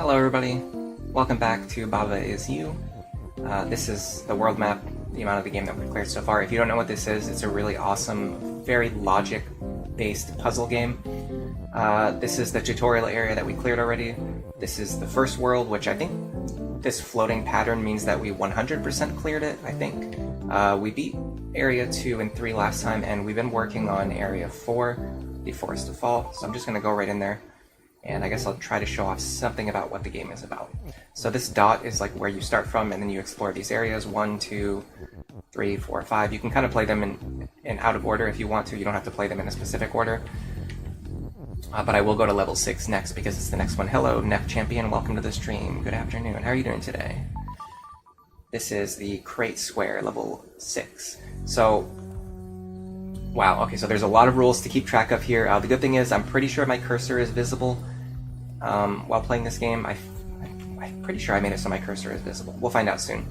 Hello everybody, welcome back to Baba Is You. This is the world map, the amount of the game that we've cleared so far. If you don't know what this is, it's a really awesome, very logic-based puzzle game. This is the tutorial area that we cleared already. This is the first world, which I think this floating pattern means that we 100% cleared it, I think. We beat Area 2 and 3 last time, and we've been working on Area 4, the Forest of Fall, so I'm just going to go right in there. And I guess I'll try to show off something about what the game is about. So this dot is like where you start from, and then you explore these areas, 1, 2, 3, 4, 5. You can kind of play them in out of order if you want to. You don't have to play them in a specific order. But I will go to level 6 next because it's the next one. Hello, Nef Champion, welcome to the stream. Good afternoon, how are you doing today? This is the Crate Square, level 6. So, wow, okay, so there's a lot of rules to keep track of here. The good thing is I'm pretty sure my cursor is visible while playing this game. I'm pretty sure I made it so my cursor is visible. We'll find out soon.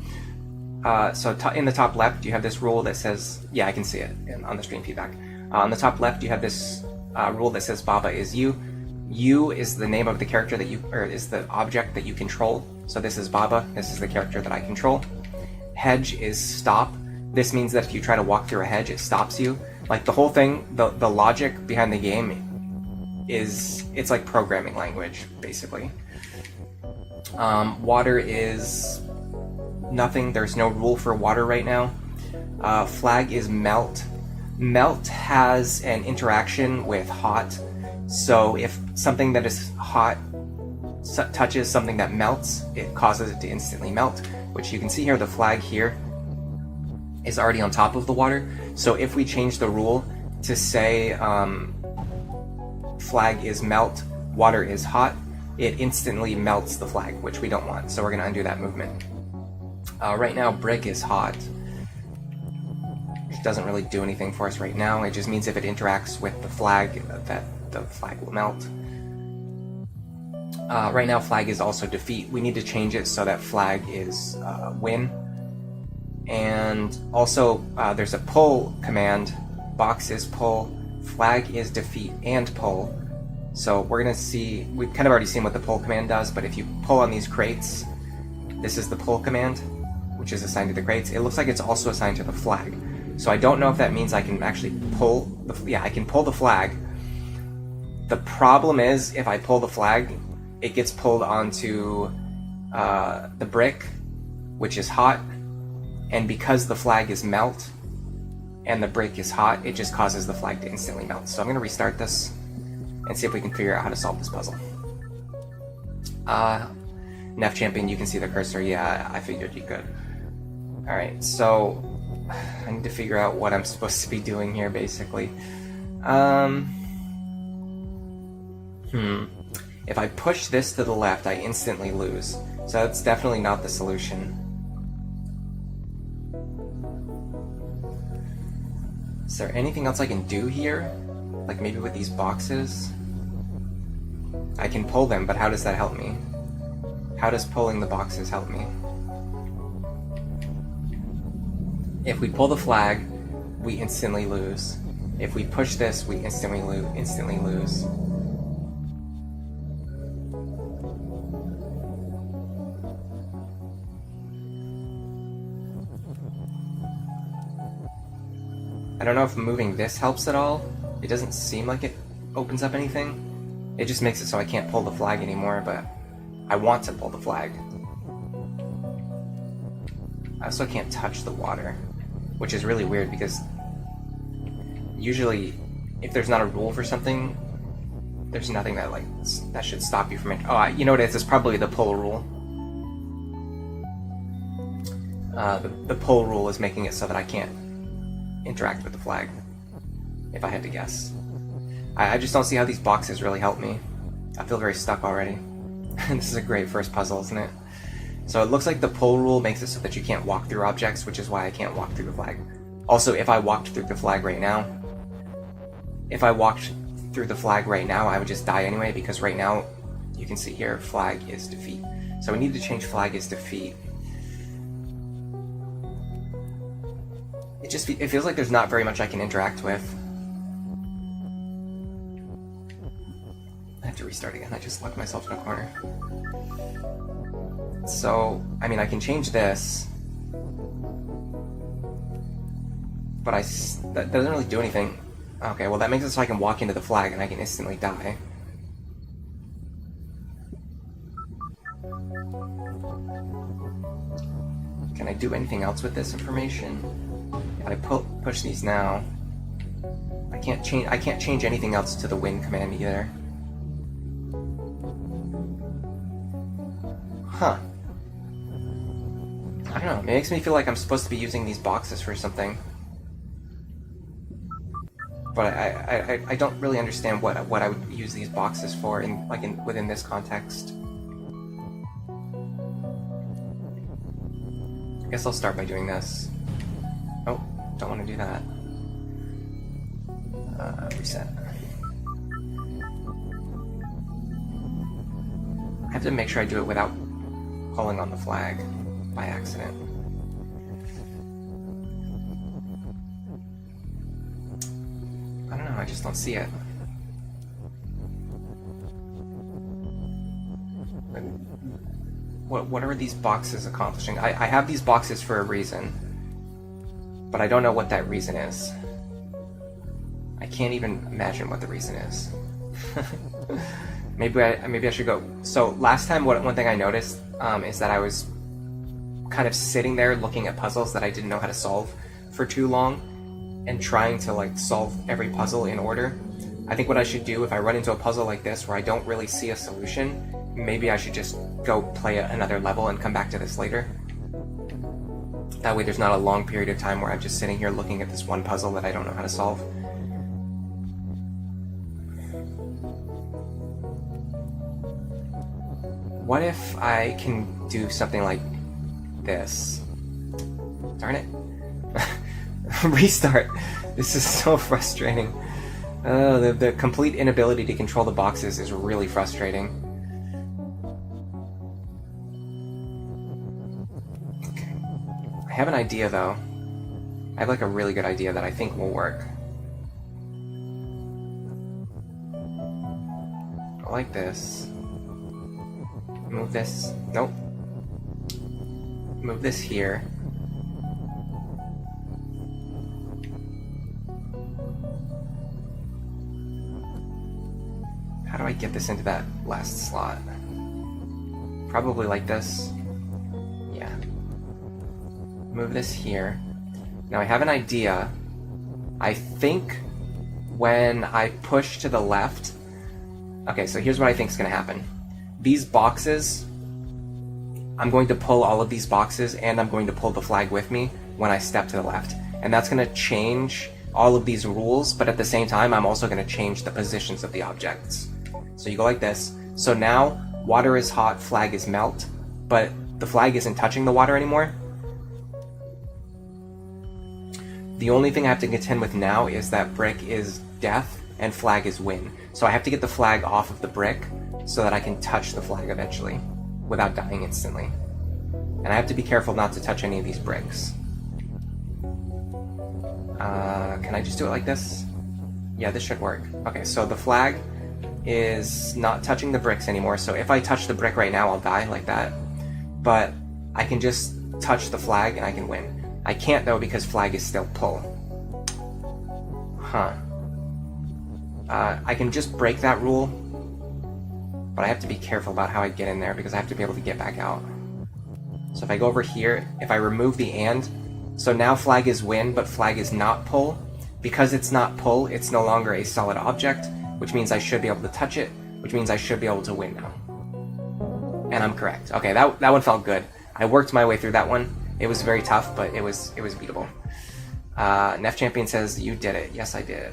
So in the top left, you have this rule that says, yeah, I can see it on the stream feedback. On the top left, you have this rule that says Baba is you. You is the name of the character that you, or is the object that you control. So this is Baba, this is the character that I control. Hedge is stop. This means that if you try to walk through a hedge, it stops you. Like the whole thing, the logic behind the game is, it's like programming language, basically. Water is nothing. There's no rule for water right now. Flag is melt. Melt has an interaction with hot. So if something that is hot touches something that melts, it causes it to instantly melt, which you can see here, the flag here is already on top of the water. So if we change the rule to say flag is melt, water is hot, it instantly melts the flag, which we don't want. So we're going to undo that movement. Right now, brick is hot. It doesn't really do anything for us right now. It just means if it interacts with the flag, that the flag will melt. Right now, flag is also defeat. We need to change it so that flag is win. And also, there's a pull command. Box is pull, flag is defeat and pull. So we're gonna see, we've kind of already seen what the pull command does, but if you pull on these crates, this is the pull command, which is assigned to the crates. It looks like it's also assigned to the flag. So I don't know if that means I can actually pull I can pull the flag. The problem is, if I pull the flag, it gets pulled onto the brick, which is hot. And because the flag is melt and the brick is hot, it just causes the flag to instantly melt. So I'm going to restart this and see if we can figure out how to solve this puzzle. Nef Champion, you can see the cursor. Yeah, I figured you could. Alright, so I need to figure out what I'm supposed to be doing here, basically. If I push this to the left, I instantly lose. So that's definitely not the solution. Is there anything else I can do here? Like maybe with these boxes? I can pull them, but how does that help me? How does pulling the boxes help me? If we pull the flag, we instantly lose. If we push this, we instantly lose. I don't know if moving this helps at all. It doesn't seem like it opens up anything. It just makes it so I can't pull the flag anymore, but I want to pull the flag. I also can't touch the water, which is really weird because usually if there's not a rule for something, there's nothing that should stop you from it. Oh, you know what it is? It's probably the pull rule. The pull rule is making it so that I can't interact with the flag, if I had to guess. I just don't see how these boxes really help me. I feel very stuck already. This is a great first puzzle, isn't it? So it looks like the pull rule makes it so that you can't walk through objects, which is why I can't walk through the flag. Also, if I walked through the flag right now, I would just die anyway, because right now, you can see here, flag is defeat. So we need to change flag is defeat. It feels like there's not very much I can interact with. I have to restart again. I just locked myself in a corner. So, I mean, I can change this. But that doesn't really do anything. Okay, well that makes it so I can walk into the flag and I can instantly die. Can I do anything else with this information? If I push these now, I can't change anything else to the win command either. Huh. I don't know, it makes me feel like I'm supposed to be using these boxes for something. But I don't really understand what I would use these boxes for within this context. I guess I'll start by doing this. Oh, don't want to do that. Reset. I have to make sure I do it without pulling on the flag by accident. I don't know, I just don't see it. What are these boxes accomplishing? I have these boxes for a reason, but I don't know what that reason is. I can't even imagine what the reason is. Maybe I should go. So last time, one thing I noticed is that I was kind of sitting there looking at puzzles that I didn't know how to solve for too long, and trying to like solve every puzzle in order. I think what I should do if I run into a puzzle like this where I don't really see a solution, maybe I should just go play another level and come back to this later. That way there's not a long period of time where I'm just sitting here looking at this one puzzle that I don't know how to solve. What if I can do something like this? Darn it. Restart. This is so frustrating. The complete inability to control the boxes is really frustrating. Okay. I have an idea though. I have like a really good idea that I think will work. I like this. Move this. Nope. Move this here. How do I get this into that last slot? Probably like this. Yeah. Move this here. Now I have an idea. I think when I push to the left... Okay, so here's what I think is going to happen. These boxes, I'm going to pull all of these boxes and I'm going to pull the flag with me when I step to the left. And that's going to change all of these rules, but at the same time, I'm also going to change the positions of the objects. So you go like this. So now, water is hot, flag is melt, but the flag isn't touching the water anymore. The only thing I have to contend with now is that brick is death and flag is win. So I have to get the flag off of the brick so that I can touch the flag eventually without dying instantly. And I have to be careful not to touch any of these bricks. Can I just do it like this? Yeah, this should work. Okay, so the flag is not touching the bricks anymore, so if I touch the brick right now, I'll die like that. But I can just touch the flag and I can win. I can't though because flag is still pull. Huh. I can just break that rule, but I have to be careful about how I get in there because I have to be able to get back out. So if I go over here, if I remove the and, so now flag is win, but flag is not pull. Because it's not pull, it's no longer a solid object, which means I should be able to touch it, which means I should be able to win now. And I'm correct. Okay, that one felt good. I worked my way through that one. It was very tough, but it was beatable. Nef Champion says, you did it. Yes, I did.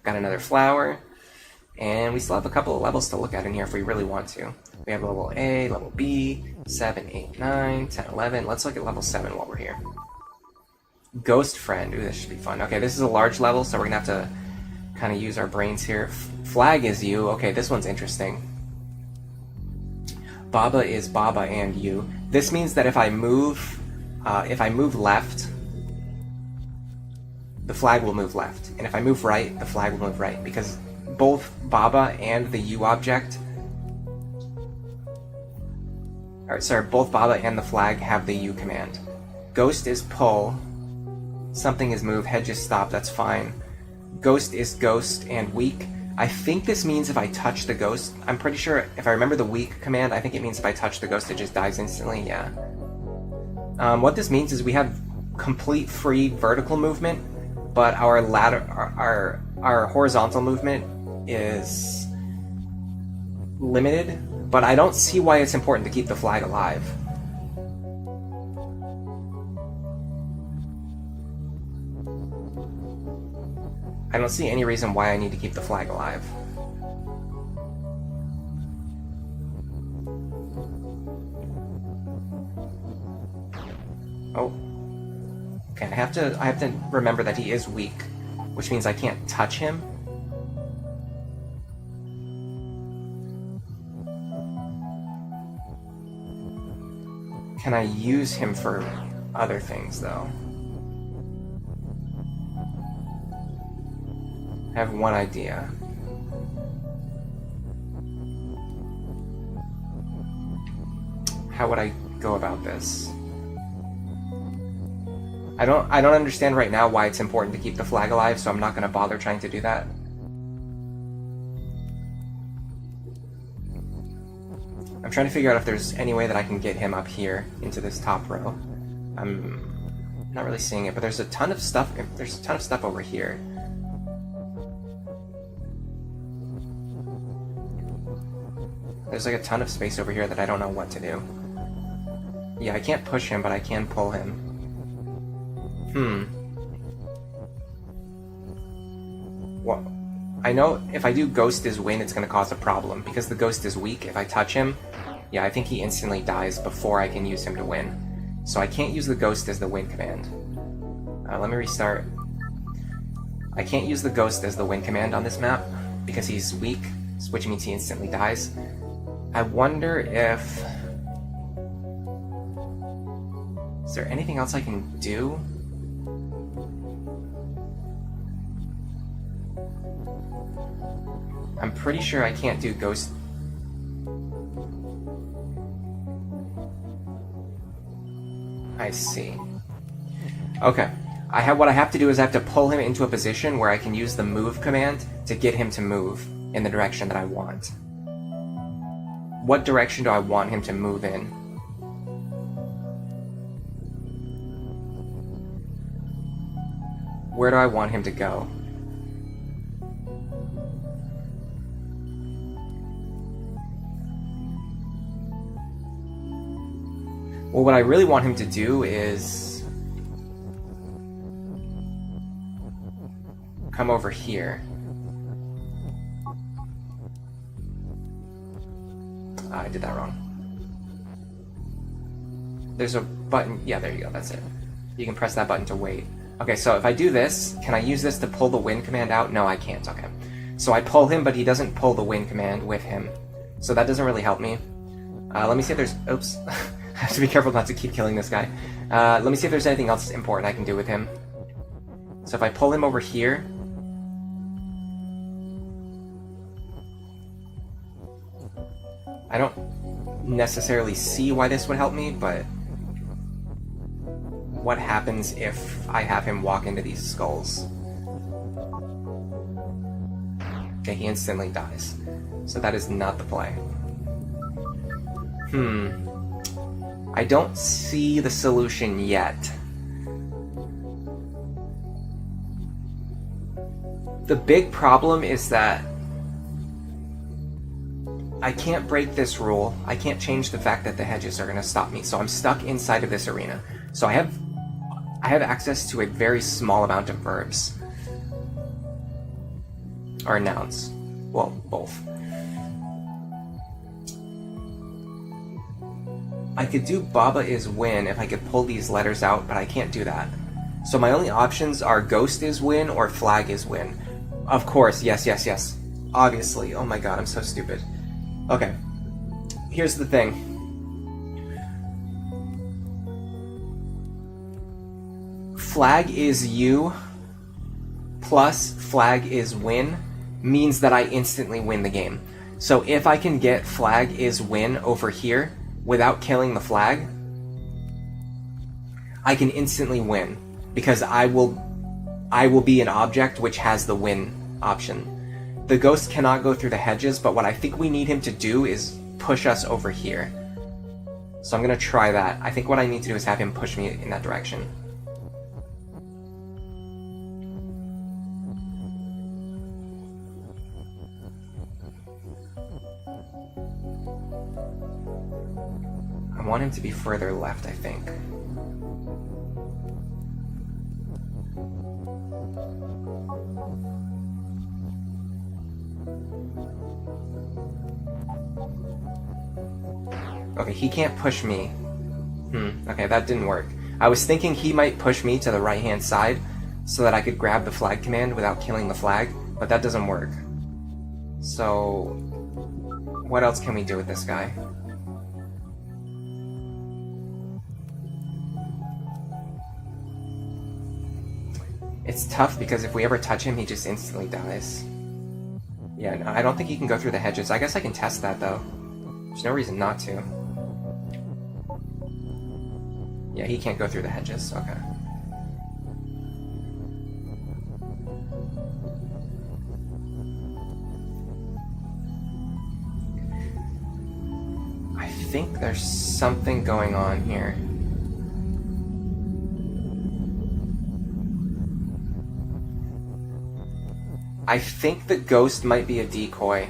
Got another flower. And we still have a couple of levels to look at in here if we really want to. We have level A, level B, 7, 8, 9, 10, 11. Let's look at level 7 while we're here. Ghost Friend. Ooh, this should be fun. Okay, this is a large level, so we're going to have to kind of use our brains here. Flag is you. Okay, this one's interesting. Baba is Baba and you. This means that if I move left, the flag will move left. And if I move right, the flag will move right. Because both Baba and the U object... both Baba and the flag have the U command. Ghost is pull. Something is move. Hedge is stop. That's fine. Ghost is ghost and weak. I think this means if I touch the ghost... I'm pretty sure if I remember the weak command, I think it means if I touch the ghost, it just dies instantly. Yeah. What this means is we have complete free vertical movement, but our our horizontal movement is limited. But I don't see why it's important to keep the flag alive. I don't see any reason why I need to keep the flag alive. Oh. Okay, I have to remember that he is weak, which means I can't touch him. Can I use him for other things, though? I have one idea. How would I go about this? I don't understand right now why it's important to keep the flag alive, so I'm not going to bother trying to do that. I'm trying to figure out if there's any way that I can get him up here into this top row. I'm not really seeing it, but there's a ton of stuff. There's a ton of stuff over here. There's like a ton of space over here that I don't know what to do. Yeah, I can't push him, but I can pull him. Well, I know if I do Ghost is win, it's going to cause a problem. Because the Ghost is weak, if I touch him, yeah, I think he instantly dies before I can use him to win. So I can't use the Ghost as the win command. Let me restart. I can't use the Ghost as the win command on this map, because he's weak, which means he instantly dies. I wonder if... Is there anything else I can do? I'm pretty sure I can't do Ghost... I see. Okay. What I have to do is I have to pull him into a position where I can use the move command to get him to move in the direction that I want. What direction do I want him to move in? Where do I want him to go? Well, what I really want him to do is come over here. I did that wrong. There's a button. Yeah, there you go. That's it. You can press that button to wait. Okay, so if I do this, can I use this to pull the win command out? No, I can't. Okay. So I pull him, but he doesn't pull the win command with him. So that doesn't really help me. Let me see if there's... Oops. I have to be careful not to keep killing this guy. Let me see if there's anything else important I can do with him. So if I pull him over here... I don't necessarily see why this would help me, but... What happens if I have him walk into these skulls? Okay, he instantly dies. So that is not the play. I don't see the solution yet. The big problem is that I can't break this rule. I can't change the fact that the hedges are going to stop me, so I'm stuck inside of this arena. So I have access to a very small amount of verbs. Or nouns. Well, both. I could do Baba is win if I could pull these letters out, but I can't do that. So my only options are Ghost is win or Flag is win. Of course, yes. Obviously. Oh my god, I'm so stupid. Okay. Here's the thing. Flag is U, plus flag is win means that I instantly win the game. So if I can get flag is win over here without killing the flag, I can instantly win, because I will be an object which has the win option. The ghost cannot go through the hedges, but what I think we need him to do is push us over here. So I'm going to try that. I think what I need to do is have him push me in that direction. I want him to be further left, I think. Okay, he can't push me. Okay, that didn't work. I was thinking he might push me to the right-hand side so that I could grab the flag command without killing the flag, but that doesn't work. So, what else can we do with this guy? It's tough because if we ever touch him, he just instantly dies. Yeah, no, I don't think he can go through the hedges. I guess I can test that, though. There's no reason not to. Yeah, he can't go through the hedges. Okay. I think there's something going on here. I think the ghost might be a decoy.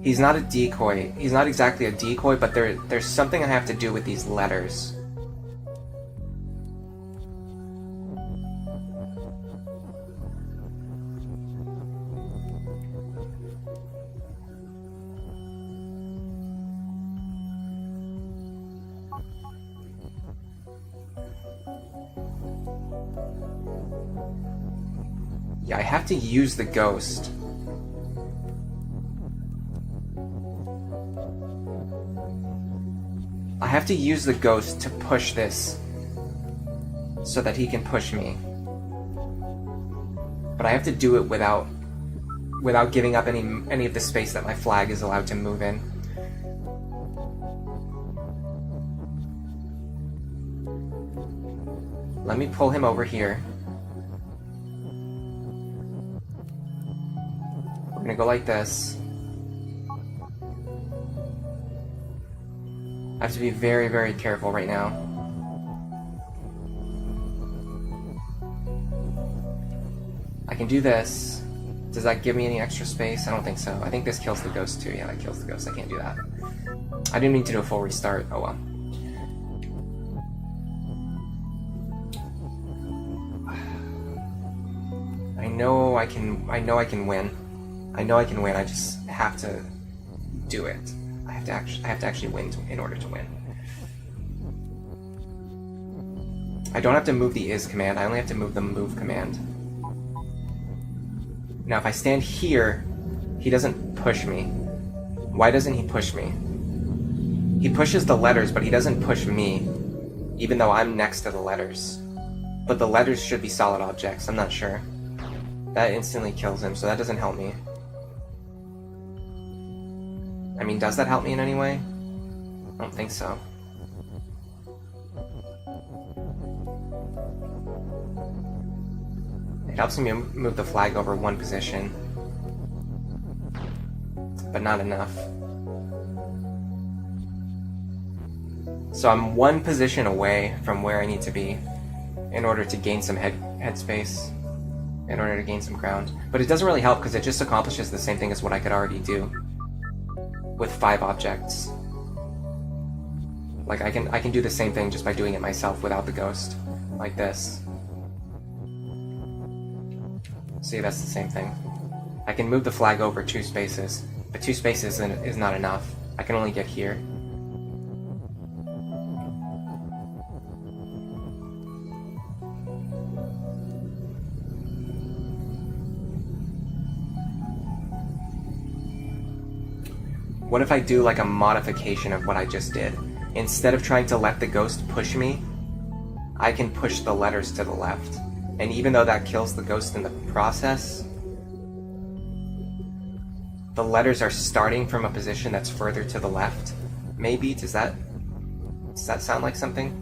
He's not a decoy. He's not exactly a decoy, but there's something I have to do with these letters. Yeah, I have to use the ghost. I have to use the ghost to push this so that he can push me. But I have to do it without giving up any of the space that my flag is allowed to move in. Let me pull him over here. We're gonna go like this. I have to be very, very careful right now. I can do this. Does that give me any extra space? I don't think so. I think this kills the ghost too. Yeah, that kills the ghost. I can't do that. I didn't mean to do a full restart. Oh well. I know I can win. I know I can win. I just have to do it. I have to actually win in order to win. I don't have to move the is command, I only have to move the move command. Now if I stand here, he doesn't push me. Why doesn't he push me? He pushes the letters, but he doesn't push me, even though I'm next to the letters. But the letters should be solid objects, I'm not sure. That instantly kills him, so that doesn't help me. I mean, does that help me in any way? I don't think so. It helps me move the flag over one position, but not enough. So I'm one position away from where I need to be in order to gain some headspace, in order to gain some ground. But it doesn't really help because it just accomplishes the same thing as what I could already do with 5 objects. Like I can do the same thing just by doing it myself without the ghost, like this. See, that's the same thing. I can move the flag over 2 spaces, but 2 spaces is not enough. I can only get here. What if I do like a modification of what I just did? Instead of trying to let the ghost push me, I can push the letters to the left. And even though that kills the ghost in the process, the letters are starting from a position that's further to the left. Maybe, does that sound like something?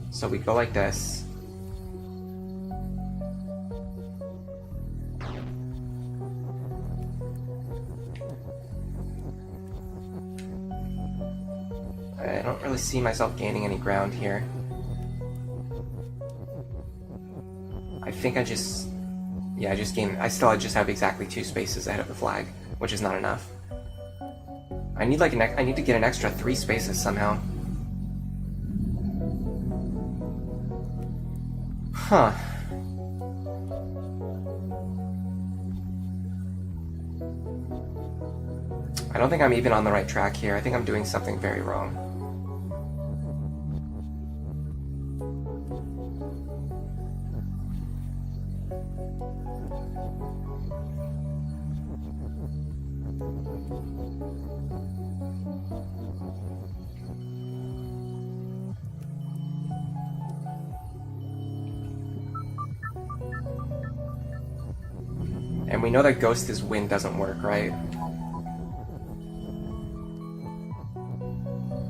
So we go like this. I don't really see myself gaining any ground here. I think I just gained. I just have exactly 2 spaces ahead of the flag, which is not enough. I need like I need to get an extra 3 spaces somehow. Huh. I don't think I'm even on the right track here. I think I'm doing something very wrong. And we know that Ghost is Wind doesn't work, right?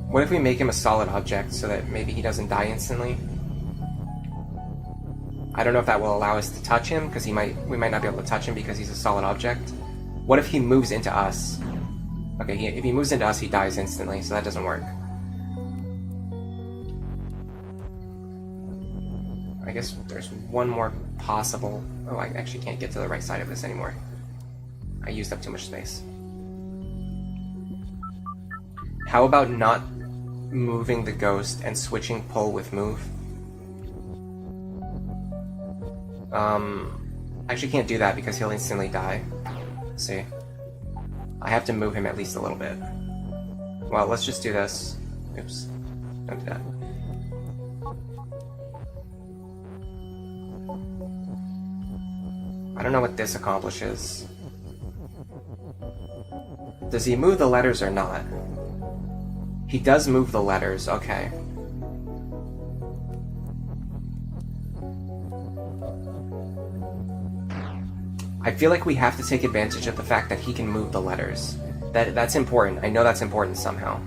What if we make him a solid object so that maybe he doesn't die instantly? I don't know if that will allow us to touch him, because we might not be able to touch him because he's a solid object. What if he moves into us? Okay, if he moves into us, he dies instantly, so that doesn't work. I guess there's one more possible... Oh, I actually can't get to the right side of this anymore. I used up too much space. How about not moving the ghost and switching pull with move? I actually can't do that because he'll instantly die. Let's see. I have to move him at least a little bit. Well, let's just do this. Oops. Don't do that. I don't know what this accomplishes. Does he move the letters or not? He does move the letters, okay. I feel like we have to take advantage of the fact that he can move the letters. That's important. I know that's important somehow.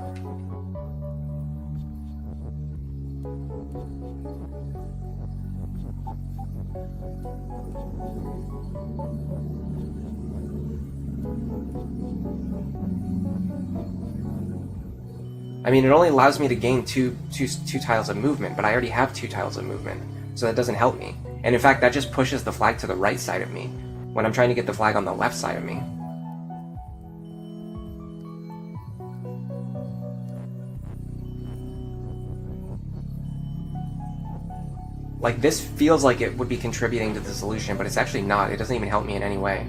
I mean, it only allows me to gain two tiles of movement, but I already have 2 tiles of movement, so that doesn't help me. And in fact, that just pushes the flag to the right side of me, when I'm trying to get the flag on the left side of me. Like, this feels like it would be contributing to the solution, but it's actually not. It doesn't even help me in any way.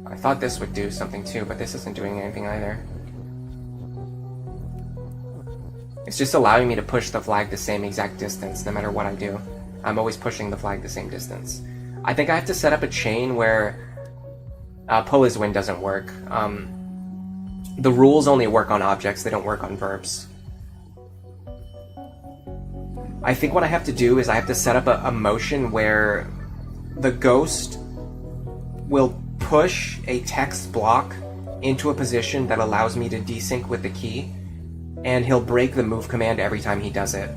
I thought this would do something too, but this isn't doing anything either. It's just allowing me to push the flag the same exact distance no matter what I do. I'm always pushing the flag the same distance. I think I have to set up a chain where pull as wind doesn't work. The rules only work on objects, they don't work on verbs. I think what I have to do is I have to set up a motion where the ghost will push a text block into a position that allows me to desync with the key, and he'll break the move command every time he does it.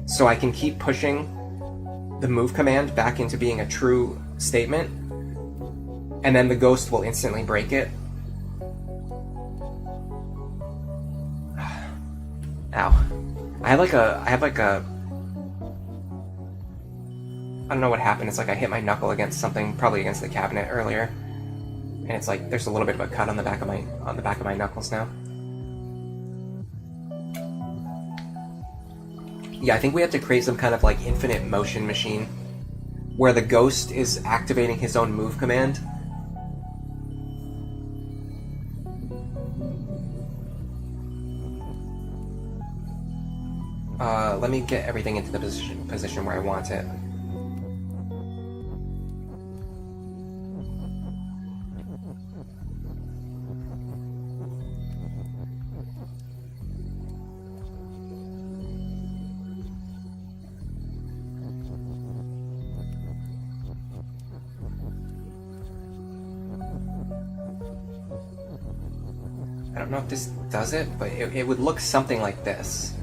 So I can keep pushing the move command back into being a true statement, and then the ghost will instantly break it. Ow. I don't know what happened. It's like I hit my knuckle against something, probably against the cabinet earlier. And it's like there's a little bit of a cut on the back of my knuckles now. Yeah, I think we have to create some kind of like infinite motion machine where the ghost is activating his own move command. Let me get everything into the position where I want it. I don't know if this does it, but it would look something like this.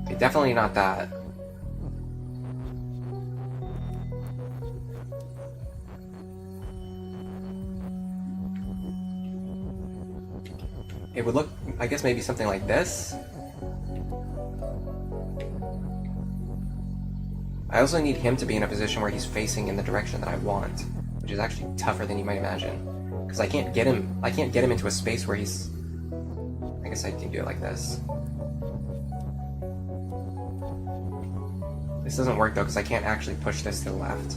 Okay, definitely not that. It would look, I guess, maybe something like this. I also need him to be in a position where he's facing in the direction that I want, which is actually tougher than you might imagine. Because I can't get him into a space where he's... I guess I can do it like this. This doesn't work though, because I can't actually push this to the left.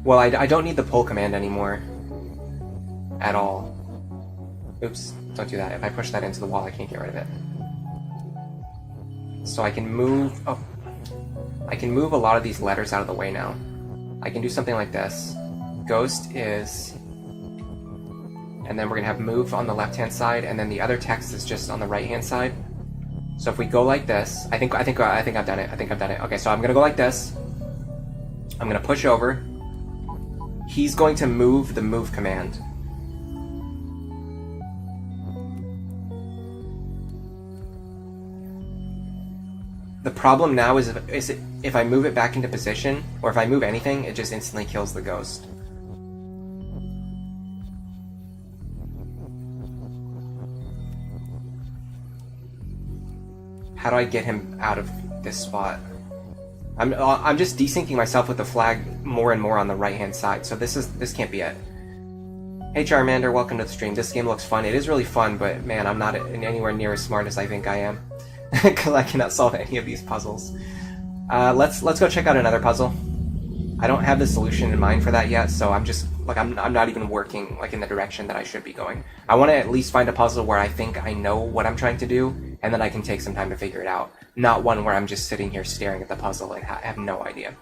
Well, I don't need the pull command anymore. At all. Oops, don't do that. If I push that into the wall, I can't get rid of it. So I can move... Oh. I can move a lot of these letters out of the way now. I can do something like this. Ghost is... And then we're going to have move on the left-hand side, and then the other text is just on the right-hand side. So if we go like this... I think I've done it. Okay, so I'm going to go like this. I'm going to push over. He's going to move the move command. The problem now is if I move it back into position, or if I move anything, it just instantly kills the ghost. How do I get him out of this spot? I'm just desyncing myself with the flag more and more on the right-hand side, so this can't be it. Hey Charmander, welcome to the stream. This game looks fun. It is really fun, but man, I'm not anywhere near as smart as I think I am. Because I cannot solve any of these puzzles. Let's go check out another puzzle. I don't have the solution in mind for that yet, so I'm just like I'm not even working like in the direction that I should be going. I want to at least find a puzzle where I think I know what I'm trying to do, and then I can take some time to figure it out. Not one where I'm just sitting here staring at the puzzle and have no idea.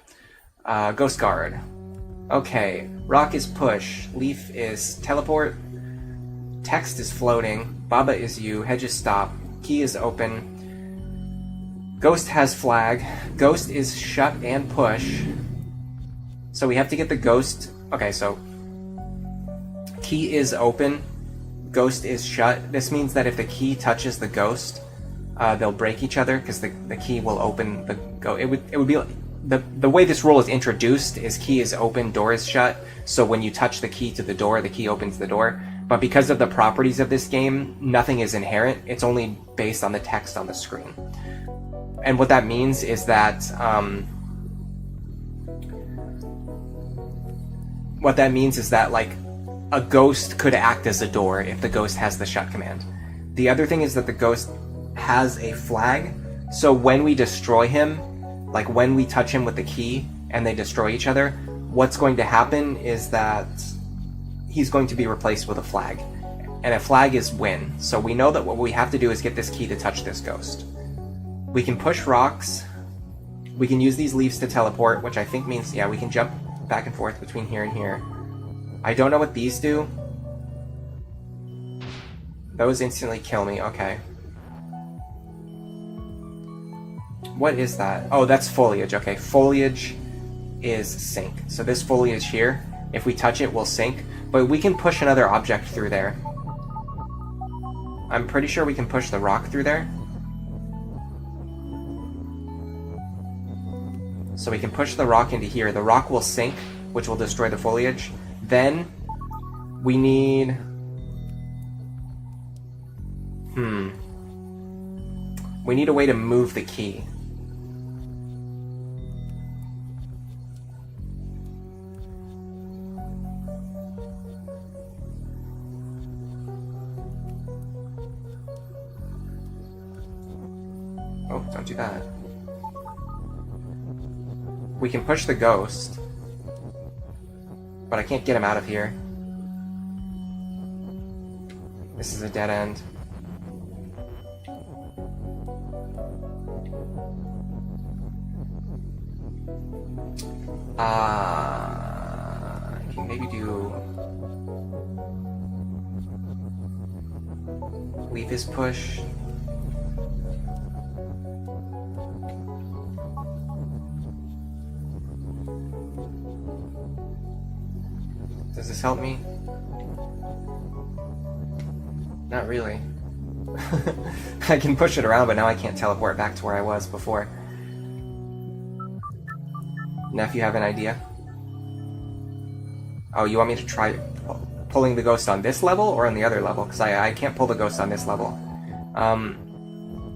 Ghost Guard. Okay, rock is push, leaf is teleport, text is floating, Baba is you, hedge is stop, key is open. Ghost has flag. Ghost is shut and push. So we have to get the ghost... Okay, so... Key is open. Ghost is shut. This means that if the key touches the ghost, they'll break each other, because the key will open the... It would be... The way this rule is introduced is key is open, door is shut. So when you touch the key to the door, the key opens the door. But because of the properties of this game, nothing is inherent. It's only based on the text on the screen. And what that means is that like a ghost could act as a door if the ghost has the shut command. The other thing is that the ghost has a flag, so when we destroy him, like when we touch him with the key and they destroy each other, what's going to happen is that he's going to be replaced with a flag. And a flag is win. So we know that what we have to do is get this key to touch this ghost. We can push rocks. We can use these leaves to teleport, which I think means, yeah, we can jump back and forth between here and here. I don't know what these do. Those instantly kill me, okay. What is that? Oh, that's foliage, okay. Foliage is sink. So this foliage here, if we touch it, will sink. But we can push another object through there. I'm pretty sure we can push the rock through there. So we can push the rock into here. The rock will sink, which will destroy the foliage. Then we need... We need a way to move the key. Oh, don't do that. We can push the ghost, but I can't get him out of here. This is a dead end. I can maybe do... leave his push. Does this help me? Not really. I can push it around, but now I can't teleport back to where I was before. Neff, you have an idea? Oh, you want me to try pulling the ghost on this level or on the other level? Because I can't pull the ghost on this level.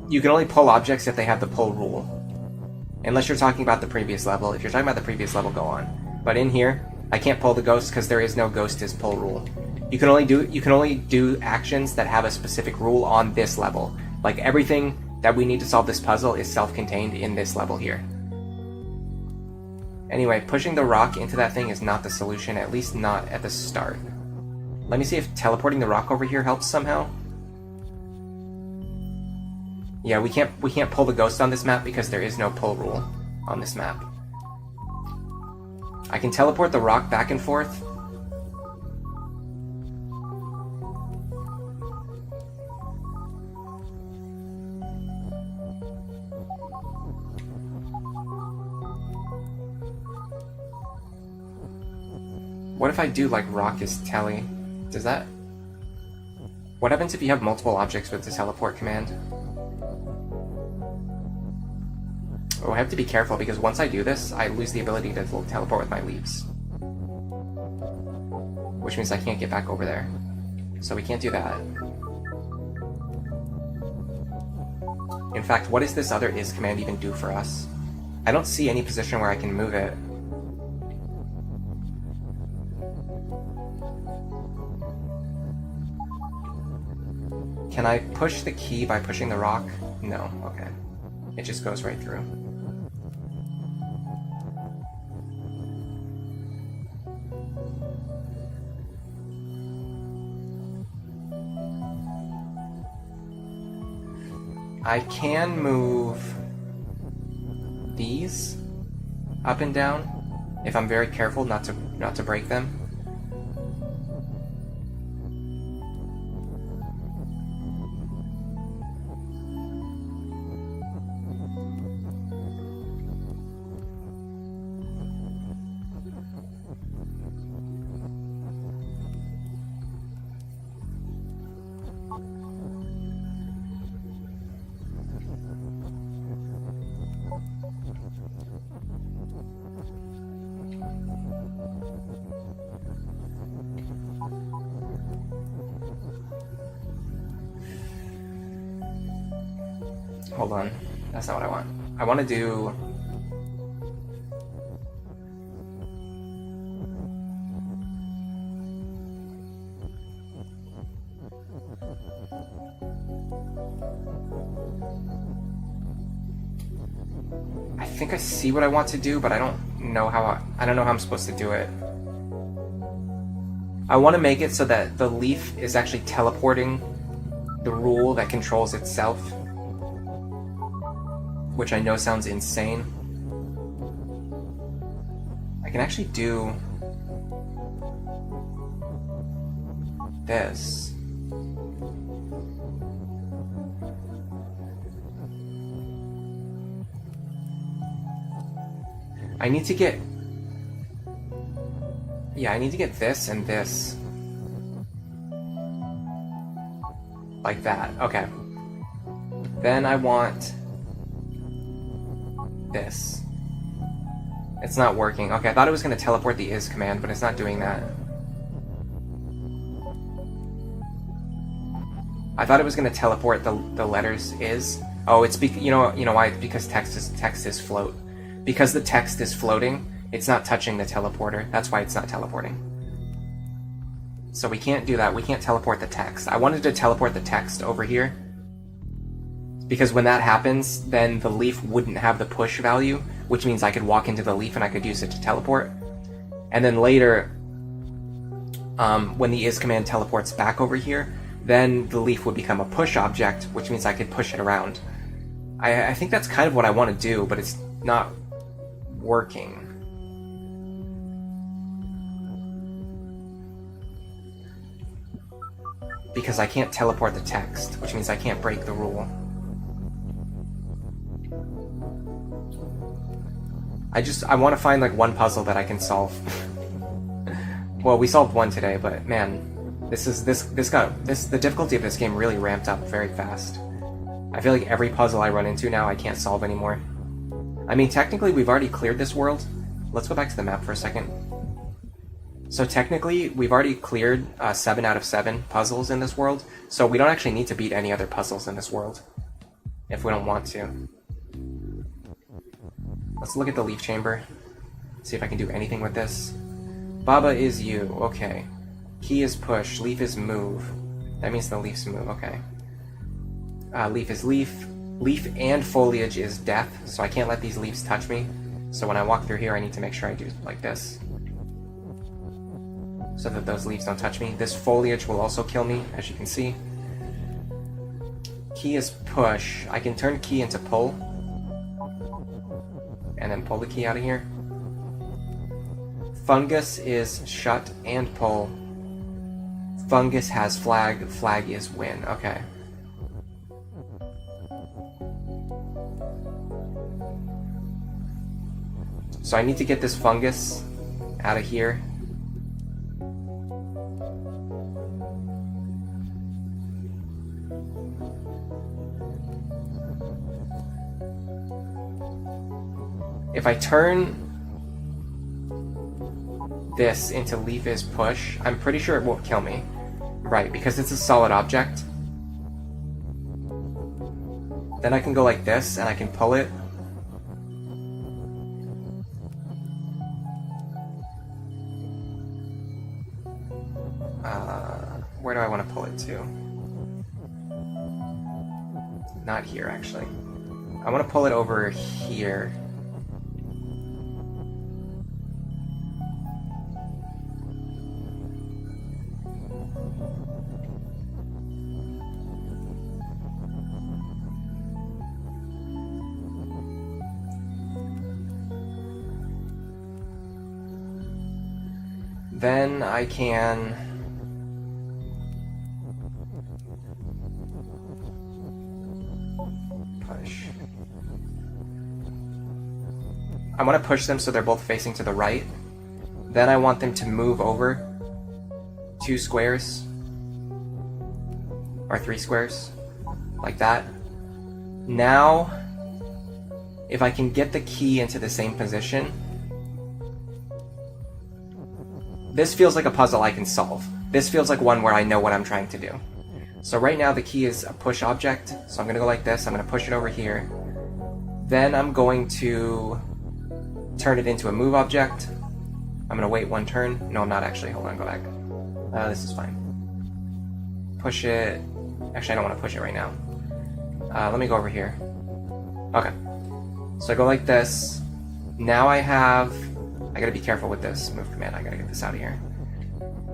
You can only pull objects if they have the pull rule. Unless you're talking about the previous level. If you're talking about the previous level, go on. But in here, I can't pull the ghost because there is no ghost is pull rule. You can only do actions that have a specific rule on this level. Like everything that we need to solve this puzzle is self-contained in this level here. Anyway, pushing the rock into that thing is not the solution, at least not at the start. Let me see if teleporting the rock over here helps somehow. Yeah, we can't pull the ghost on this map because there is no pull rule on this map. I can teleport the rock back and forth. What if I do like rock is telly? Does that... What happens if you have multiple objects with the teleport command? Oh, I have to be careful because once I do this, I lose the ability to teleport with my leaves. Which means I can't get back over there. So we can't do that. In fact, what does this other is command even do for us? I don't see any position where I can move it. Can I push the key by pushing the rock? No, okay. It just goes right through. I can move these up and down if I'm very careful not to break them. Hold on, that's not what I want. I want to do... I think I see what I want to do, but I don't know how I'm supposed to do it. I want to make it so that the leaf is actually teleporting the rule that controls itself, which I know sounds insane. I can actually do this. I need to get... Yeah, I need to get this and this. Like that. Okay. Then I want... this. It's not working. Okay, I thought it was going to teleport the is command, but it's not doing that. I thought it was going to teleport the letters is. Oh, it's you know why? It's because text is float. Because the text is floating, it's not touching the teleporter. That's why it's not teleporting. So we can't do that. We can't teleport the text. I wanted to teleport the text over here Because when that happens, then the leaf wouldn't have the push value, which means I could walk into the leaf and I could use it to teleport. And then later, when the is command teleports back over here, then the leaf would become a push object, which means I could push it around. I think that's kind of what I want to do, but it's not working. Because I can't teleport the text, which means I can't break the rule. I want to find like one puzzle that I can solve. Well, we solved one today, but man, the difficulty of this game really ramped up very fast. I feel like every puzzle I run into now I can't solve anymore. I mean, technically we've already cleared this world. Let's go back to the map for a second. So technically we've already cleared 7 out of 7 puzzles in this world, so we don't actually need to beat any other puzzles in this world if we don't want to. Let's look at the leaf chamber, see if I can do anything with this. Baba is you, okay. Key is push, leaf is move. That means the leaf's move, okay. Leaf is leaf. Leaf and foliage is death, so I can't let these leaves touch me. So when I walk through here, I need to make sure I do like this, so that those leaves don't touch me. This foliage will also kill me, as you can see. Key is push. I can turn key into pull, and then pull the key out of here. Fungus is shut and pull. Fungus has flag. Flag is win. Okay. So I need to get this fungus out of here. If I turn this into leaf is push, I'm pretty sure it won't kill me. Right, because it's a solid object. Then I can go like this, and I can pull it. Where do I want to pull it to? Not here, actually. I want to pull it over here. Then I can push. I want to push them so they're both facing to the right. Then I want them to move over 2 squares or 3 squares, like that. Now, if I can get the key into the same position, this feels like a puzzle I can solve. This feels like one where I know what I'm trying to do. So right now the key is a push object, so I'm going to go like this, I'm going to push it over here. Then I'm going to turn it into a move object. I'm going to wait 1 turn. No, I'm not actually. Hold on, go back. This is fine. Push it. Actually, I don't want to push it right now. Let me go over here. Okay. So I go like this. Now I gotta be careful with this move command. I gotta get this out of here.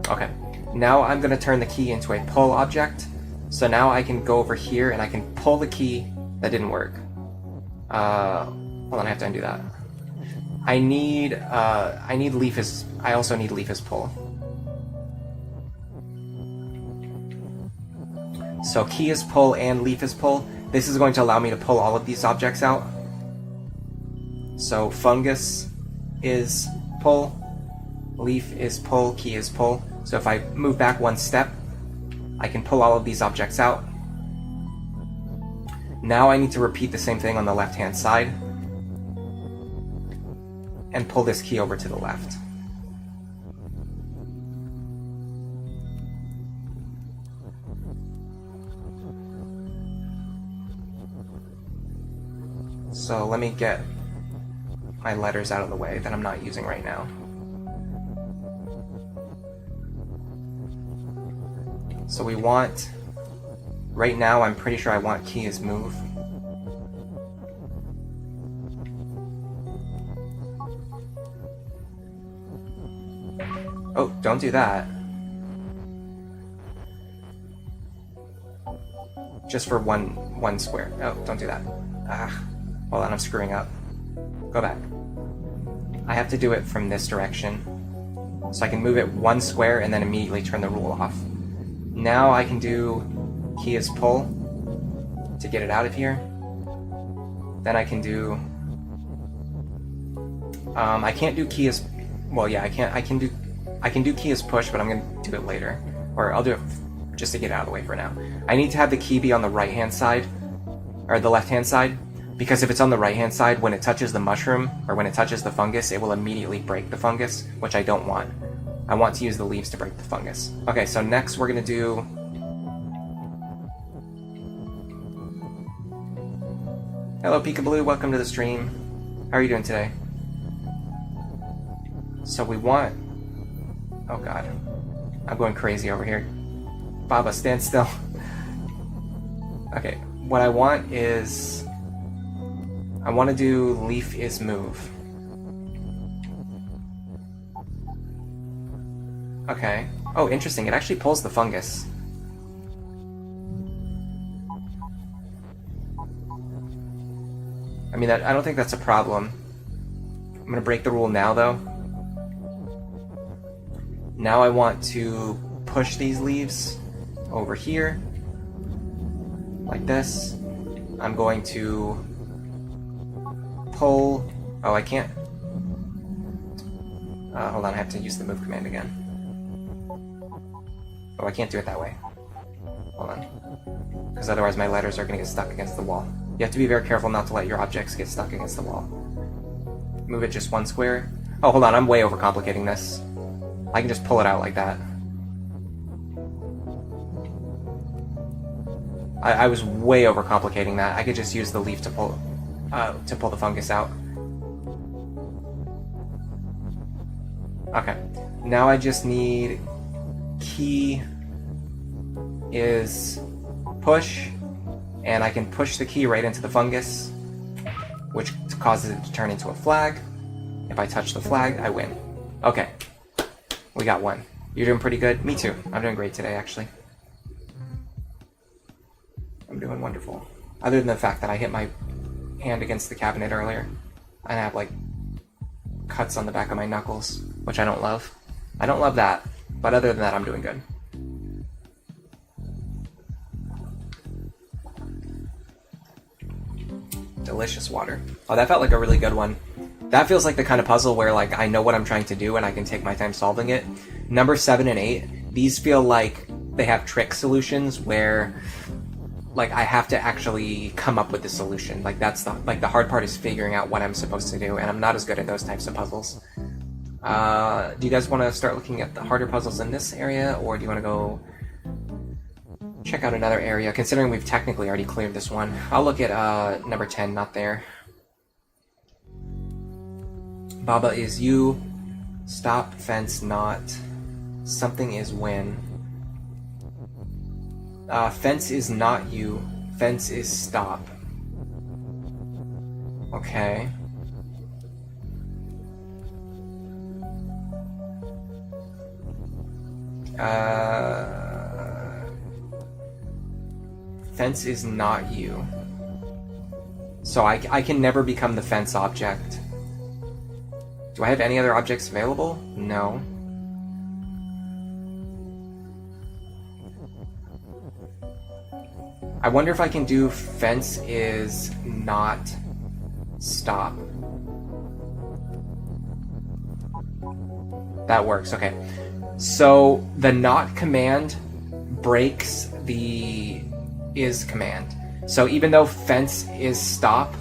Okay. Now I'm gonna turn the key into a pull object. So now I can go over here and I can pull the key. That didn't work. Hold on, I have to undo that. I also need leaf as pull. So key is pull and leaf is pull. This is going to allow me to pull all of these objects out. So fungus is pull, leaf is pull, key is pull. So if I move back 1 step, I can pull all of these objects out. Now I need to repeat the same thing on the left-hand side and pull this key over to the left. So let me get my letters out of the way that I'm not using right now. So we want, right now I'm pretty sure I want key as move. don't do that. Just for one square. Oh, don't do that. Ah, hold on, I'm screwing up. Go back. I have to do it from this direction. So I can move it one square and then immediately turn the rule off. Now I can do key is pull to get it out of here. Then I can do... I can't do key as... Well, yeah, I can do key as push, but I'm going to do it later. Or I'll do it just to get it out of the way for now. I need to have the key be on the right-hand side, or the left-hand side, because if it's on the right-hand side, when it touches the mushroom, or when it touches the fungus, it will immediately break the fungus, which I don't want. I want to use the leaves to break the fungus. Okay, so next we're going to do... Hello, Peekaboo, welcome to the stream. How are you doing today? So we want... Oh god. I'm going crazy over here. Baba, stand still. Okay, what I want is... I want to do leaf is move. Okay. Oh, interesting. It actually pulls the fungus. I mean, I don't think that's a problem. I'm going to break the rule now, though. Now I want to push these leaves over here. Like this. I'm going to pull... Oh, I can't... hold on, I have to use the move command again. Oh, I can't do it that way. Hold on. Because otherwise my letters are going to get stuck against the wall. You have to be very careful not to let your objects get stuck against the wall. Move it just one square. Oh, hold on, I'm way overcomplicating this. I can just pull it out like that. I was way overcomplicating that. I could just use the leaf to pull the fungus out. Okay. Now I just need key is push, and I can push the key right into the fungus, which causes it to turn into a flag. If I touch the flag, I win. Okay. We got one. You're doing pretty good? Me too. I'm doing great today, actually. I'm doing wonderful. Other than the fact that I hit my hand against the cabinet earlier, and I have, like, cuts on the back of my knuckles, which I don't love. I don't love that, but other than that, I'm doing good. Delicious water. Oh, that felt like a really good one. That feels like the kind of puzzle where, like, I know what I'm trying to do and I can take my time solving it. Number 7 and 8, these feel like they have trick solutions where, like, I have to actually come up with the solution. Like, that's the hard part is figuring out what I'm supposed to do, and I'm not as good at those types of puzzles. Do you guys want to start looking at the harder puzzles in this area, or do you want to go check out another area, considering we've technically already cleared this one? I'll look at number 10, not there. Baba is you. Stop, fence, not. Something is win. Fence is not you. Fence is stop. Okay. Fence is not you. So I can never become the fence object. Do I have any other objects available? No. I wonder if I can do fence is not stop. That works, okay. So the not command breaks the is command. So even though fence is stop,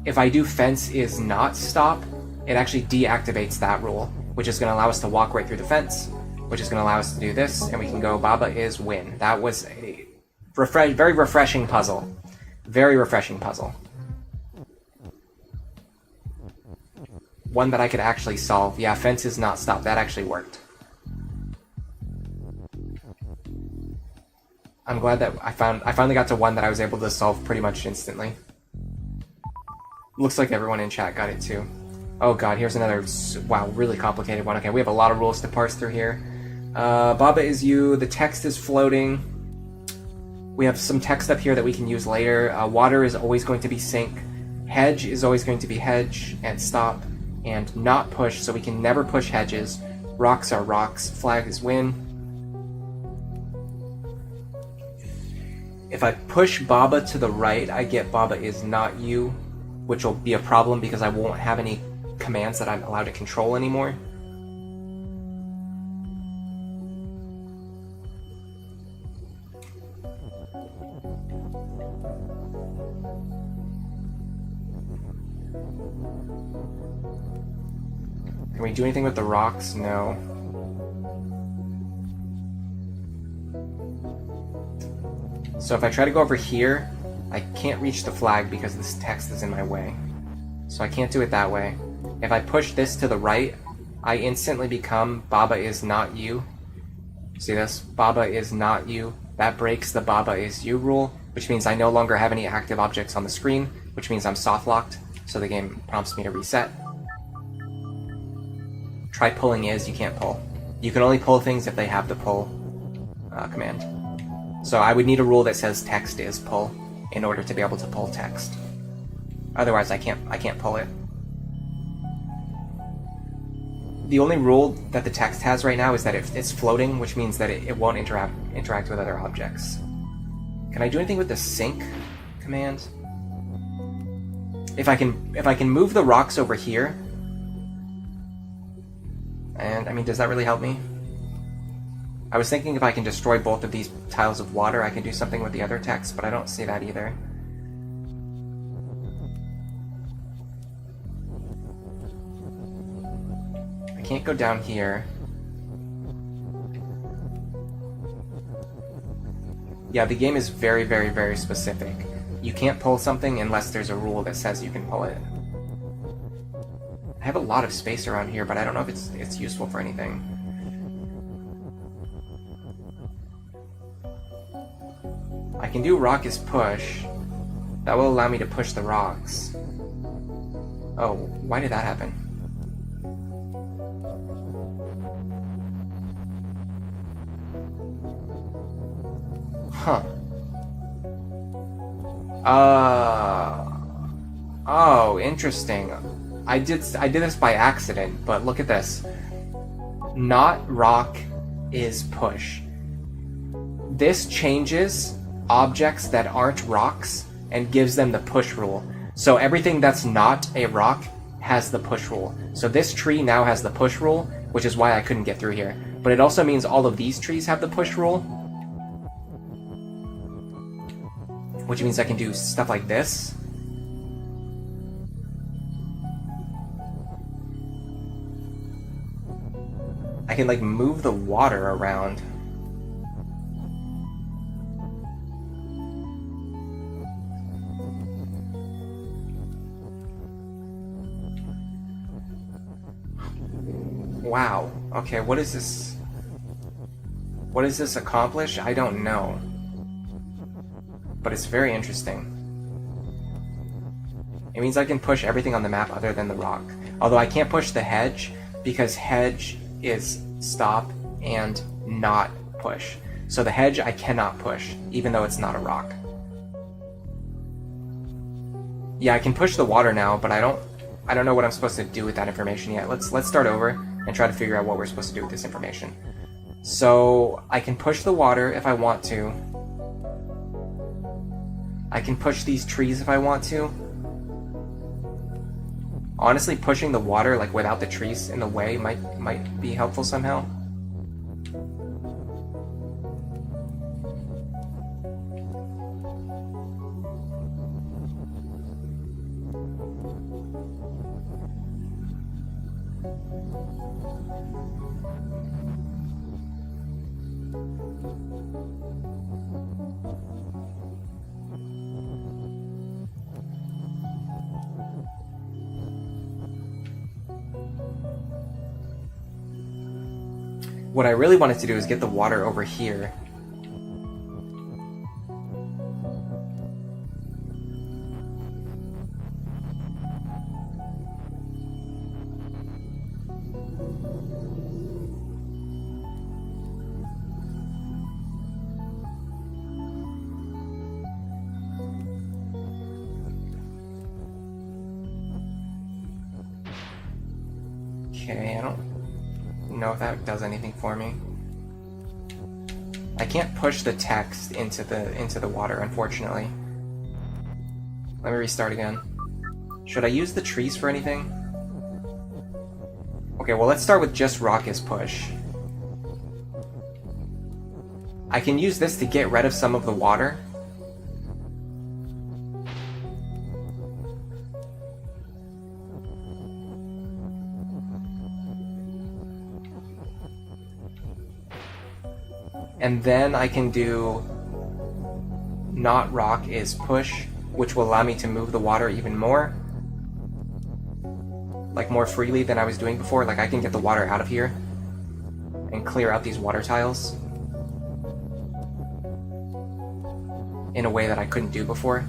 if I do fence is not stop, it actually deactivates that rule, which is going to allow us to walk right through the fence, which is going to allow us to do this, and we can go Baba is win. That was a very refreshing puzzle. Very refreshing puzzle. One that I could actually solve. Yeah, fence is not stop. That actually worked. I'm glad that I finally got to one that I was able to solve pretty much instantly. Looks like everyone in chat got it too. Oh god, here's another, wow, really complicated one. Okay, we have a lot of rules to parse through here. Baba is you, the text is floating. We have some text up here that we can use later. Water is always going to be sink. Hedge is always going to be hedge and stop and not push, so we can never push hedges. Rocks are rocks. Flag is win. If I push Baba to the right, I get Baba is not you, which will be a problem because I won't have any commands that I'm allowed to control anymore. Can we do anything with the rocks? No. So if I try to go over here, I can't reach the flag because this text is in my way. So I can't do it that way. If I push this to the right, I instantly become Baba is not you. See this? Baba is not you. That breaks the Baba is you rule, which means I no longer have any active objects on the screen, which means I'm soft locked, so the game prompts me to reset. Try pulling is, you can't pull. You can only pull things if they have the pull command. So I would need a rule that says text is pull in order to be able to pull text. Otherwise I can't pull it. The only rule that the text has right now is that it's floating, which means that it won't interact with other objects. Can I do anything with the sync command? If I can move the rocks over here, and I mean, does that really help me? I was thinking if I can destroy both of these tiles of water, I can do something with the other text, but I don't see that either. I can't go down here. Yeah, the game is very, very, very specific. You can't pull something unless there's a rule that says you can pull it. I have a lot of space around here, but I don't know if it's useful for anything. I can do rock is push. That will allow me to push the rocks. Oh, why did that happen? Huh. Oh, interesting. I did this by accident, but look at this. Not rock is push. This changes objects that aren't rocks and gives them the push rule. So everything that's not a rock has the push rule. So this tree now has the push rule, which is why I couldn't get through here. But it also means all of these trees have the push rule, which means I can do stuff like this. I can like move the water around. Wow. Okay, what is this? What does this accomplish? I don't know. But it's very interesting. It means I can push everything on the map other than the rock. Although I can't push the hedge, because hedge is stop and not push. So the hedge I cannot push, even though it's not a rock. Yeah, I can push the water now, but I don't know what I'm supposed to do with that information yet. Let's start over and try to figure out what we're supposed to do with this information. So I can push the water if I want to. I can push these trees if I want to. Honestly, pushing the water like without the trees in the way might be helpful somehow. What I really wanted to do is get the water over here. Okay, I don't know if that does anything for me. I can't push the text into the water, unfortunately. Let me restart again. Should I use the trees for anything? Okay, well, let's start with just Raucous Push. I can use this to get rid of some of the water. And then I can do Not Rock is Push, which will allow me to move the water even more. Like more freely than I was doing before. Like I can get the water out of here and clear out these water tiles in a way that I couldn't do before.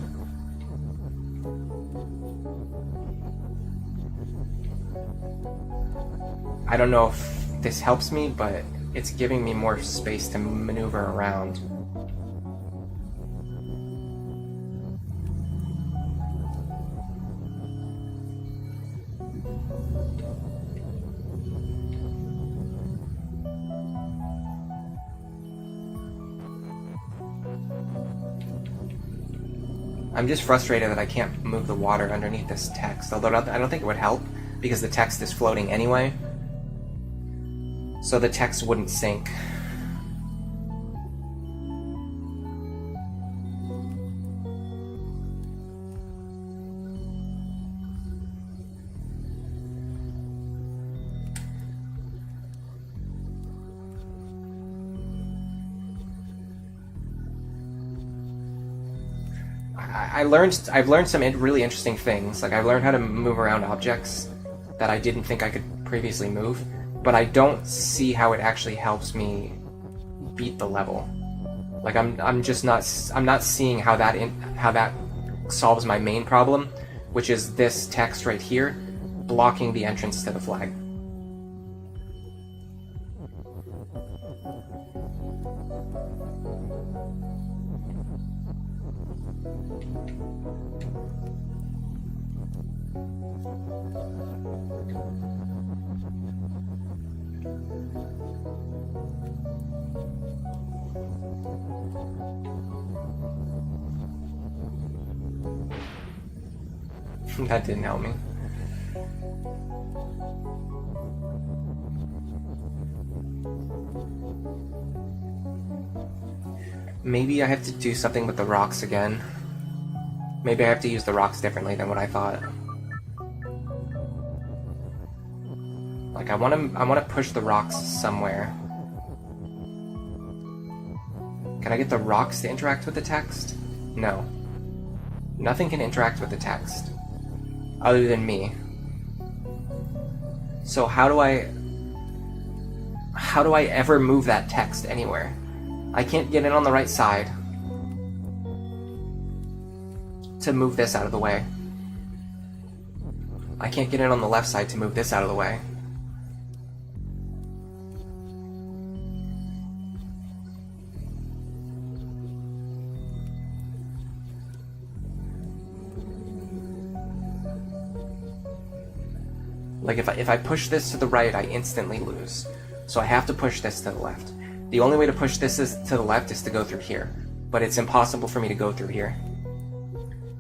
I don't know if this helps me, but it's giving me more space to maneuver around. I'm just frustrated that I can't move the water underneath this text, although I don't think it would help because the text is floating anyway. So the text wouldn't sink. I've learned some really interesting things. Like I've learned how to move around objects that I didn't think I could previously move, but I don't see how it actually helps me beat the level. Like I'm not seeing how that solves my main problem, which is this text right here blocking the entrance to the flag. That didn't help me. Maybe I have to do something with the rocks again. Maybe I have to use the rocks differently than what I thought. Like I want to push the rocks somewhere. Can I get the rocks to interact with the text? No. Nothing can interact with the text other than me. So how do I ever move that text anywhere? I can't get in on the right side to move this out of the way. I can't get in on the left side to move this out of the way. Like if I push this to the right, I instantly lose. So I have to push this to the left. The only way to push this to the left is to go through here, but it's impossible for me to go through here.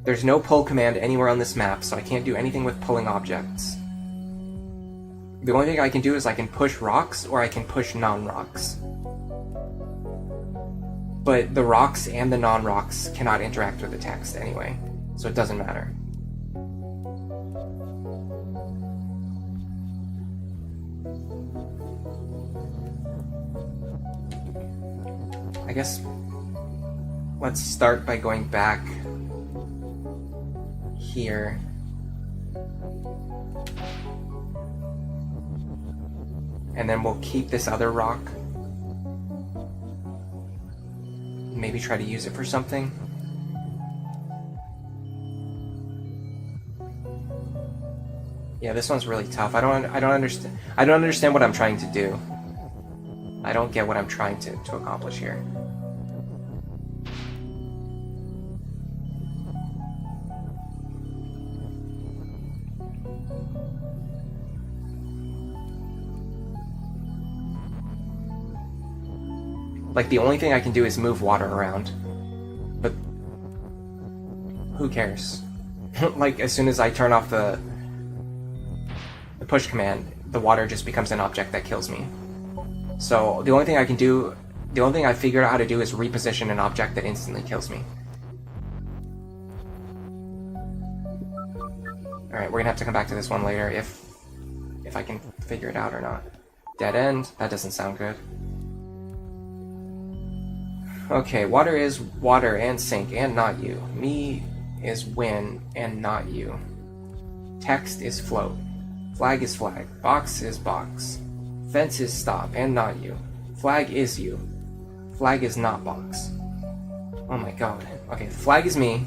There's no pull command anywhere on this map, so I can't do anything with pulling objects. The only thing I can do is I can push rocks or I can push non-rocks. But the rocks and the non-rocks cannot interact with the text anyway, so it doesn't matter. I guess let's start by going back here. And then we'll keep this other rock. Maybe try to use it for something. Yeah, this one's really tough. I don't understand what I'm trying to do. I don't get what I'm trying to accomplish here. Like, the only thing I can do is move water around. But who cares? Like, as soon as I turn off the push command, the water just becomes an object that kills me. So the only thing I can do, the only thing I figured out how to do is reposition an object that instantly kills me. Alright, we're gonna have to come back to this one later if I can figure it out or not. Dead end? That doesn't sound good. Okay, water is water and sink and not you. Me is win and not you. Text is float. Flag is flag. Box is box. Fence is stop and not you. Flag is you. Flag is not box. Oh my god. Okay, flag is me.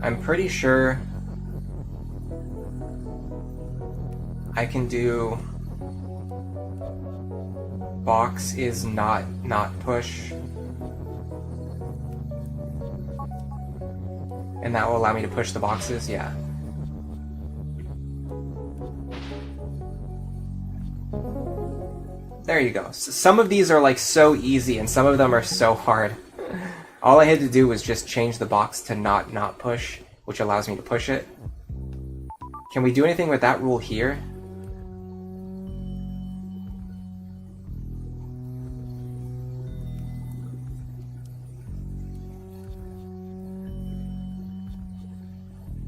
I'm pretty sure I can do box is not push, and that will allow me to push the boxes. Yeah. There you go. Some of these are like so easy and some of them are so hard. All I had to do was just change the box to not push, which allows me to push it. Can we do anything with that rule here?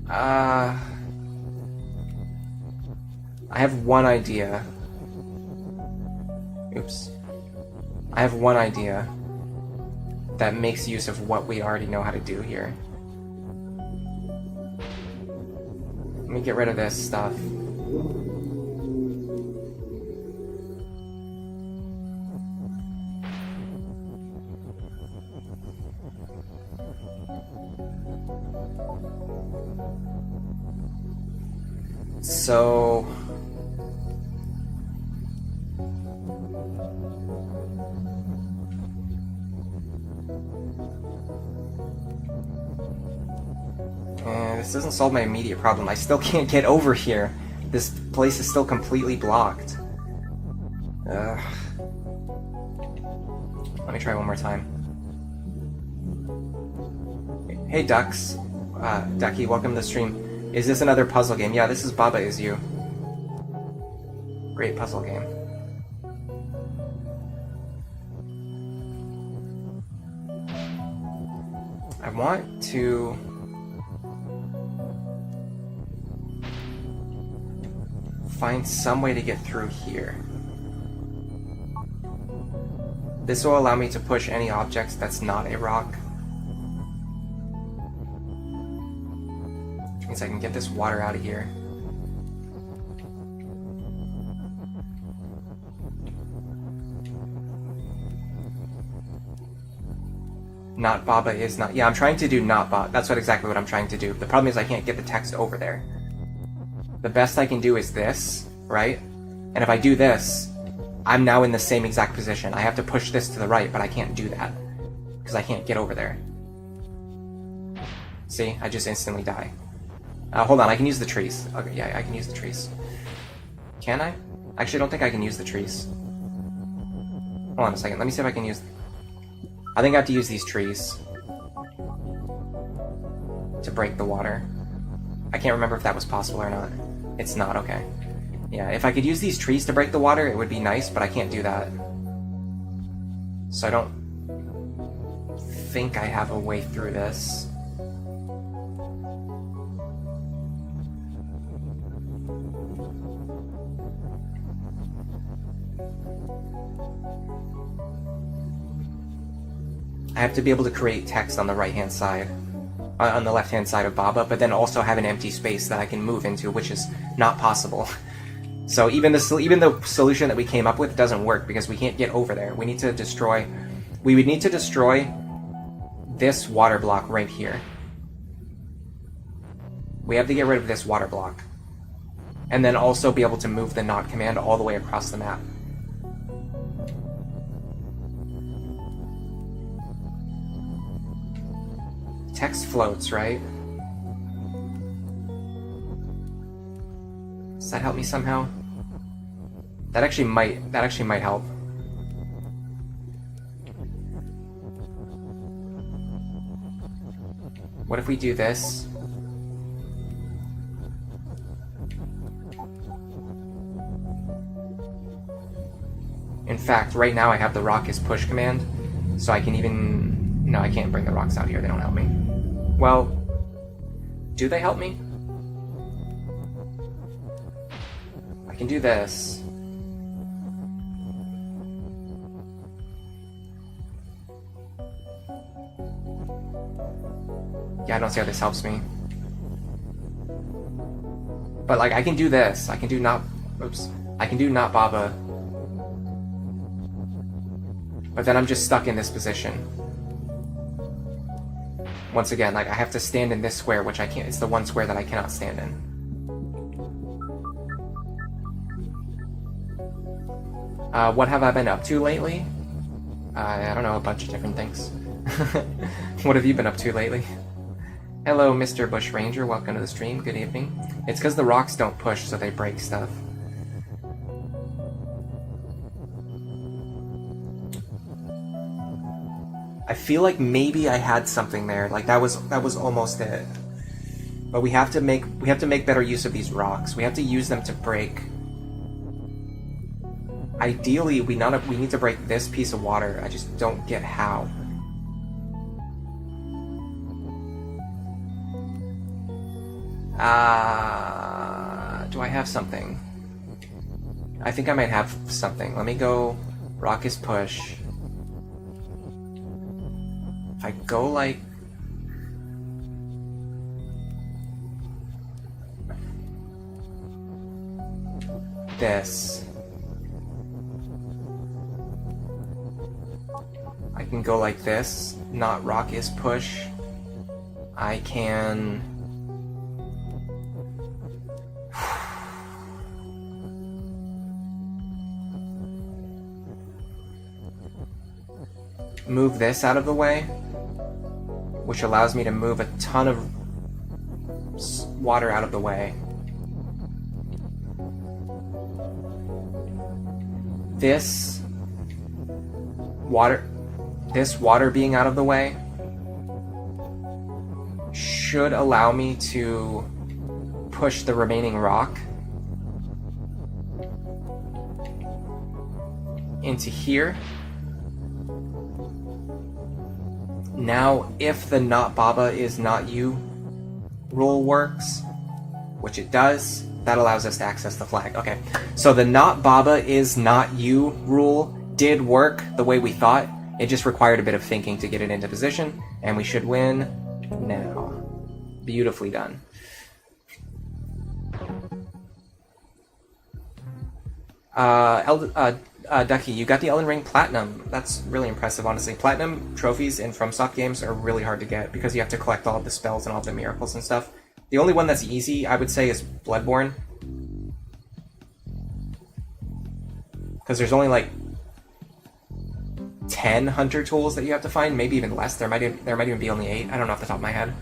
I have one idea. Oops. I have one idea that makes use of what we already know how to do here. Let me get rid of this stuff. So this doesn't solve my immediate problem. I still can't get over here. This place is still completely blocked. Let me try one more time. Hey Ducks. Ducky, welcome to the stream. Is this another puzzle game? Yeah, this is Baba Is You. Great puzzle game. I want to find some way to get through here. This will allow me to push any objects that's not a rock. Which means I can get this water out of here. Not Baba is not. Yeah, I'm trying to do not Baba. That's exactly what I'm trying to do. The problem is I can't get the text over there. The best I can do is this, right? And if I do this, I'm now in the same exact position. I have to push this to the right, but I can't do that because I can't get over there. See? I just instantly die. Hold on, I can use the trees. Okay, yeah, I can use the trees. Can I? Actually, I don't think I can use the trees. Hold on a second. Let me see if I can use... I think I have to use these trees to break the water. I can't remember if that was possible or not. It's not, okay. Yeah, if I could use these trees to break the water, it would be nice, but I can't do that. So I don't think I have a way through this. I have to be able to create text on the right-hand side. On the left-hand side of Baba, but then also have an empty space that I can move into, which is not possible. So even the solution that we came up with doesn't work because we can't get over there. We need to destroy... We would need to destroy this water block right here. We have to get rid of this water block. and then also be able to move the not command all the way across the map. Text floats, right? Does that help me somehow? That actually might help. What if we do this? In fact, right now I have the rock as push command, so I can even... No, I can't bring the rocks out here, they don't help me. Well, do they help me? I can do this. Yeah, I don't see how this helps me. But like, I can do this. I can do not... Oops. I can do not Baba. But then I'm just stuck in this position. Once again, like, I have to stand in this square, which I can't... It's the one square that I cannot stand in. What have I been up to lately? I don't know, a bunch of different things. What have you been up to lately? Hello, Mr. Bush Ranger. Welcome to the stream. Good evening. It's because the rocks don't push, so they break stuff. I feel like maybe I had something there. Like that was almost it. But we have to make better use of these rocks. We have to use them to break. Ideally, we need to break this piece of water. I just don't get how. Do I have something? I think I might have something. Let me go rock is push. If I go like... this. I can go like this, not rock is push. I can... move this out of the way, which allows me to move a ton of water out of the way. This water being out of the way should allow me to push the remaining rock into here. Now, if the not Baba is not you rule works, which it does, that allows us to access the flag. Okay, so the not Baba is not you rule did work the way we thought. It just required a bit of thinking to get it into position, and we should win now. Beautifully done. Ducky, you got the Elden Ring Platinum. That's really impressive, honestly. Platinum trophies in FromSoft games are really hard to get because you have to collect all of the spells and all of the miracles and stuff. The only one that's easy, I would say, is Bloodborne. Because there's only like 10 hunter tools that you have to find, maybe even less. There might even be only 8. I don't know off the top of my head.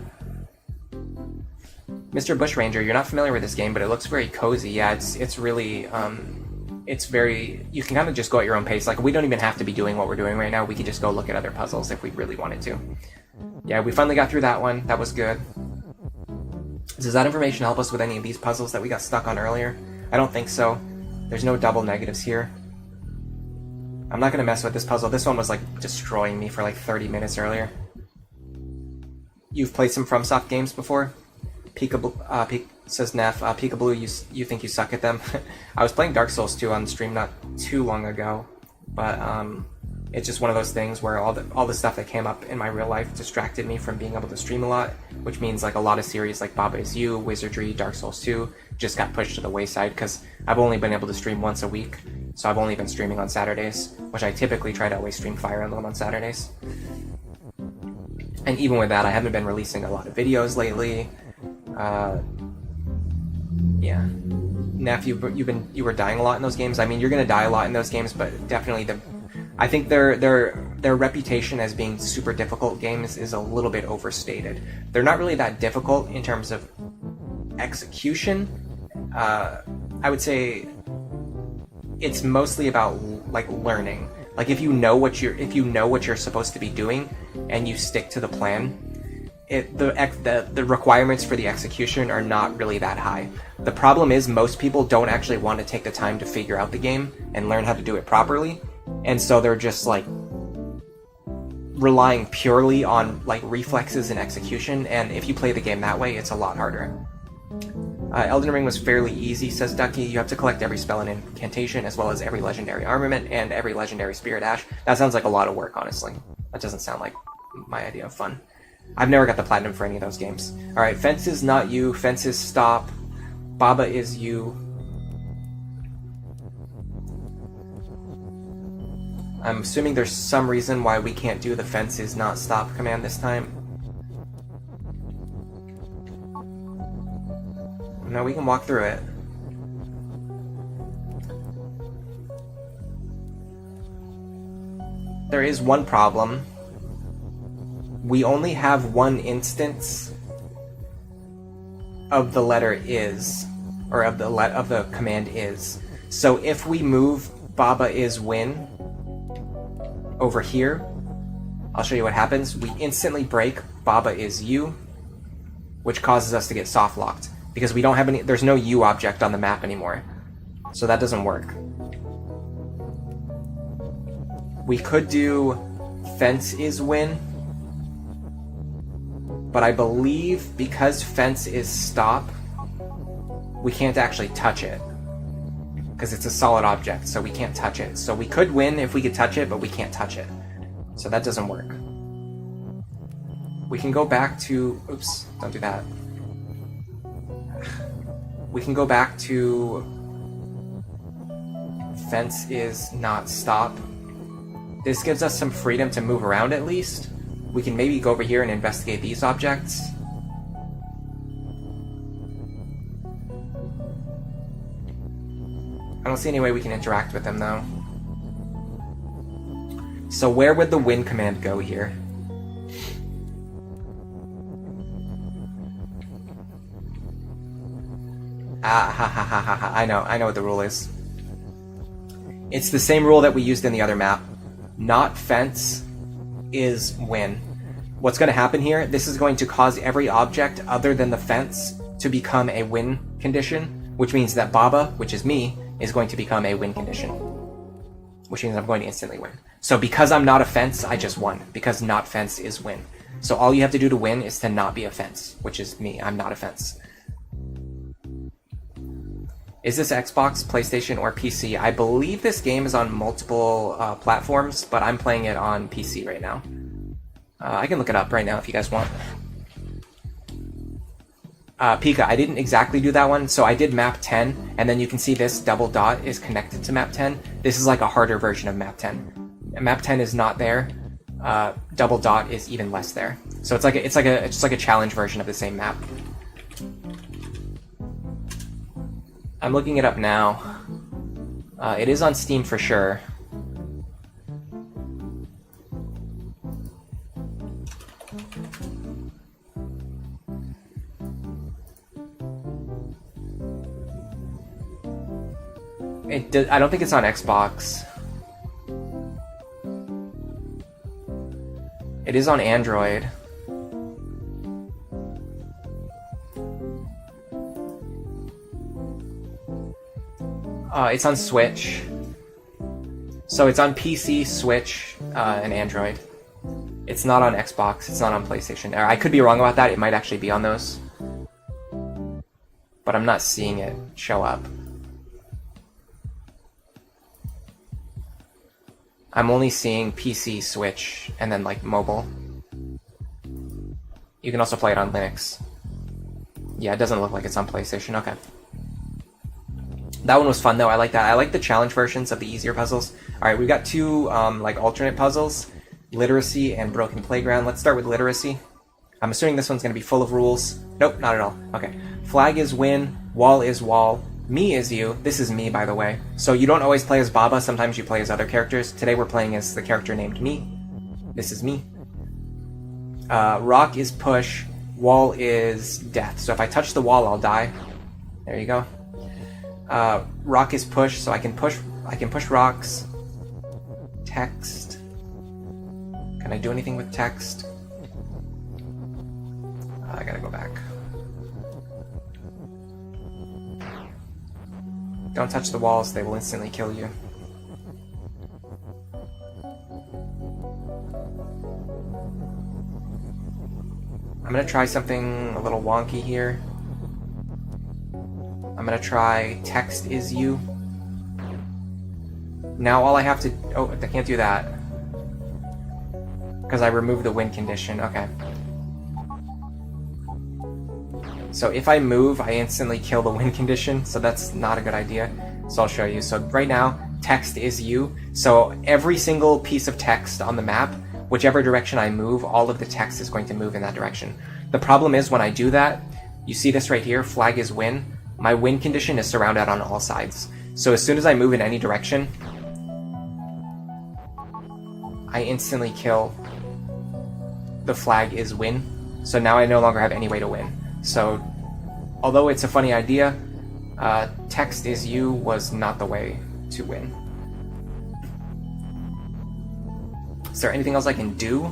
Mr. Bushranger, you're not familiar with this game, but it looks very cozy. Yeah, it's really... it's very... You can kind of just go at your own pace. Like, we don't even have to be doing what we're doing right now. We can just go look at other puzzles if we really wanted to. Yeah, we finally got through that one. That was good. Does that information help us with any of these puzzles that we got stuck on earlier? I don't think so. There's no double negatives here. I'm not going to mess with this puzzle. This one was, like, destroying me for, like, 30 minutes earlier. You've played some FromSoft games before? Says Neff, Peekaboo, you think you suck at them? I was playing Dark Souls 2 on stream not too long ago, but it's just one of those things where all the stuff that came up in my real life distracted me from being able to stream a lot, which means like a lot of series like Baba Is You, Wizardry, Dark Souls 2 just got pushed to the wayside because I've only been able to stream once a week, so I've only been streaming on Saturdays, which I typically try to always stream Fire Emblem on Saturdays. And even with that, I haven't been releasing a lot of videos lately. Yeah. Neff, you were dying a lot in those games. I mean, you're gonna die a lot in those games, but definitely I think their reputation as being super difficult games is a little bit overstated. They're not really that difficult in terms of execution. I would say it's mostly about like learning. Like if you know what you're supposed to be doing and you stick to the plan, the requirements for the execution are not really that high. The problem is most people don't actually want to take the time to figure out the game and learn how to do it properly, and so they're just like relying purely on like reflexes and execution, and if you play the game that way, it's a lot harder. Elden Ring was fairly easy, says Ducky. You have to collect every spell and incantation, as well as every legendary armament and every legendary spirit ash. That sounds like a lot of work, honestly. That doesn't sound like my idea of fun. I've never got the platinum for any of those games. Alright, Fence is not you. Fence is stop. Baba is you. I'm assuming there's some reason why we can't do the fence is not stop command this time. No, we can walk through it. There is one problem. We only have one instance of the letter is, or of the command is. So if we move Baba is win over here, I'll show you what happens. We instantly break Baba is you, which causes us to get soft locked. Because we don't have any, there's no U object on the map anymore. So that doesn't work. We could do fence is win, but I believe because fence is stop, we can't actually touch it. Because it's a solid object, so we can't touch it. So we could win if we could touch it, but we can't touch it. So that doesn't work. We can go back to, oops, don't do that. We can go back to fence is not stop. This gives us some freedom to move around at least. We can maybe go over here and investigate these objects. I don't see any way we can interact with them though. So where would the win command go here? I know what the rule is. It's the same rule that we used in the other map. Not fence is win. What's going to happen here, this is going to cause every object other than the fence to become a win condition, which means that Baba, which is me, is going to become a win condition, which means I'm going to instantly win. So because I'm not a fence, I just won, because not fence is win. So all you have to do to win is to not be a fence, which is me. I'm not a fence. Is this Xbox, PlayStation, or PC? I believe this game is on multiple platforms, but I'm playing it on PC right now. I can look it up right now if you guys want. Pika, I didn't exactly do that one, so I did map 10, and then you can see this double dot is connected to map 10. This is like a harder version of map 10. Map 10 is not there. Double dot is even less there. So it's like a challenge version of the same map. I'm looking it up now. It is on Steam for sure. I don't think it's on Xbox. It is on Android. It's on Switch. So it's on PC, Switch, and Android. It's not on Xbox, it's not on PlayStation. I could be wrong about that, it might actually be on those. But I'm not seeing it show up. I'm only seeing PC, Switch, and then like mobile. You can also play it on Linux. Yeah, it doesn't look like it's on PlayStation, okay. That one was fun though, I like that. I like the challenge versions of the easier puzzles. Alright, we've got two like alternate puzzles. Literacy and Broken Playground. Let's start with Literacy. I'm assuming this one's going to be full of rules. Nope, not at all. Okay. Flag is win, wall is wall, Me is you. This is me, by the way. So you don't always play as Baba, sometimes you play as other characters. Today we're playing as the character named Me. This is me. Rock is push, wall is death. So if I touch the wall, I'll die. There you go. Rock is push, so I can push rocks. Text. Can I do anything with text? I gotta go back. Don't touch the walls, they will instantly kill you. I'm gonna try something a little wonky here. I'm gonna try text is you. Now all I have to... Oh, I can't do that. Because I removed the win condition. Okay. So if I move, I instantly kill the win condition, so that's not a good idea. So I'll show you. So right now, text is you. So every single piece of text on the map, whichever direction I move, all of the text is going to move in that direction. The problem is when I do that, you see this right here, flag is win. My win condition is surrounded on all sides. So as soon as I move in any direction, I instantly kill the flag is win. So now I no longer have any way to win. So, although it's a funny idea, text is you was not the way to win. Is there anything else I can do?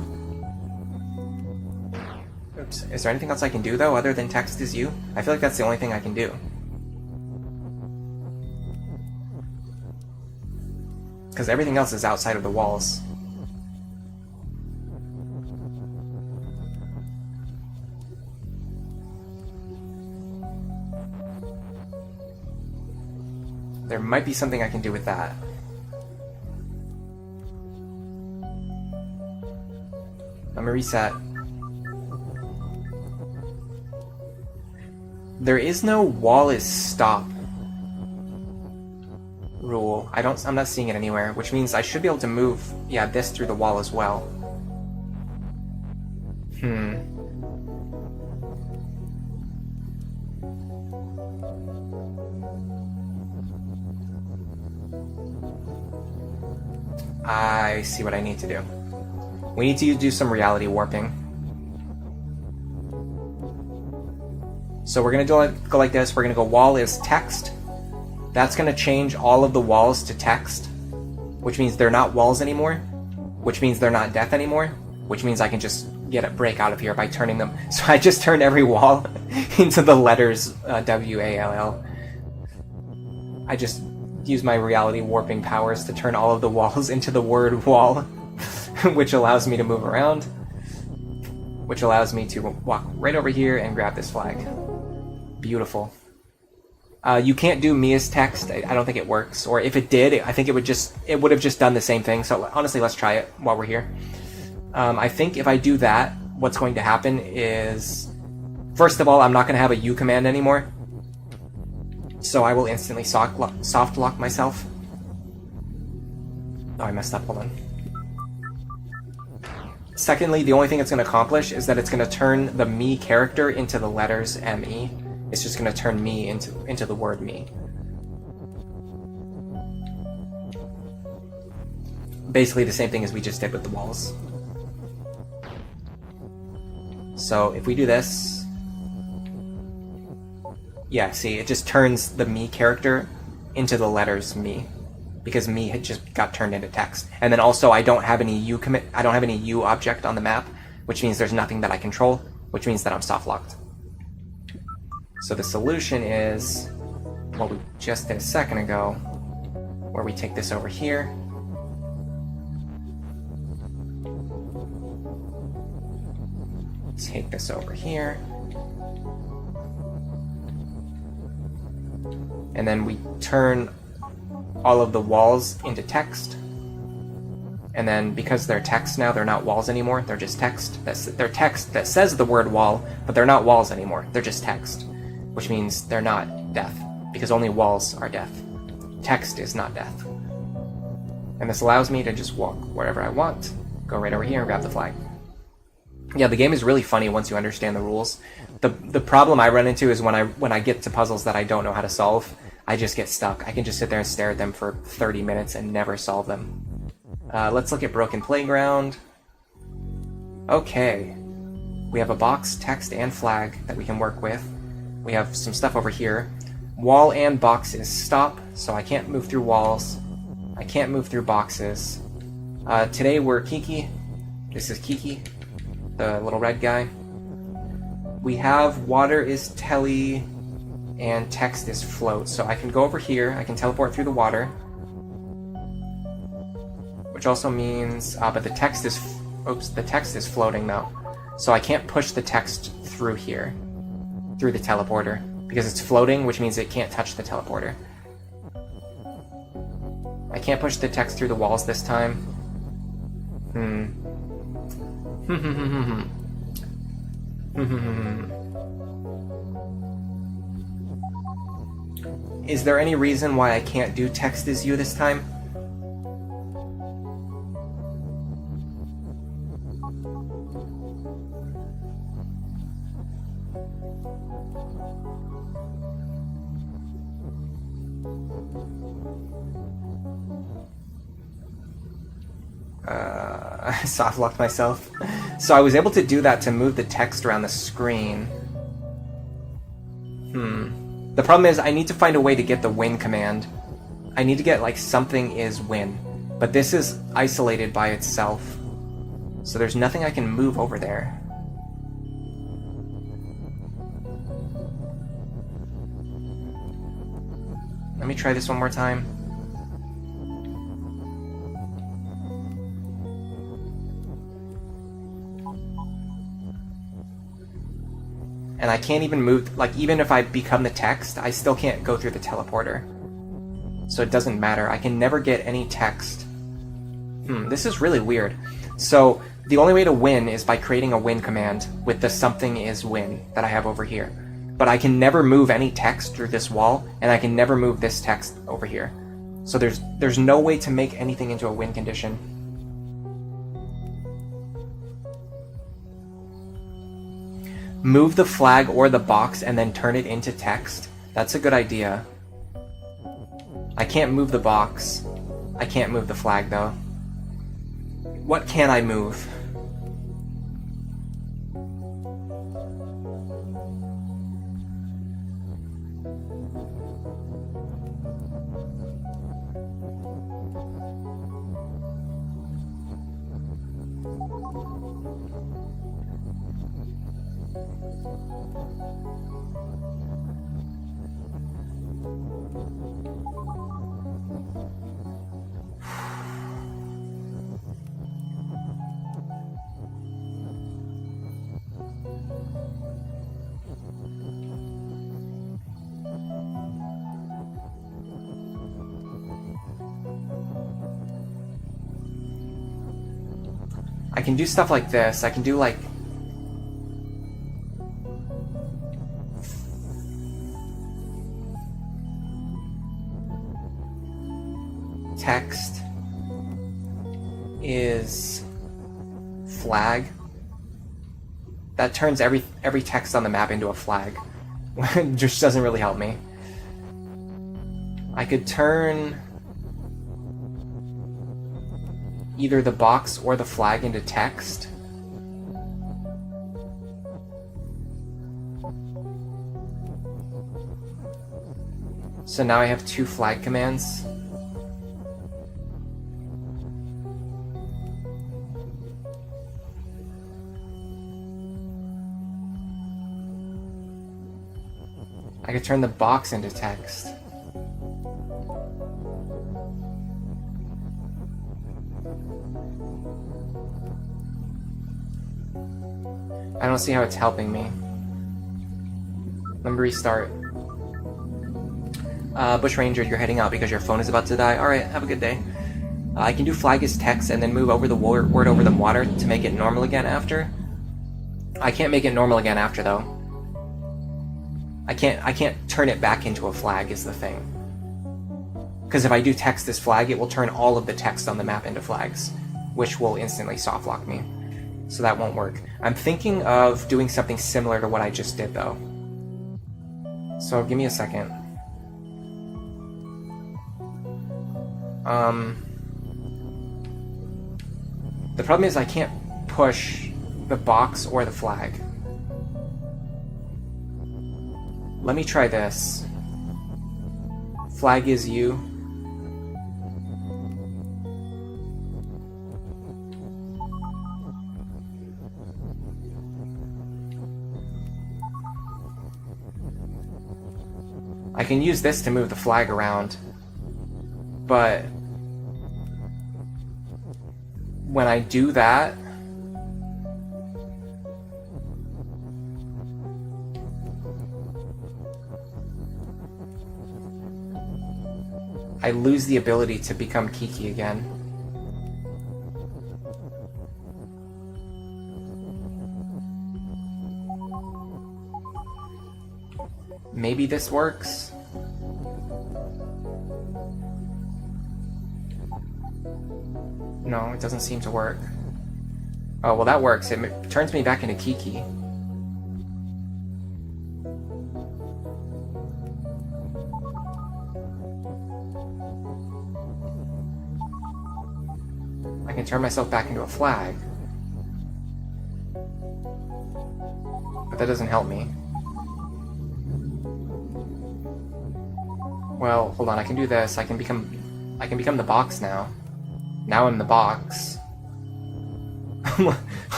Oops. Is there anything else I can do, though, other than text is you? I feel like that's the only thing I can do. Because everything else is outside of the walls. There might be something I can do with that. Let me reset. There is no wall is stop rule. I'm not seeing it anywhere, which means I should be able to move, yeah, this through the wall as well. I see what I need to do. We need to do some reality warping. So we're going to go like this. We're going to go wall is text. That's going to change all of the walls to text, which means they're not walls anymore, which means they're not death anymore, which means I can just break out of here by turning them. So I just turned every wall into the letters W-A-L-L. I just use my reality warping powers to turn all of the walls into the word wall, which allows me to move around, which allows me to walk right over here and grab this flag. Beautiful. You can't do me as text. I don't think it works. Or if it did, I think it would have just done the same thing. So honestly, let's try it while we're here. I think if I do that, what's going to happen is, first of all, I'm not going to have a U command anymore. So I will instantly soft lock myself. Oh, I messed up. Hold on. Secondly, the only thing it's going to accomplish is that it's going to turn the me character into the letters M-E. It's just going to turn me into the word me. Basically the same thing as we just did with the walls. So if we do this... Yeah, see, it just turns the me character into the letters me, because me had just got turned into text. And then also I don't have any U object on the map, which means there's nothing that I control, which means that I'm soft locked. So the solution is what we just did a second ago, where we take this over here. Take this over here. And then we turn all of the walls into text. And then because they're text now, they're not walls anymore. They're just text. They're text that says the word wall, but they're not walls anymore. They're just text, which means they're not death, because only walls are death. Text is not death. And this allows me to just walk wherever I want, go right over here and grab the flag. Yeah, the game is really funny once you understand the rules. The problem I run into is when I get to puzzles that I don't know how to solve, I just get stuck. I can just sit there and stare at them for 30 minutes and never solve them. Let's look at Broken Playground. Okay. We have a box, text, and flag that we can work with. We have some stuff over here. Wall and box is stop, so I can't move through walls. I can't move through boxes. Today we're Kiki. This is Kiki, the little red guy. We have water is telly and text is float. So I can go over here, I can teleport through the water. Which also means, but the text is floating though. So I can't push the text through here, through the teleporter, because it's floating, which means it can't touch the teleporter. I can't push the text through the walls this time. Is there any reason why I can't do text is you this time? I soft-locked myself. So I was able to do that to move the text around the screen. The problem is I need to find a way to get the win command. I need to get like something is win. But this is isolated by itself. So there's nothing I can move over there. Let me try this one more time. And I can't even move, like even if I become the text, I still can't go through the teleporter. So it doesn't matter. I can never get any text. This is really weird. So the only way to win is by creating a win command with the something is win that I have over here. But I can never move any text through this wall, and I can never move this text over here. So there's no way to make anything into a win condition. Move the flag or the box and then turn it into text. That's a good idea. I can't move the box. I can't move the flag though. What can I move? I can do stuff like this. I can do like text is flag. That turns every text on the map into a flag. Just doesn't really help me. I could turn either the box or the flag into text. So now I have two flag commands. I could turn the box into text. I don't see how it's helping me. Let me restart. Bushranger, you're heading out because your phone is about to die. Alright, have a good day. I can do flag as text and then move over the word over the water to make it normal again after. I can't make it normal again after though. I can't turn it back into a flag is the thing. Because if I do text as flag, it will turn all of the text on the map into flags, which will instantly softlock me. So that won't work. I'm thinking of doing something similar to what I just did though. So give me a second. The problem is I can't push the box or the flag. Let me try this. Flag is you. I can use this to move the flag around, but when I do that, I lose the ability to become Kiki again. Maybe this works? No, it doesn't seem to work. Oh, well that works. It turns me back into Kiki. I can turn myself back into a flag. But that doesn't help me. Well, hold on, I can do this. I can become the box now. Now I'm the box.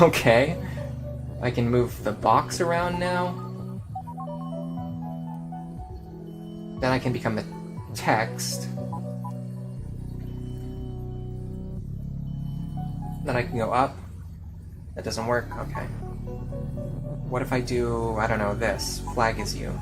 Okay. I can move the box around now. Then I can become the text. Then I can go up. That doesn't work, okay. What if I do, I don't know, this? Flag is you.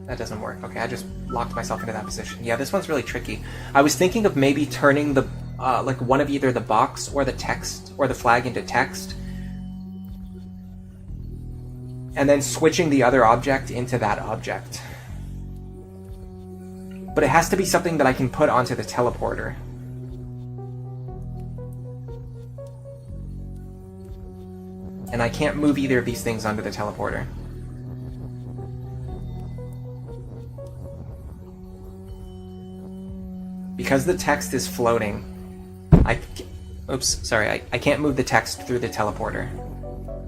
That doesn't work. Okay, I just locked myself into that position. Yeah, this one's really tricky. I was thinking of maybe turning the, like one of either the box or the text, or the flag into text. And then switching the other object into that object. But it has to be something that I can put onto the teleporter. And I can't move either of these things onto the teleporter. Because the text is floating, I can't move the text through the teleporter.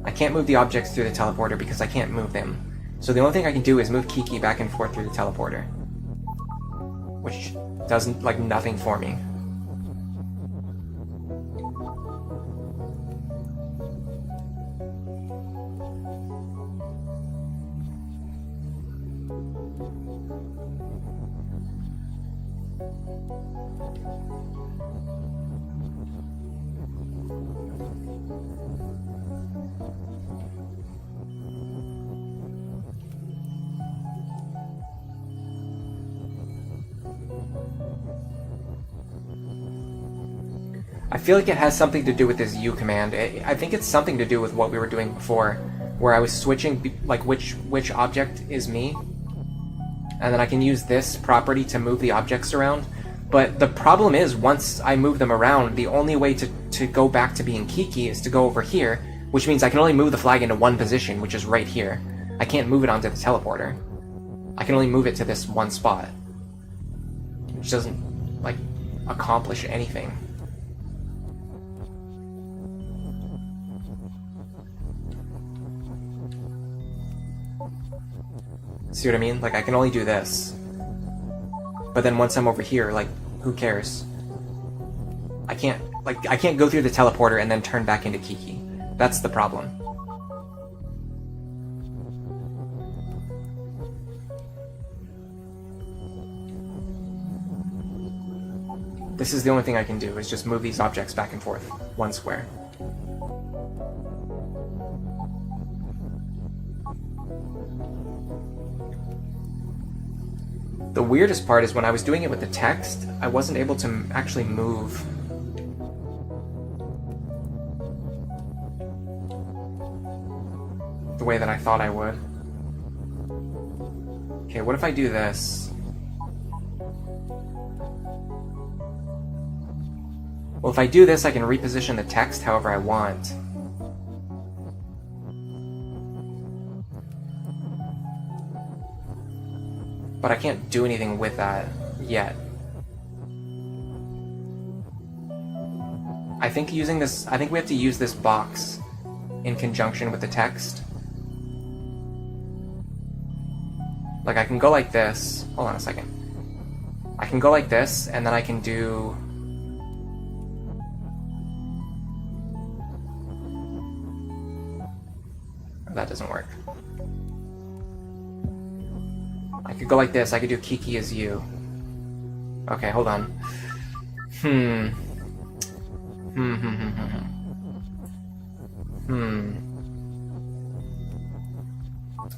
I can't move the objects through the teleporter because I can't move them. So the only thing I can do is move Kiki back and forth through the teleporter. Which does like nothing for me. I feel like it has something to do with this U command. I think it's something to do with what we were doing before, where I was switching like which object is me, and then I can use this property to move the objects around. But the problem is, once I move them around, the only way to go back to being Kiki is to go over here, which means I can only move the flag into one position, which is right here. I can't move it onto the teleporter. I can only move it to this one spot, which doesn't like accomplish anything. See what I mean? Like, I can only do this. But then once I'm over here, like, who cares? I can't go through the teleporter and then turn back into Kiki. That's the problem. This is the only thing I can do, is just move these objects back and forth, one square. The weirdest part is when I was doing it with the text, I wasn't able to actually move. The way that I thought I would. Okay, what if I do this? Well, if I do this, I can reposition the text however I want. but I can't do anything with that yet. I think we have to use this box in conjunction with the text. Like, I can go like this. Hold on a second. I can go like this, and then I can do... That doesn't work. I could go like this. I could do Kiki is you. Okay, hold on.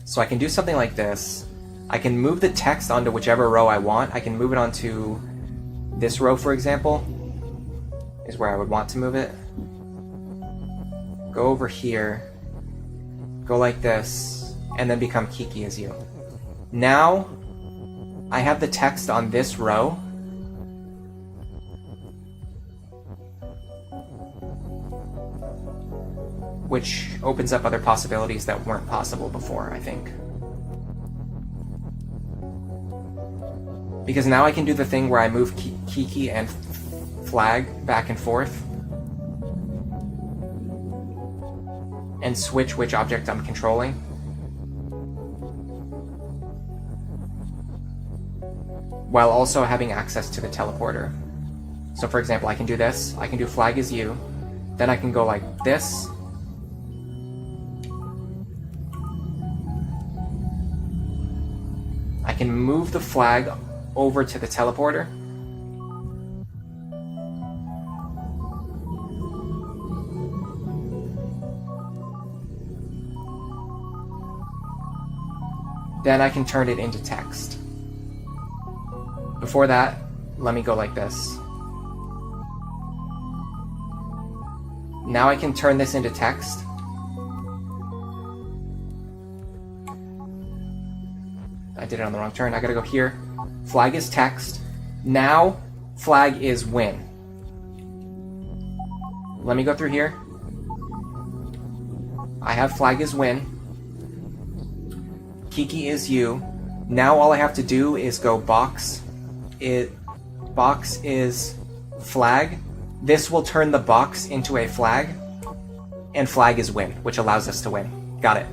So I can do something like this. I can move the text onto whichever row I want. I can move it onto this row, for example, is where I would want to move it. Go over here, go like this, and then become Kiki is you. Now, I have the text on this row. Which opens up other possibilities that weren't possible before, I think. Because now I can do the thing where I move Kiki and Flag back and forth and switch which object I'm controlling. While also having access to the teleporter. So for example, I can do this, I can do Flag is you, then I can go like this, I can move the flag over to the teleporter. Then I can turn it into text. Before that, let me go like this. Now I can turn this into text. I did it on the wrong turn. I gotta go here. Flag is text. Now, flag is win. Let me go through here. I have flag is win. Kiki is you. Now all I have to do is go box. Box is flag. This will turn the box into a flag. And flag is win, which allows us to win. Got it.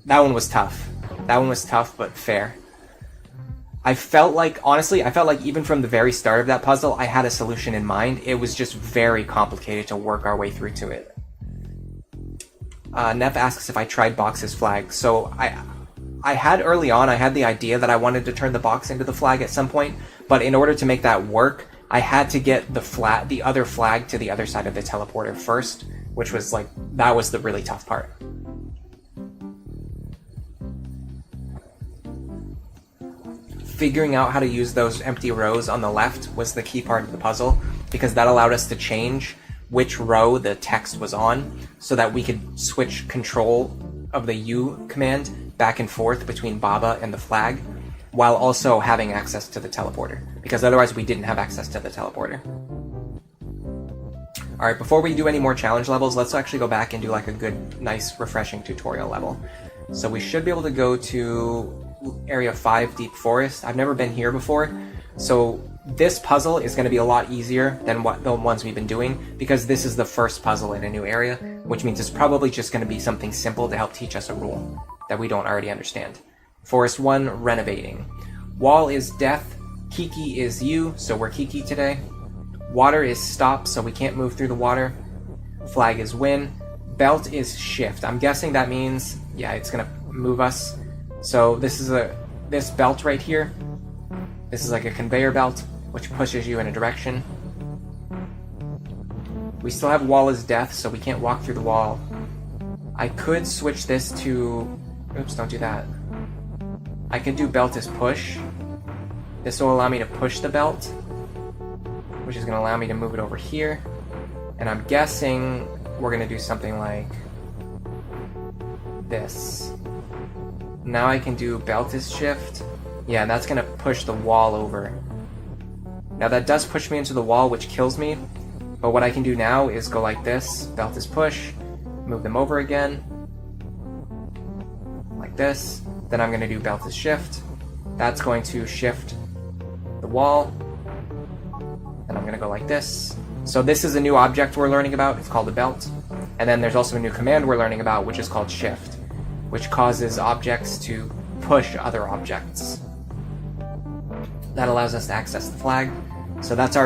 That one was tough. That one was tough, but fair. I felt like, honestly, even from the very start of that puzzle, I had a solution in mind. It was just very complicated to work our way through to it. Neff asks if I tried box's flag. So I had early on, I had the idea that I wanted to turn the box into the flag at some point, but in order to make that work, I had to get the other flag to the other side of the teleporter first, which was like, that was the really tough part. Figuring out how to use those empty rows on the left was the key part of the puzzle, because that allowed us to change which row the text was on, so that we could switch control of the U command back and forth between Baba and the flag, while also having access to the teleporter, because otherwise we didn't have access to the teleporter. Alright, before we do any more challenge levels, let's actually go back and do like a good, nice, refreshing tutorial level. So we should be able to go to Area 5, Deep Forest. I've never been here before, so this puzzle is going to be a lot easier than the ones we've been doing, because this is the first puzzle in a new area, which means it's probably just going to be something simple to help teach us a rule that we don't already understand. Forest 1, renovating. Wall is death. Kiki is you, so we're Kiki today. Water is stop, so we can't move through the water. Flag is win. Belt is shift. I'm guessing that means, yeah, it's going to move us. So this belt right here, this is like a conveyor belt, which pushes you in a direction. We still have wall is death, so we can't walk through the wall. I could switch this to, oops, don't do that. I could do belt is push. This will allow me to push the belt, which is going to allow me to move it over here. And I'm guessing we're going to do something like this. Now I can do belt is shift. Yeah, and that's going to push the wall over. Now that does push me into the wall, which kills me. But what I can do now is go like this. Belt is push. Move them over again. like this. Then I'm going to do belt is shift. That's going to shift the wall. And I'm going to go like this. So this is a new object we're learning about. It's called a belt. And then there's also a new command we're learning about, which is called shift, which causes objects to push other objects. That allows us to access the flag. So that's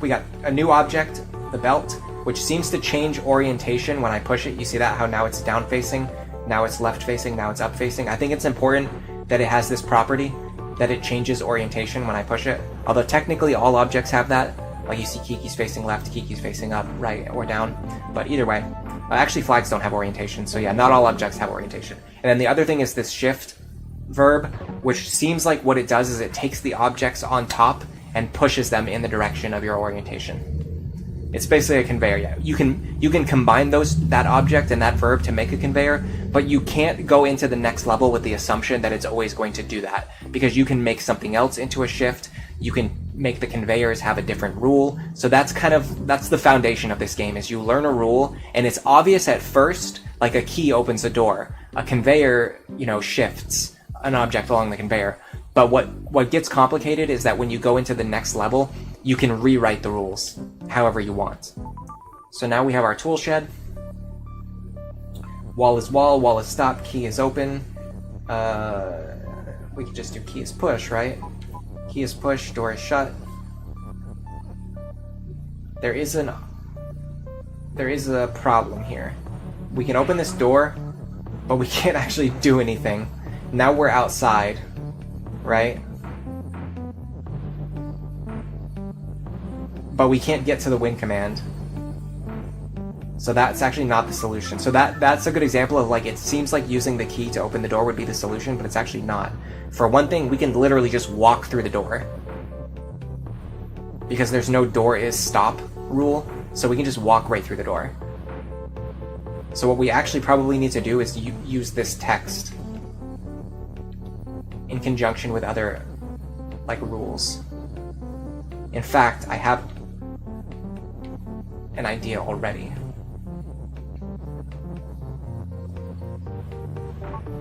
we got a new object, the belt, which seems to change orientation when I push it. You see that? How now it's down facing, now it's left facing, now it's up facing. I think it's important that it has this property, that it changes orientation when I push it. Although technically all objects have that. Like you see Kiki's facing left, Kiki's facing up, right, or down. But either way, actually flags don't have orientation. So yeah, not all objects have orientation. And then the other thing is this shift verb, which seems like what it does is it takes the objects on top and pushes them in the direction of your orientation. It's basically a conveyor. Yeah, you can combine that object and that verb to make a conveyor, but you can't go into the next level with the assumption that it's always going to do that, because you can make something else into a shift. You can make the conveyors have a different rule. So that's the foundation of this game, is you learn a rule and it's obvious at first, like a key opens a door, a conveyor, shifts an object along the conveyor. But what gets complicated is that when you go into the next level, you can rewrite the rules however you want. So now we have our tool shed. Wall is wall, wall is stop, key is open. We could just do key is push, right? Key is push, door is shut. There is a problem here. We can open this door, but we can't actually do anything. Now we're outside, right? But we can't get to the win command. So that's actually not the solution. So that's a good example of, like, it seems like using the key to open the door would be the solution, but it's actually not. For one thing, we can literally just walk through the door, because there's no door is stop rule, so we can just walk right through the door. So what we actually probably need to do is use this text in conjunction with other, like, rules. In fact, I have an idea already.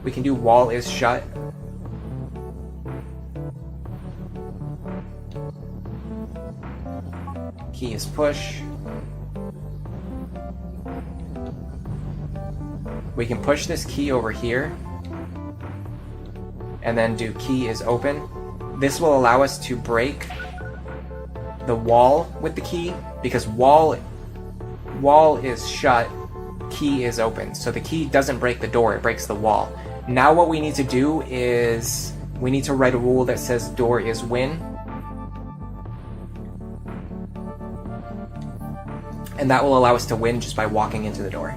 We can do wall is shut. Key is push. We can push this key over here and then do key is open. This will allow us to break the wall with the key, because wall is shut, key is open. So the key doesn't break the door, it breaks the wall. Now what we need to do is we need to write a rule that says door is win. And that will allow us to win just by walking into the door.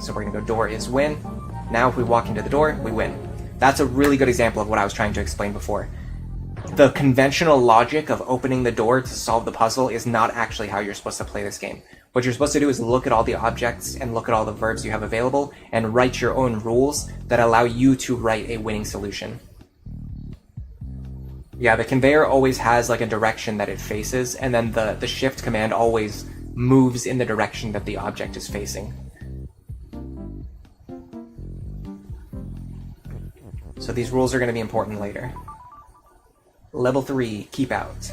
So we're going to go door is win. Now if we walk into the door, we win. That's a really good example of what I was trying to explain before. The conventional logic of opening the door to solve the puzzle is not actually how you're supposed to play this game. What you're supposed to do is look at all the objects and look at all the verbs you have available and write your own rules that allow you to write a winning solution. Yeah, the conveyor always has like a direction that it faces, and then the shift command always moves in the direction that the object is facing. So these rules are going to be important later. Level 3, keep out.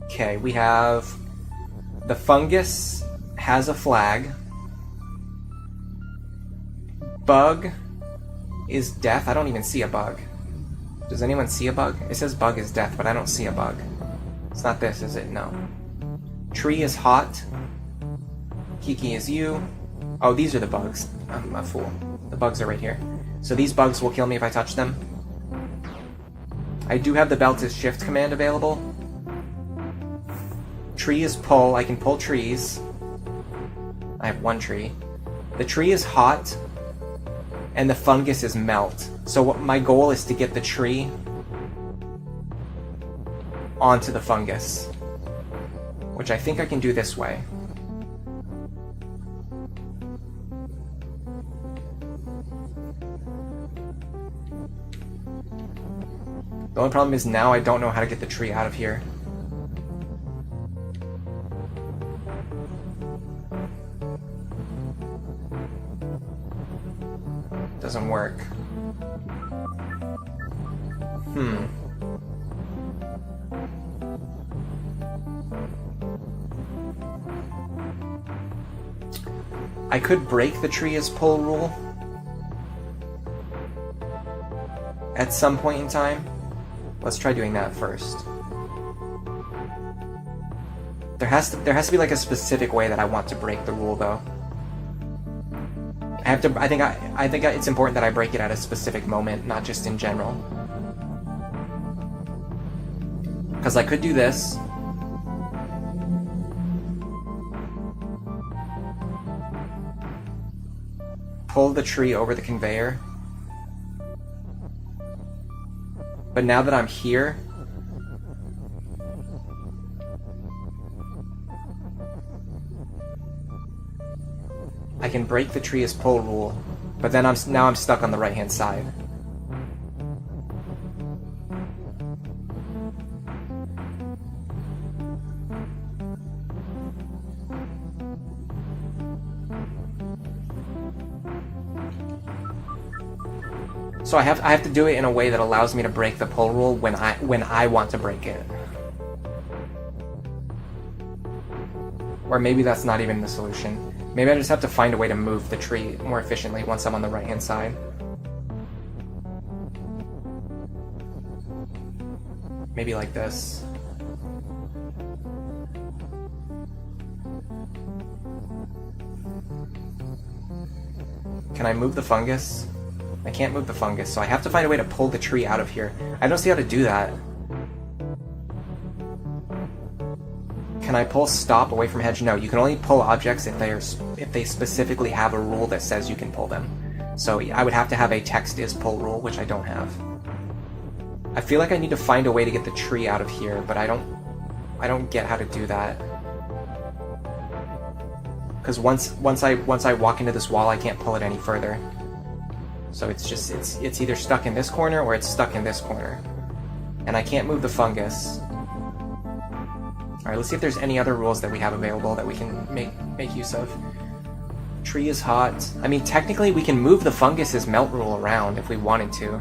Okay, we have the fungus has a flag. Bug is death. I don't even see a bug. Does anyone see a bug? It says bug is death, but I don't see a bug. It's not this, is it? No. Tree is hot. Kiki is you. Oh, these are the bugs. I'm a fool. The bugs are right here. So these bugs will kill me if I touch them. I do have the belt is shift command available. Tree is pull. I can pull trees. I have one tree. The tree is hot, and the fungus is melt. So what my goal is to get the tree onto the fungus, which I think I can do this way. The only problem is now I don't know how to get the tree out of here. Doesn't work. I could break the tree as pull rule at some point in time. Let's try doing that first. There has to be like a specific way that I want to break the rule, though. I think it's important that I break it at a specific moment, not just in general. Because I could do this. Pull the tree over the conveyor. But now that I'm here, I can break the tree as pull rule, but then now I'm stuck on the right-hand side. So I have to do it in a way that allows me to break the pull rule when I want to break it. Or maybe that's not even the solution. Maybe I just have to find a way to move the tree more efficiently once I'm on the right-hand side. Maybe like this. Can I move the fungus? I can't move the fungus, so I have to find a way to pull the tree out of here. I don't see how to do that. Can I pull stop away from hedge? No, you can only pull objects if they specifically have a rule that says you can pull them. So I would have to have a text is pull rule, which I don't have. I feel like I need to find a way to get the tree out of here, but I don't get how to do that. Because once I walk into this wall, I can't pull it any further. So it's either stuck in this corner or it's stuck in this corner. And I can't move the fungus. Alright, let's see if there's any other rules that we have available that we can make use of. Tree is hot. I mean, technically we can move the fungus's melt rule around if we wanted to.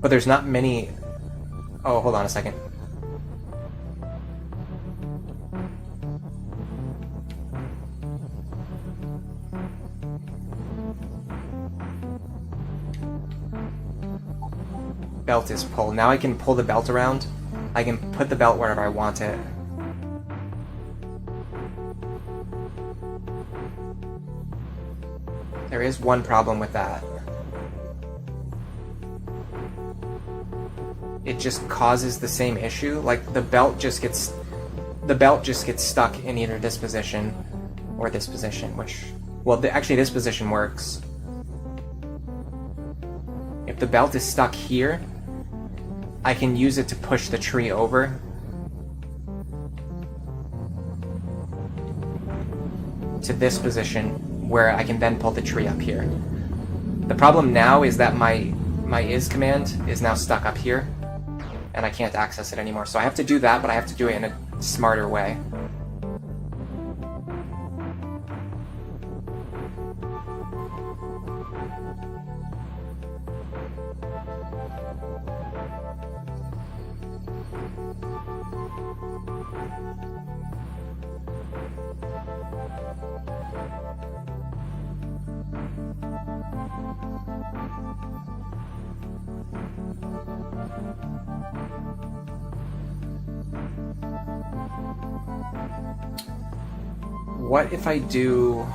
But there's not many... Oh, hold on a second. Belt is pull. Now I can pull the belt around. I can put the belt wherever I want it. There is one problem with that. It just causes the same issue. Like the belt just gets stuck in either this position or this position, which, well, actually this position works. If the belt is stuck here, I can use it to push the tree over. To this position where I can then pull the tree up here. The problem now is that my is command is now stuck up here, and I can't access it anymore. So I have to do that, but I have to do it in a smarter way. What if I do...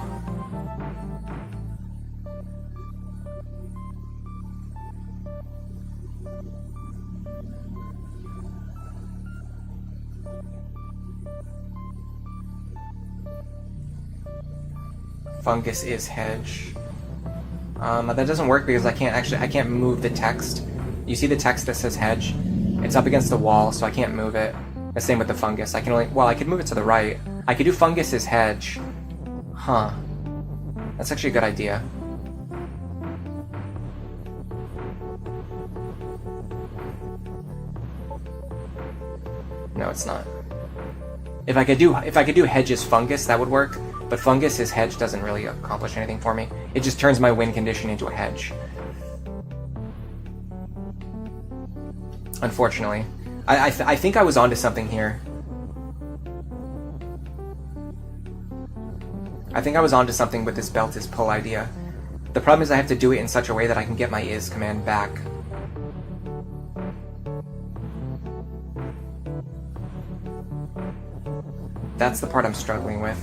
Fungus is hedge. That doesn't work because I can't move the text. You see the text that says hedge? It's up against the wall, so I can't move it. The same with the fungus. I could move it to the right. I could do fungus as hedge. Huh. That's actually a good idea. No, it's not. If I could do hedge's fungus, that would work, but fungus's hedge doesn't really accomplish anything for me. It just turns my win condition into a hedge. Unfortunately. I think I was onto something here. I think I was onto something with this belt is pull idea. The problem is I have to do it in such a way that I can get my is command back. That's the part I'm struggling with.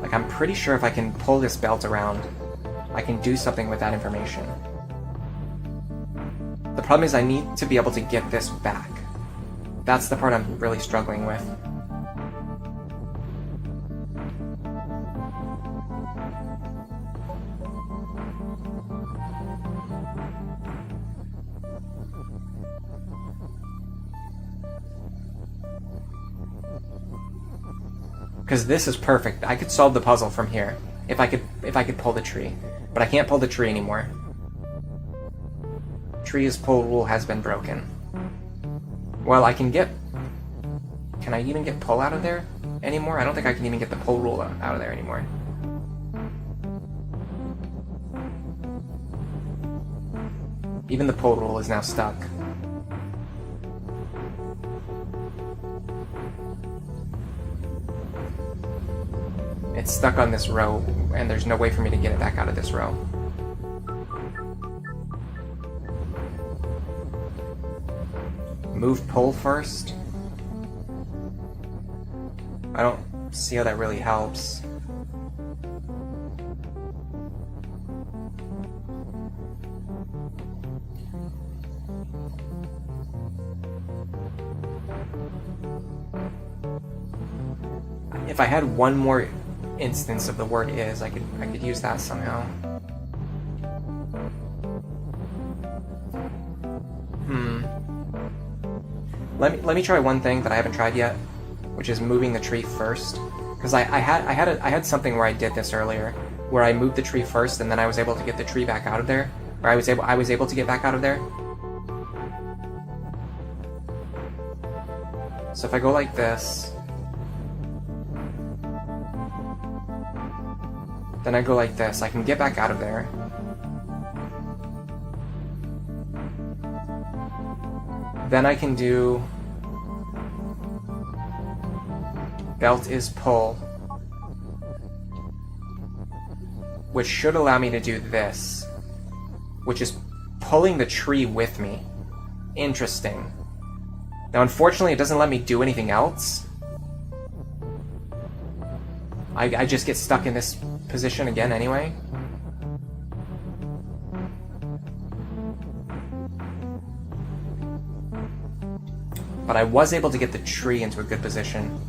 Like, I'm pretty sure if I can pull this belt around, I can do something with that information. The problem is I need to be able to get this back. That's the part I'm really struggling with. Because this is perfect. I could solve the puzzle from here if I could pull the tree, but I can't pull the tree anymore. Tree's pull rule has been broken. Well, I can get. Can I even get pull out of there anymore? I don't think I can even get the pull rule out of there anymore. Even the pull rule is now stuck. It's stuck on this row, and there's no way for me to get it back out of this row. Move pull first? I don't see how that really helps. If I had one more instance of the word is, I could use that somehow. Let me try one thing that I haven't tried yet, which is moving the tree first. Because I had something where I did this earlier, where I moved the tree first and then I was able to get the tree back out of there, or I was able to get back out of there. So if I go like this, then I go like this, I can get back out of there. Then I can do belt is pull, which should allow me to do this, which is pulling the tree with me. Interesting. Now, unfortunately, it doesn't let me do anything else. I just get stuck in this position again anyway. But I was able to get the tree into a good position.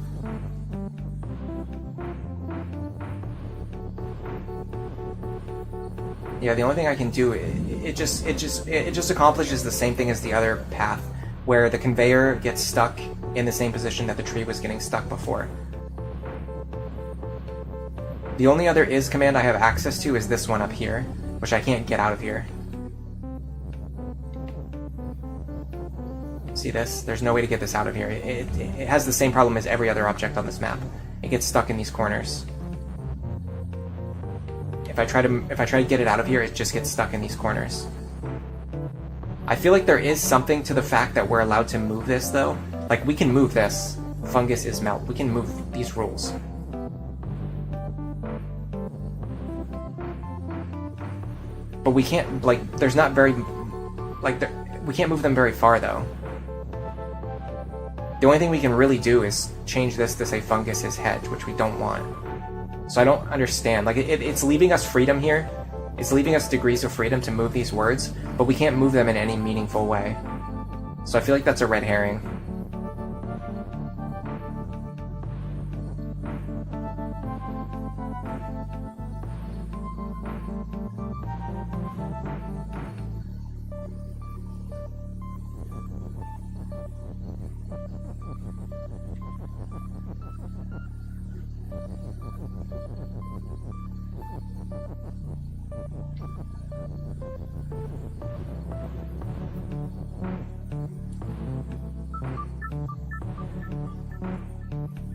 Yeah, the only thing I can do, it just accomplishes the same thing as the other path, where the conveyor gets stuck in the same position that the tree was getting stuck before. The only other is command I have access to is this one up here, which I can't get out of here. See this? There's no way to get this out of here. It has the same problem as every other object on this map. It gets stuck in these corners. If I try to get it out of here, it just gets stuck in these corners. I feel like there is something to the fact that we're allowed to move this, though. Like, we can move this. Fungus is melt. We can move these rules. But we can't, like, there's not very, like, we can't move them very far, though. The only thing we can really do is change this to say fungus is hedge, which we don't want. So I don't understand. Like, it's leaving us freedom here. It's leaving us degrees of freedom to move these words, but we can't move them in any meaningful way. So I feel like that's a red herring.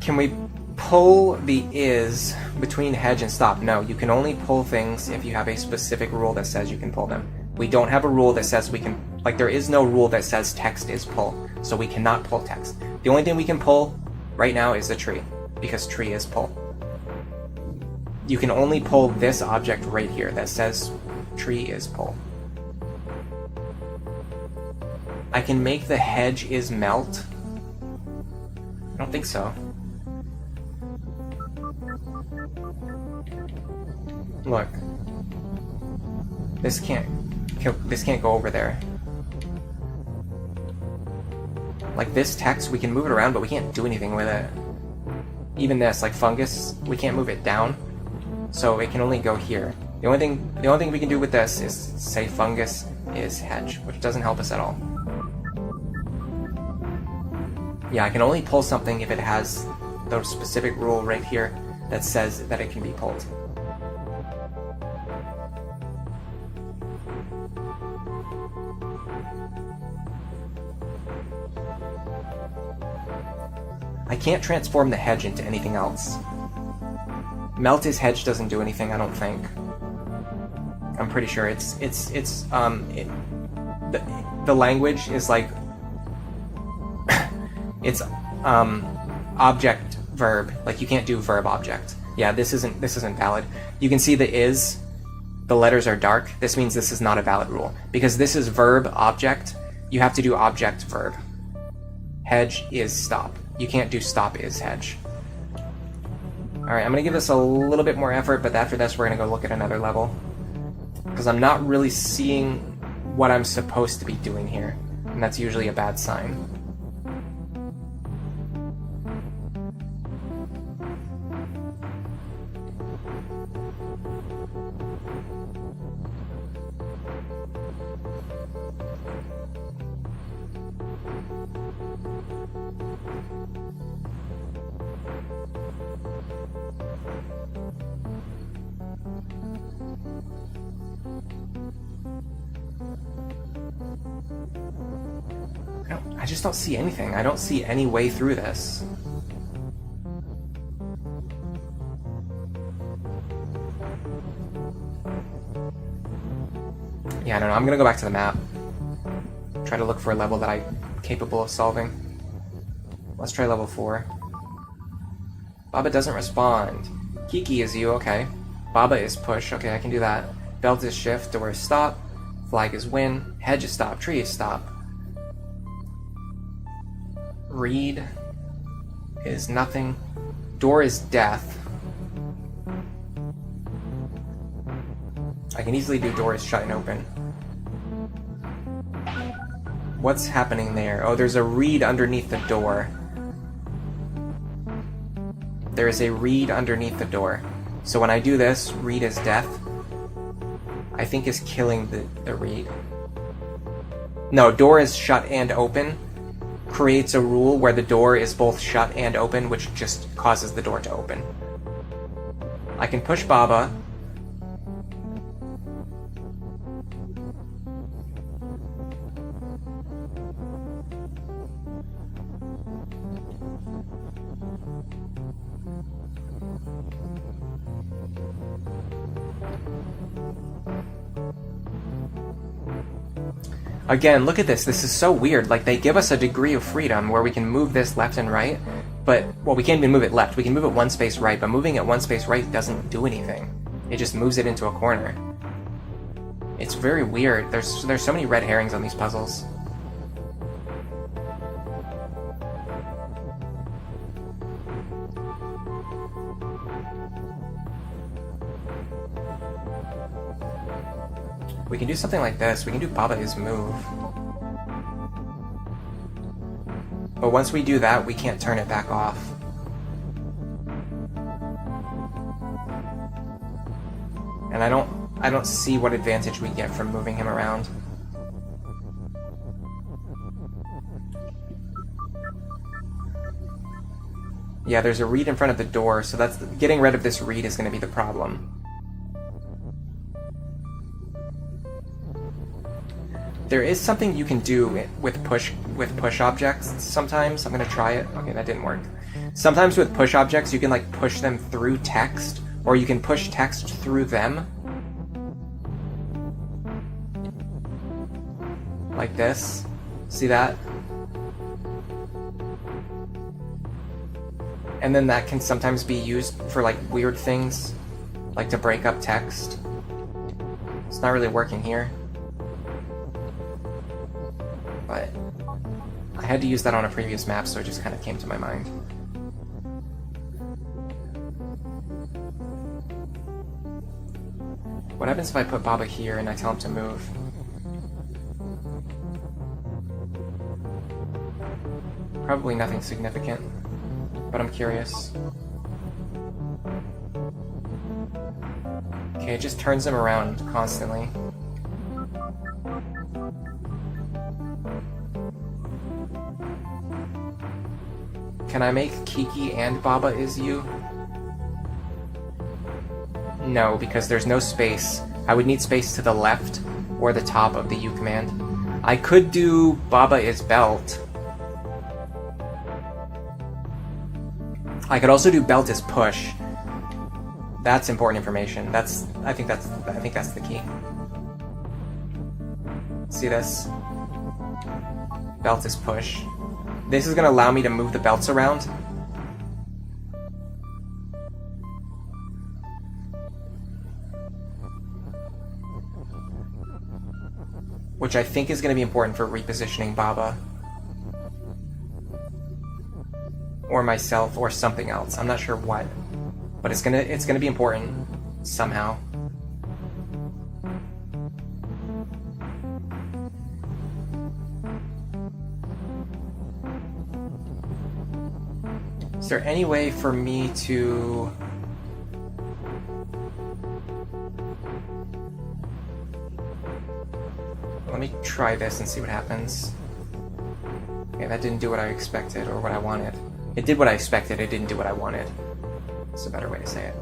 Can we pull the is between hedge and stop? No, you can only pull things if you have a specific rule that says you can pull them. We don't have a rule that says we can, like there is no rule that says text is pull, so we cannot pull text. The only thing we can pull right now is the tree, because tree is pull. You can only pull this object right here that says tree is pull. I can make the hedge is melt. I don't think so. Look. This can't go over there. Like this text, we can move it around, but we can't do anything with it. Even this, like fungus, we can't move it down, so it can only go here. The only thing we can do with this is say fungus is hedge, which doesn't help us at all. Yeah, I can only pull something if it has the specific rule right here that says that it can be pulled. I can't transform the hedge into anything else. Melt is hedge doesn't do anything, I don't think. I'm pretty sure the language is like it's object verb. Like you can't do verb object. Yeah, this isn't valid. You can see the letters are dark. This means this is not a valid rule. Because this is verb object, you have to do object verb. Hedge is stop. You can't do stop is hedge. Alright, I'm gonna give this a little bit more effort, but after this we're gonna go look at another level. Because I'm not really seeing what I'm supposed to be doing here. And that's usually a bad sign. I just don't see anything. I don't see any way through this. Yeah, I don't know. I'm gonna go back to the map. Try to look for a level that I'm capable of solving. Let's try level 4. Baba doesn't respond. Kiki is you, okay. Baba is push, okay, I can do that. Belt is shift, door is stop. Flag is win. Hedge is stop, tree is stop. Read is nothing. Door is death. I can easily do door is shut and open. What's happening there? Oh, there's a read underneath the door. There is a read underneath the door. So when I do this, read is death. I think is killing the read. No, door is shut and open. Creates a rule where the door is both shut and open, which just causes the door to open. I can push Baba. Again, look at this. This is so weird. Like, they give us a degree of freedom where we can move this left and right, but, well, we can't even move it left. We can move it one space right, but moving it one space right doesn't do anything. It just moves it into a corner. It's very weird. There's so many red herrings on these puzzles. We can do something like this. We can do Baba is move. But once we do that, we can't turn it back off. And I don't see what advantage we get from moving him around. Yeah, there's a read in front of the door, so that's getting rid of this read is going to be the problem. There is something you can do with push objects sometimes. I'm going to try it. Okay, that didn't work. Sometimes with push objects, you can like push them through text, or you can push text through them. Like this. See that? And then that can sometimes be used for like weird things, like to break up text. It's not really working here. But I had to use that on a previous map, so it just kind of came to my mind. What happens if I put Baba here and I tell him to move? Probably nothing significant, but I'm curious. Okay, it just turns him around constantly. Can I make Kiki and Baba is you? No, because there's no space. I would need space to the left or the top of the U command. I could do Baba is belt. I could also do belt is push. That's important information. I think that's the key. See this? Belt is push. This is going to allow me to move the belts around. Which I think is going to be important for repositioning Baba. Or myself, or something else. I'm not sure what. But it's gonna be important somehow. Is there any way for me to... Let me try this and see what happens. Okay, that didn't do what I expected or what I wanted. It did what I expected, it didn't do what I wanted. That's a better way to say it.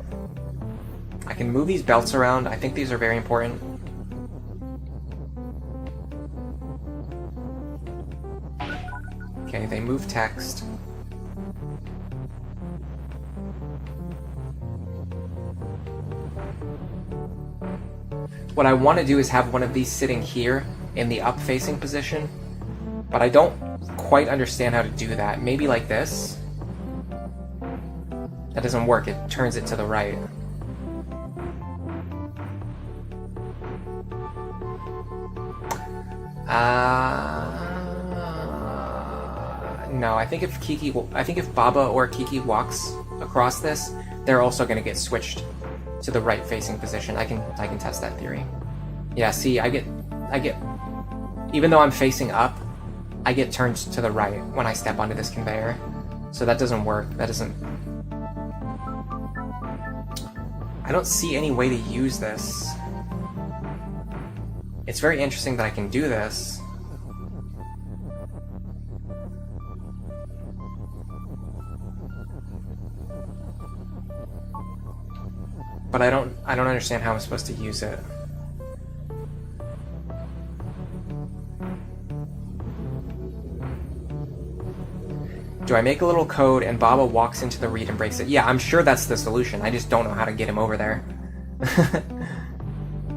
I can move these belts around. I think these are very important. Okay, they move text. What I want to do is have one of these sitting here in the up-facing position, but I don't quite understand how to do that. Maybe like this? That doesn't work, it turns it to the right. No, I think if Baba or Kiki walks across this, they're also going to get switched to the right facing position. I can test that theory. Yeah, see, I get even though I'm facing up, I get turned to the right when I step onto this conveyor. So that doesn't work. That doesn't... I don't see any way to use this. It's very interesting that I can do this. But I don't understand how I'm supposed to use it. Do I make a little code and Baba walks into the read and breaks it? Yeah, I'm sure that's the solution. I just don't know how to get him over there.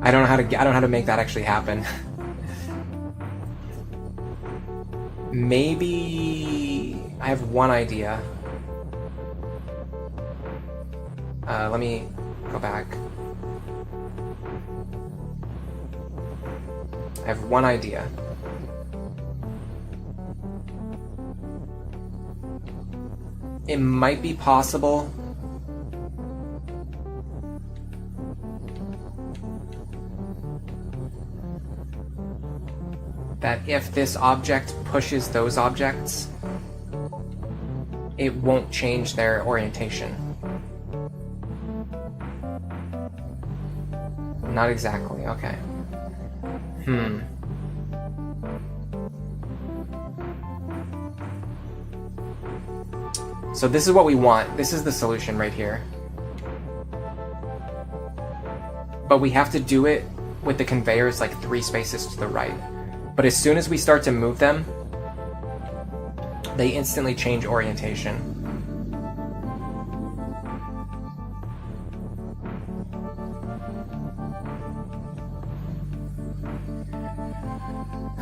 I don't know how to make that actually happen. Maybe I have one idea. Let me go back. I have one idea. It might be possible that if this object pushes those objects, it won't change their orientation. Not exactly, okay. So this is what we want. This is the solution right here. But we have to do it with the conveyors like 3 spaces to the right. But as soon as we start to move them, they instantly change orientation.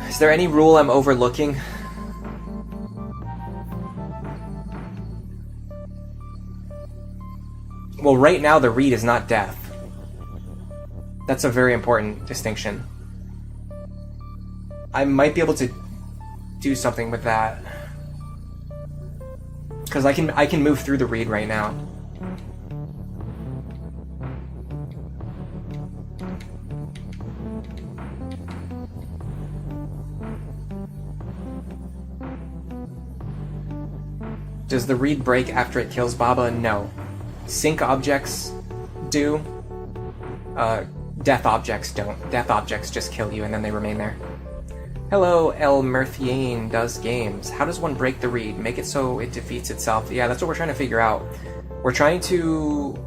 Is there any rule I'm overlooking? Well, right now the read is not death. That's a very important distinction. I might be able to do something with that. Because I can move through the read right now. Does the read break after it kills Baba? No. Sync objects do. Death objects don't. Death objects just kill you and then they remain there. Hello, El Mirthiane does games. How does one break the read? Make it so it defeats itself. Yeah, that's what we're trying to figure out. We're trying to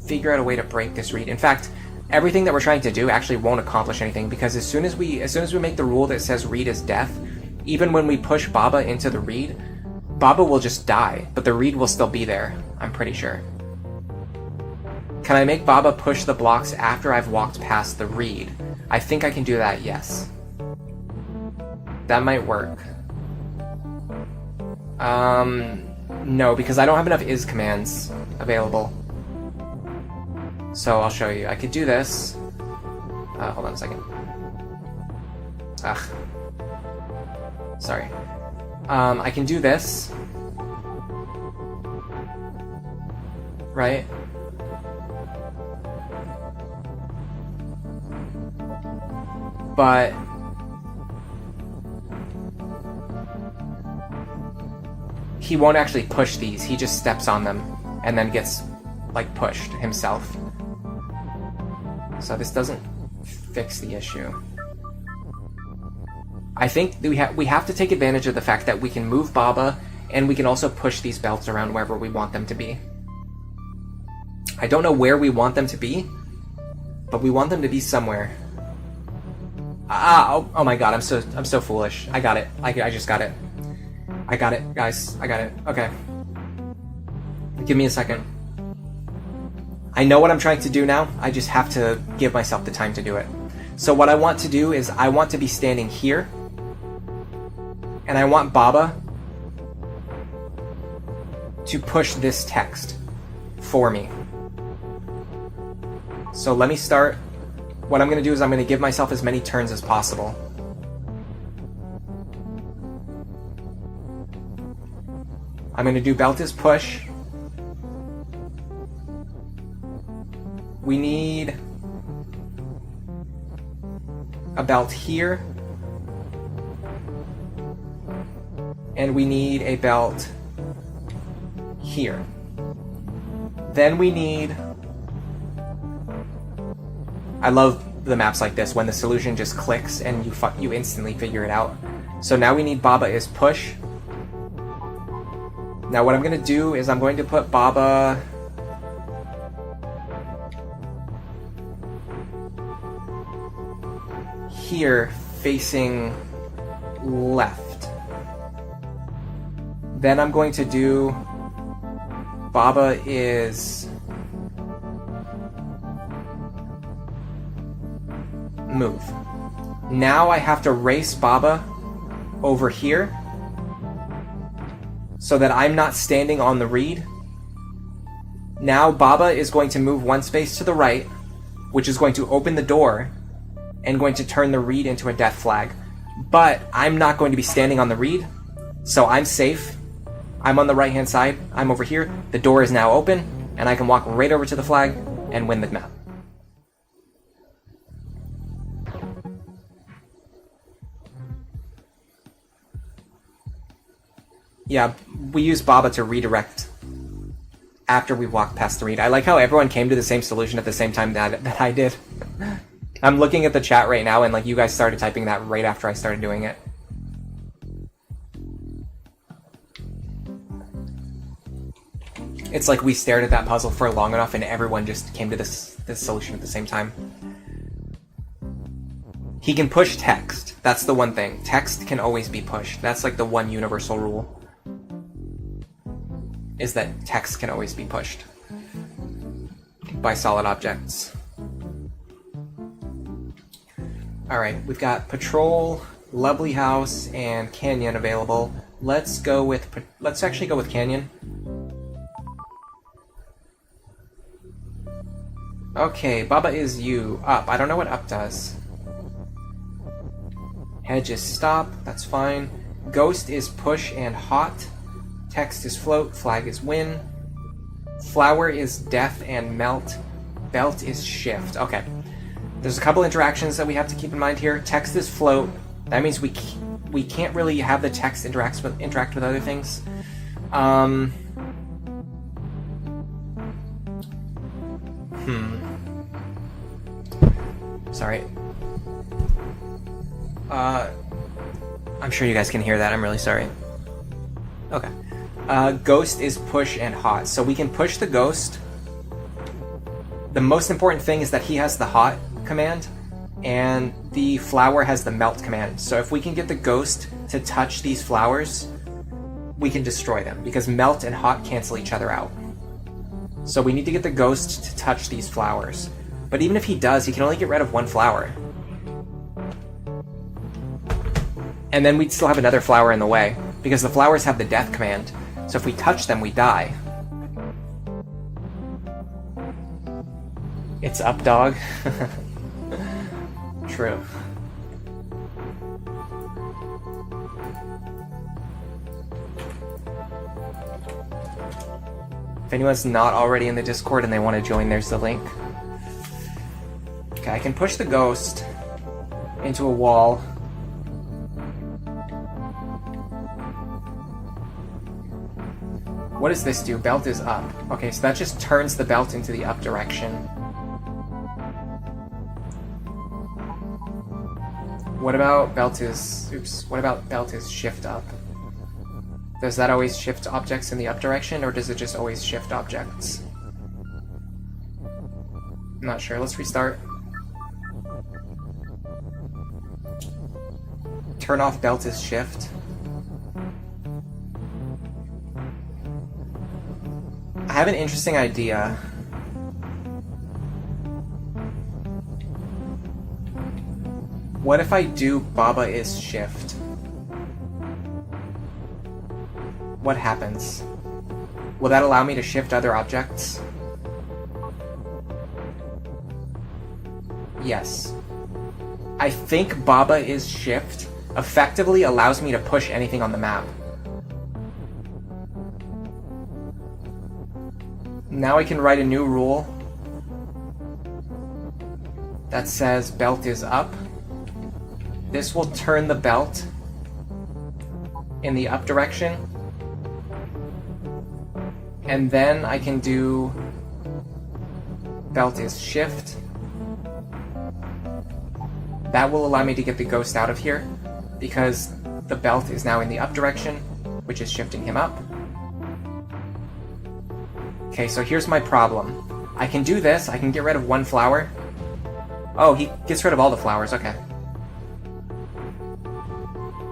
figure out a way to break this read. In fact, everything that we're trying to do actually won't accomplish anything, because as soon as we make the rule that says read is death, even when we push Baba into the read, Baba will just die, but the read will still be there, I'm pretty sure. Can I make Baba push the blocks after I've walked past the read? I think I can do that, yes. That might work. No, because I don't have enough is commands available. So I'll show you. I could do this. Hold on a second. Ugh. Sorry. I can do this. Right? But he won't actually push these, he just steps on them and then gets, like, pushed himself. So this doesn't fix the issue. I think that we have to take advantage of the fact that we can move Baba, and we can also push these belts around wherever we want them to be. I don't know where we want them to be, but we want them to be somewhere. Oh my god, I'm so foolish. I got it. I just got it. I got it, guys. I got it. Okay. Give me a second. I know what I'm trying to do now. I just have to give myself the time to do it. So what I want to do is I want to be standing here, and I want Baba to push this text for me. So let me start. What I'm going to do is I'm going to give myself as many turns as possible. I'm going to do belt is push. We need a belt here. And we need a belt here. Then we need... I love the maps like this, when the solution just clicks and you instantly figure it out. So now we need Baba is push. Now what I'm going to do is I'm going to put Baba... here, facing left. Then I'm going to do Baba is move. Now I have to race Baba over here so that I'm not standing on the reed. Now Baba is going to move one space to the right, which is going to open the door and going to turn the reed into a death flag. But I'm not going to be standing on the reed, so I'm safe. I'm on the right-hand side. I'm over here. The door is now open, and I can walk right over to the flag and win the map. Yeah, we use Baba to redirect after we walk past the reed. I like how everyone came to the same solution at the same time that I did. I'm looking at the chat right now, and like you guys started typing that right after I started doing it. It's like we stared at that puzzle for long enough and everyone just came to this solution at the same time. He can push text. That's the one thing. Text can always be pushed. That's like the one universal rule. Is that text can always be pushed by solid objects. Alright, we've got Patrol, Lovely House, and Canyon available. Let's actually go with Canyon. Okay, Baba is you. Up. I don't know what up does. Hedge is stop. That's fine. Ghost is push and hot. Text is float. Flag is win. Flower is death and melt. Belt is shift. Okay. There's a couple interactions that we have to keep in mind here. Text is float. That means we can't really have the text interact with other things. Sorry. I'm sure you guys can hear that. I'm really sorry. Okay. Ghost is push and hot. So we can push the ghost. The most important thing is that he has the hot command, and the flower has the melt command. So if we can get the ghost to touch these flowers, we can destroy them, because melt and hot cancel each other out. So we need to get the ghost to touch these flowers. But even if he does, he can only get rid of one flower. And then we'd still have another flower in the way, because the flowers have the death command. So if we touch them, we die. It's up, dog. True. If anyone's not already in the Discord and they want to join, there's the link. Okay, I can push the ghost into a wall. What does this do? Belt is up. Okay, so that just turns the belt into the up direction. What about belt is... Oops. What about belt is shift up? Does that always shift objects in the up direction, or does it just always shift objects? I'm not sure. Let's restart. Turn off belt is shift. I have an interesting idea. What if I do Baba is shift? What happens? Will that allow me to shift other objects? Yes. I think Baba is shift effectively allows me to push anything on the map. Now I can write a new rule that says belt is up. This will turn the belt in the up direction. And then I can do belt is shift. That will allow me to get the ghost out of here, because the belt is now in the up direction, which is shifting him up. Okay, so here's my problem. I can do this, I can get rid of one flower. Oh, he gets rid of all the flowers, okay.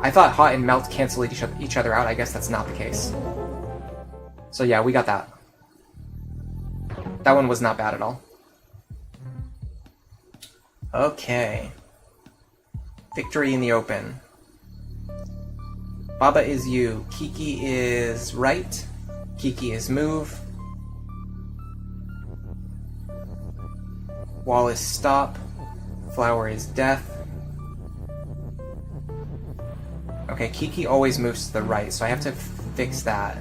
I thought hot and melt cancel each other out. I guess that's not the case. So yeah, we got that. That one was not bad at all. Okay. Victory in the open. Baba is you. Kiki is right. Kiki is move. Wall is stop. Flower is death. Okay, Kiki always moves to the right, so I have to fix that.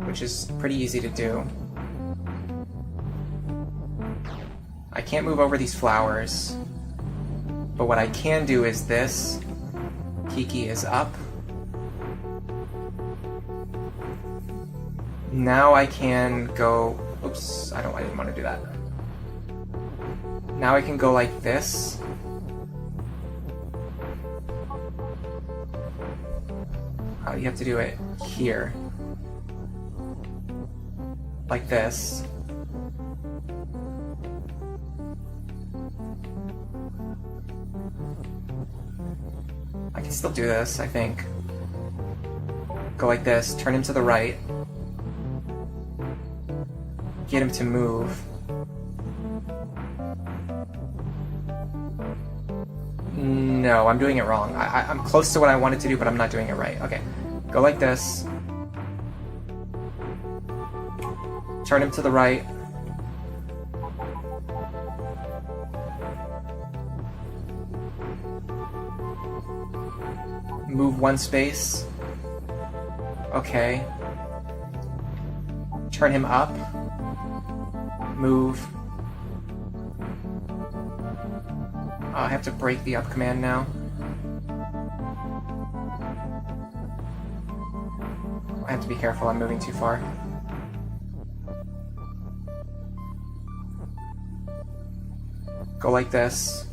Which is pretty easy to do. I can't move over these flowers. But what I can do is this. Kiki is up. Now I can go... Oops, I didn't want to do that. Now I can go like this. Oh, you have to do it here. Like this. I can still do this, I think. Go like this, turn him to the right. Get him to move. no, I'm doing it wrong. I'm close to what I wanted to do, but I'm not doing it right. Okay, go like this. Turn him to the right. Move one space. Okay. Turn him up. Move. I have to break the up command now. I have to be careful, I'm moving too far. Go like this.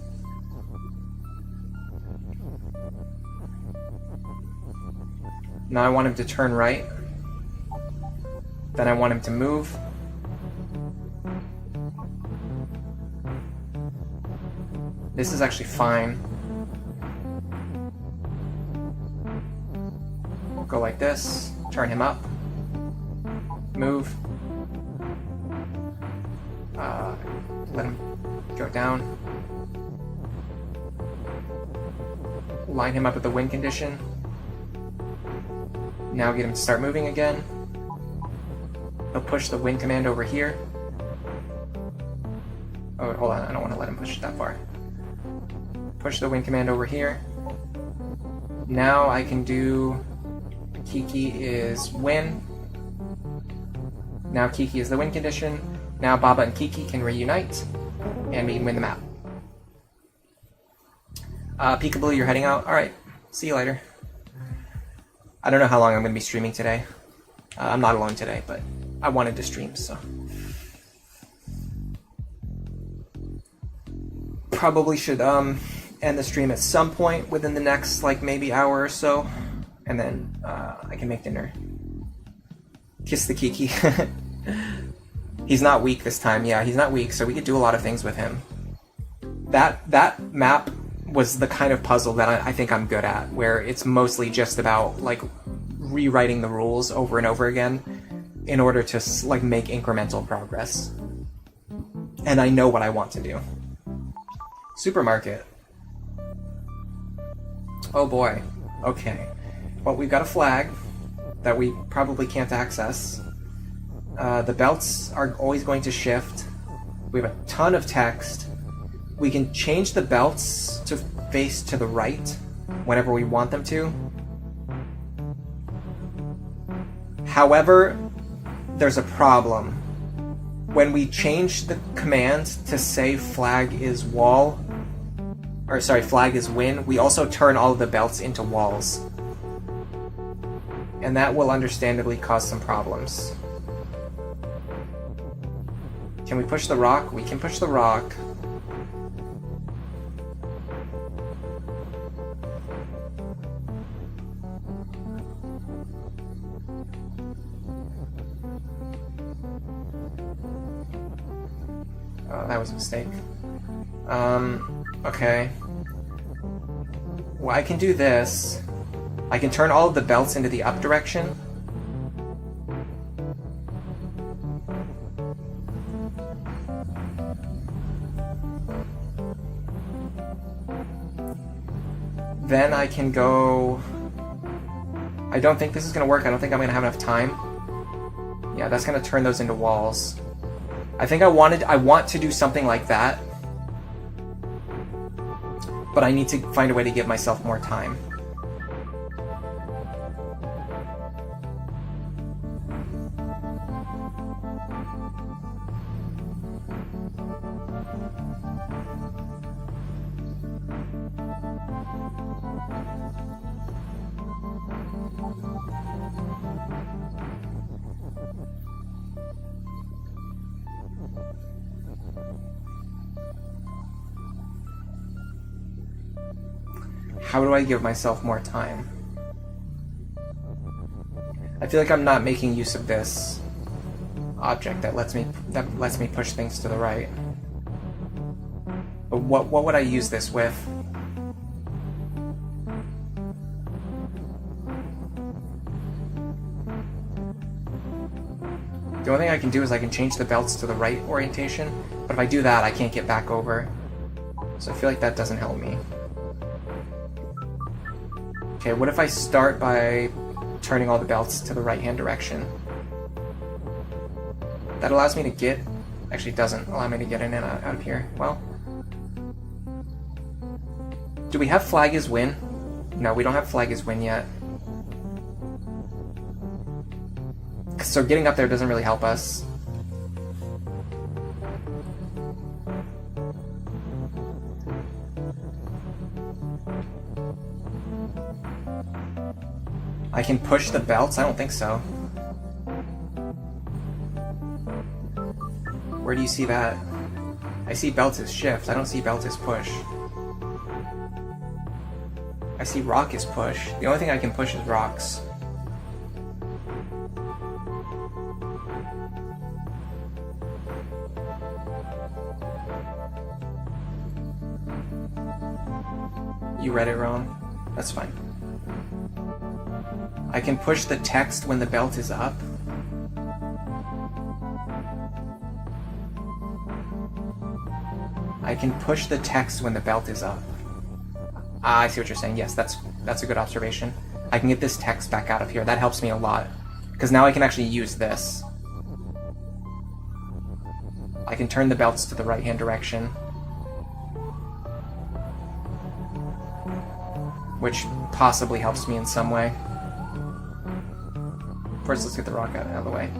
Now I want him to turn right. Then I want him to move. This is actually fine. Go like this. Turn him up. Move. Let him go down. Line him up with the win condition. Now get him to start moving again. He'll push the win command over here. Oh, hold on, I don't want to let him push it that far. Push the win command over here. Now I can do Kiki is win. Now Kiki is the win condition. Now Baba and Kiki can reunite, and we can win the map. Peekaboo, you're heading out? Alright, see you later. I don't know how long I'm going to be streaming today. I'm not alone today, but I wanted to stream, so. Probably should end the stream at some point within the next, like, maybe hour or so. And then I can make dinner. Kiss the Kiki. He's not weak this time. Yeah, he's not weak, so we could do a lot of things with him. That map was the kind of puzzle that I think I'm good at, where it's mostly just about, like, rewriting the rules over and over again in order to, like, make incremental progress. And I know what I want to do. Supermarket. Oh boy. Okay. Well, we've got a flag that we probably can't access. The belts are always going to shift. We have a ton of text. We can change the belts to face to the right whenever we want them to. However, there's a problem. When we change the command to say flag is wall, or sorry, flag is win, we also turn all of the belts into walls. And that will understandably cause some problems. Can we push the rock? We can push the rock. Oh, that was a mistake. Okay. Well, I can do this. I can turn all of the belts into the up direction. Then I can go... I don't think this is going to work. I don't think I'm going to have enough time. Yeah, that's going to turn those into walls. I think I want to do something like that. But I need to find a way to give myself more time. How do I give myself more time? I feel like I'm not making use of this object that lets me push things to the right. But what would I use this with? The only thing I can do is I can change the belts to the right orientation, but if I do that, I can't get back over. So I feel like that doesn't help me. Okay, what if I start by turning all the belts to the right-hand direction? That allows me to get... Actually, it doesn't allow me to get in and out of here. Well... Do we have flag is win? No, we don't have flag is win yet. So getting up there doesn't really help us. I can push the belts? I don't think so. Where do you see that? I see belts as shift. I don't see belts as push. I see rock as push. The only thing I can push is rocks. You read it wrong. That's fine. I can push the text when the belt is up. I can push the text when the belt is up. Ah, I see what you're saying. Yes, that's a good observation. I can get this text back out of here. That helps me a lot. Because now I can actually use this. I can turn the belts to the right-hand direction. Which possibly helps me in some way. First, let's get the rock out of the way.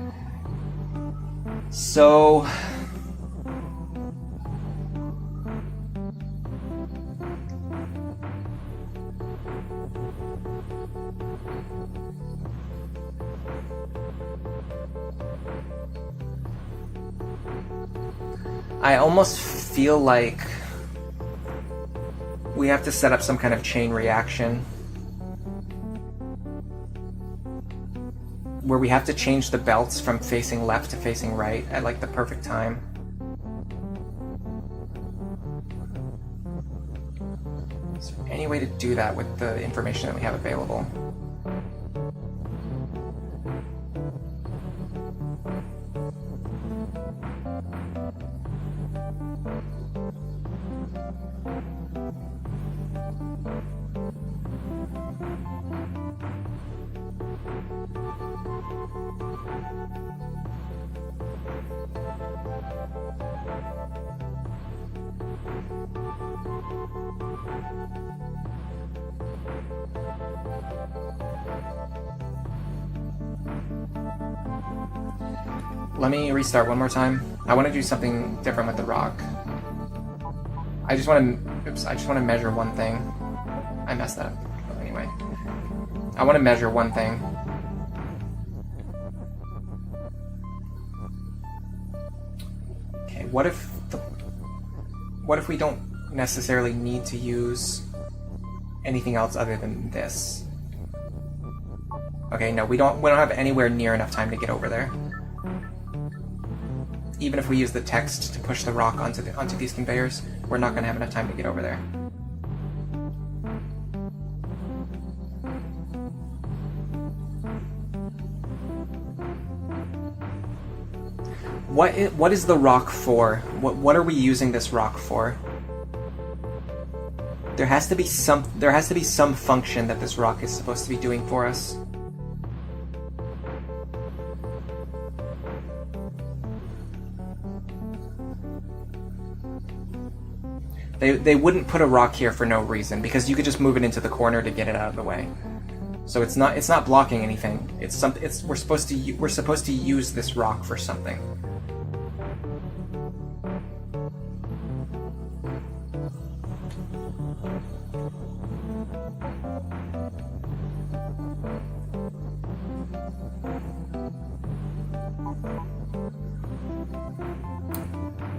So... I almost feel like we have to set up some kind of chain reaction where we have to change the belts from facing left to facing right at like the perfect time. Is there any way to do that with the information that we have available? Let me restart one more time. I want to do something different with the rock. I just want to measure one thing. I messed that up. But anyway. I want to measure one thing. Okay, what if we don't necessarily need to use anything else other than this? Okay, no, we don't have anywhere near enough time to get over there. Even if we use the text to push the rock onto these conveyors, we're not going to have enough time to get over there. What is the rock for? What are we using this rock for? There has to be some function that this rock is supposed to be doing for us. They wouldn't put a rock here for no reason, because you could just move it into the corner to get it out of the way. So it's not blocking anything. We're supposed to use this rock for something.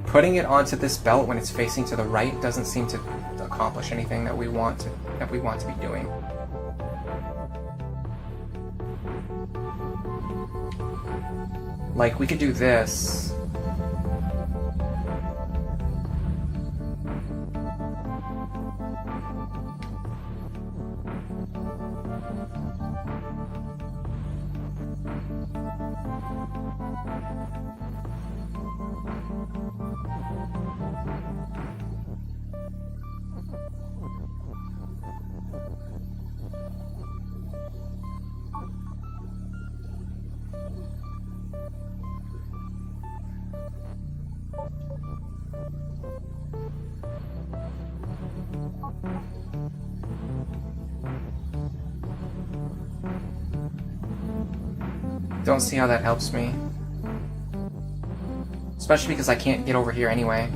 Putting it onto this belt when it's facing to the right doesn't seem to accomplish anything that we want to be doing. Like, we could do this. Don't see how that helps me. Especially because I can't get over here anyway.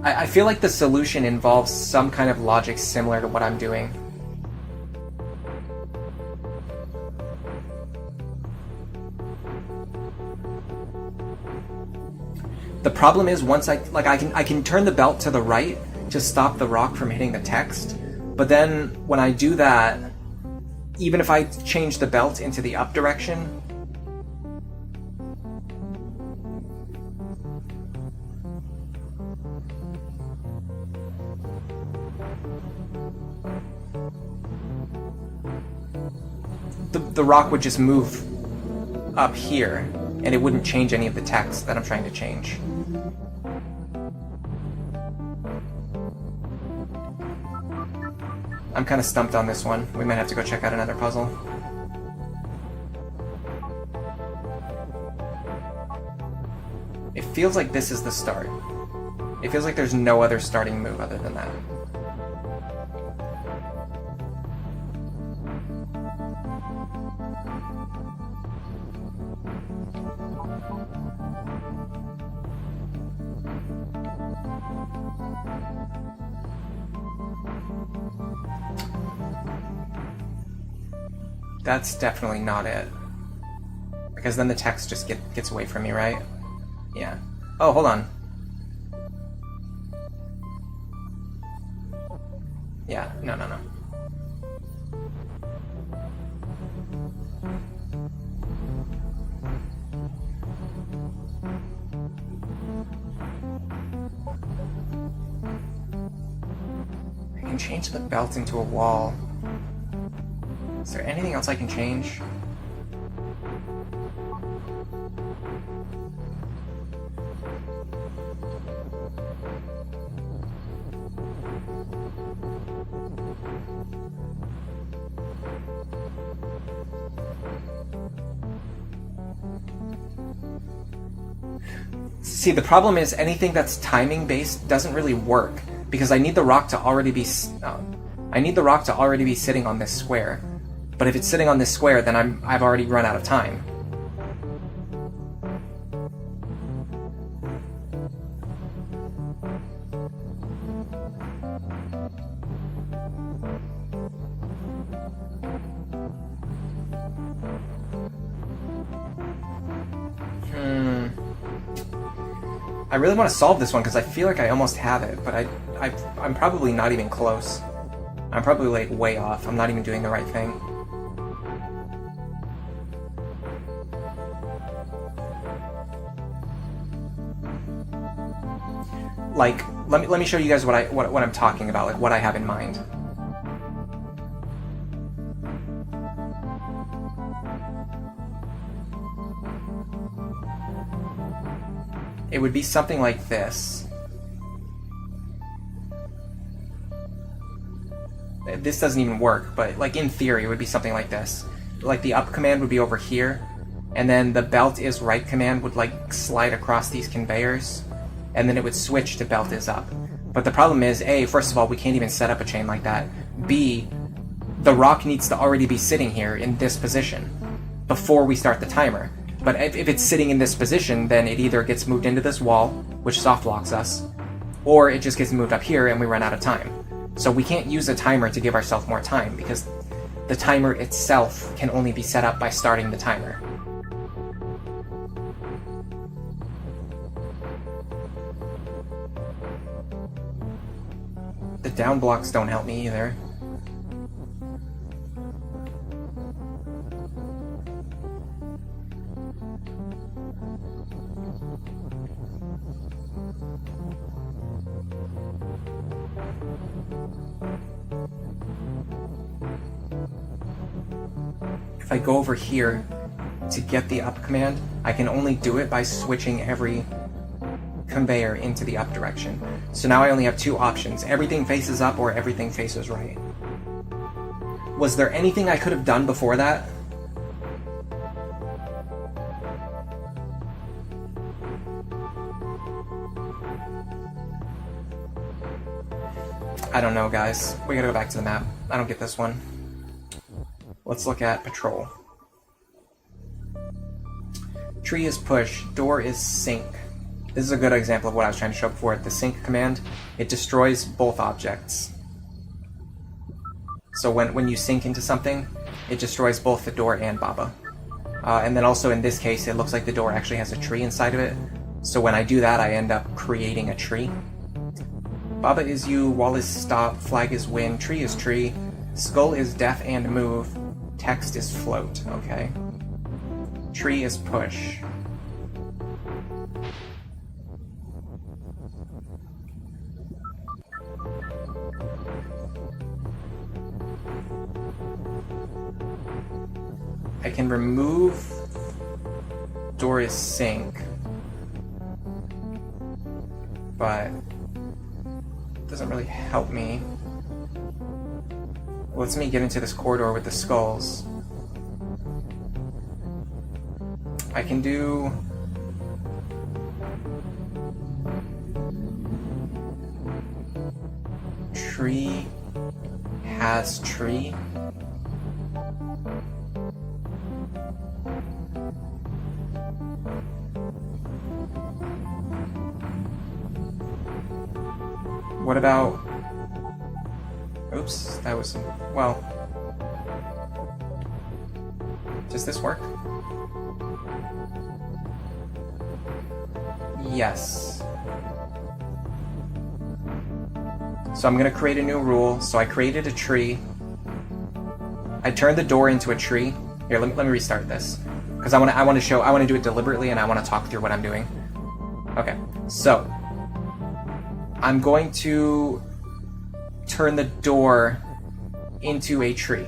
I feel like the solution involves some kind of logic similar to what I'm doing. The problem is once I can turn the belt to the right to stop the rock from hitting the text, but then when I do that, even if I change the belt into the up direction, the rock would just move up here, and it wouldn't change any of the text that I'm trying to change. I'm kind of stumped on this one. We might have to go check out another puzzle. It feels like this is the start. It feels like there's no other starting move other than that. That's definitely not it. Because then the text just gets away from me, right? Yeah. Oh, hold on. Yeah, no. I can change the belt into a wall. Is there anything else I can change? See, the problem is anything that's timing based doesn't really work because I need the rock to already be sitting on this square. But if it's sitting on this square, then I've already run out of time. I really want to solve this one because I feel like I almost have it, but I'm probably not even close. I'm probably like way off. I'm not even doing the right thing. Like, let me show you guys what I'm talking about, like what I have in mind. It would be something like this. This doesn't even work, but like in theory, it would be something like this. Like the up command would be over here, and then the belt is right command would like slide across these conveyors, and then it would switch to belt is up. But the problem is, A, first of all, we can't even set up a chain like that. B, the rock needs to already be sitting here in this position before we start the timer. But if it's sitting in this position, then it either gets moved into this wall, which soft locks us, or it just gets moved up here and we run out of time. So we can't use a timer to give ourselves more time because the timer itself can only be set up by starting the timer. The down blocks don't help me either. If I go over here to get the up command, I can only do it by switching every conveyor into the up direction. So now I only have two options. Everything faces up or everything faces right. Was there anything I could have done before that? I don't know, guys. We gotta go back to the map. I don't get this one. Let's look at patrol. Tree is push, door is sink. This is a good example of what I was trying to show before. The sink command, it destroys both objects. So when you sink into something, it destroys both the door and Baba. And then also in this case, it looks like the door actually has a tree inside of it. So when I do that, I end up creating a tree. Baba is you, wall is stop, flag is win, tree is tree, skull is deaf and move, text is float, okay. Tree is push. I can remove door is sink, but it doesn't really help me. It lets me get into this corridor with the skulls. I can do tree has tree. What about... Oops, that was... Well... Does this work? Yes. So I'm gonna create a new rule. So I created a tree. I turned the door into a tree. Here, let me restart this. Because I want to do it deliberately, and I want to talk through what I'm doing. Okay, so I'm going to turn the door into a tree.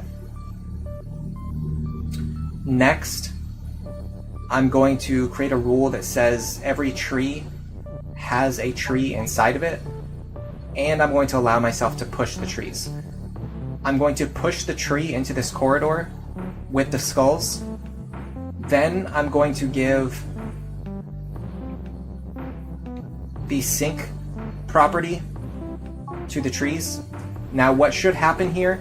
Next, I'm going to create a rule that says every tree has a tree inside of it, and I'm going to allow myself to push the trees. I'm going to push the tree into this corridor with the skulls. Then I'm going to give the sink property to the trees. Now what should happen here,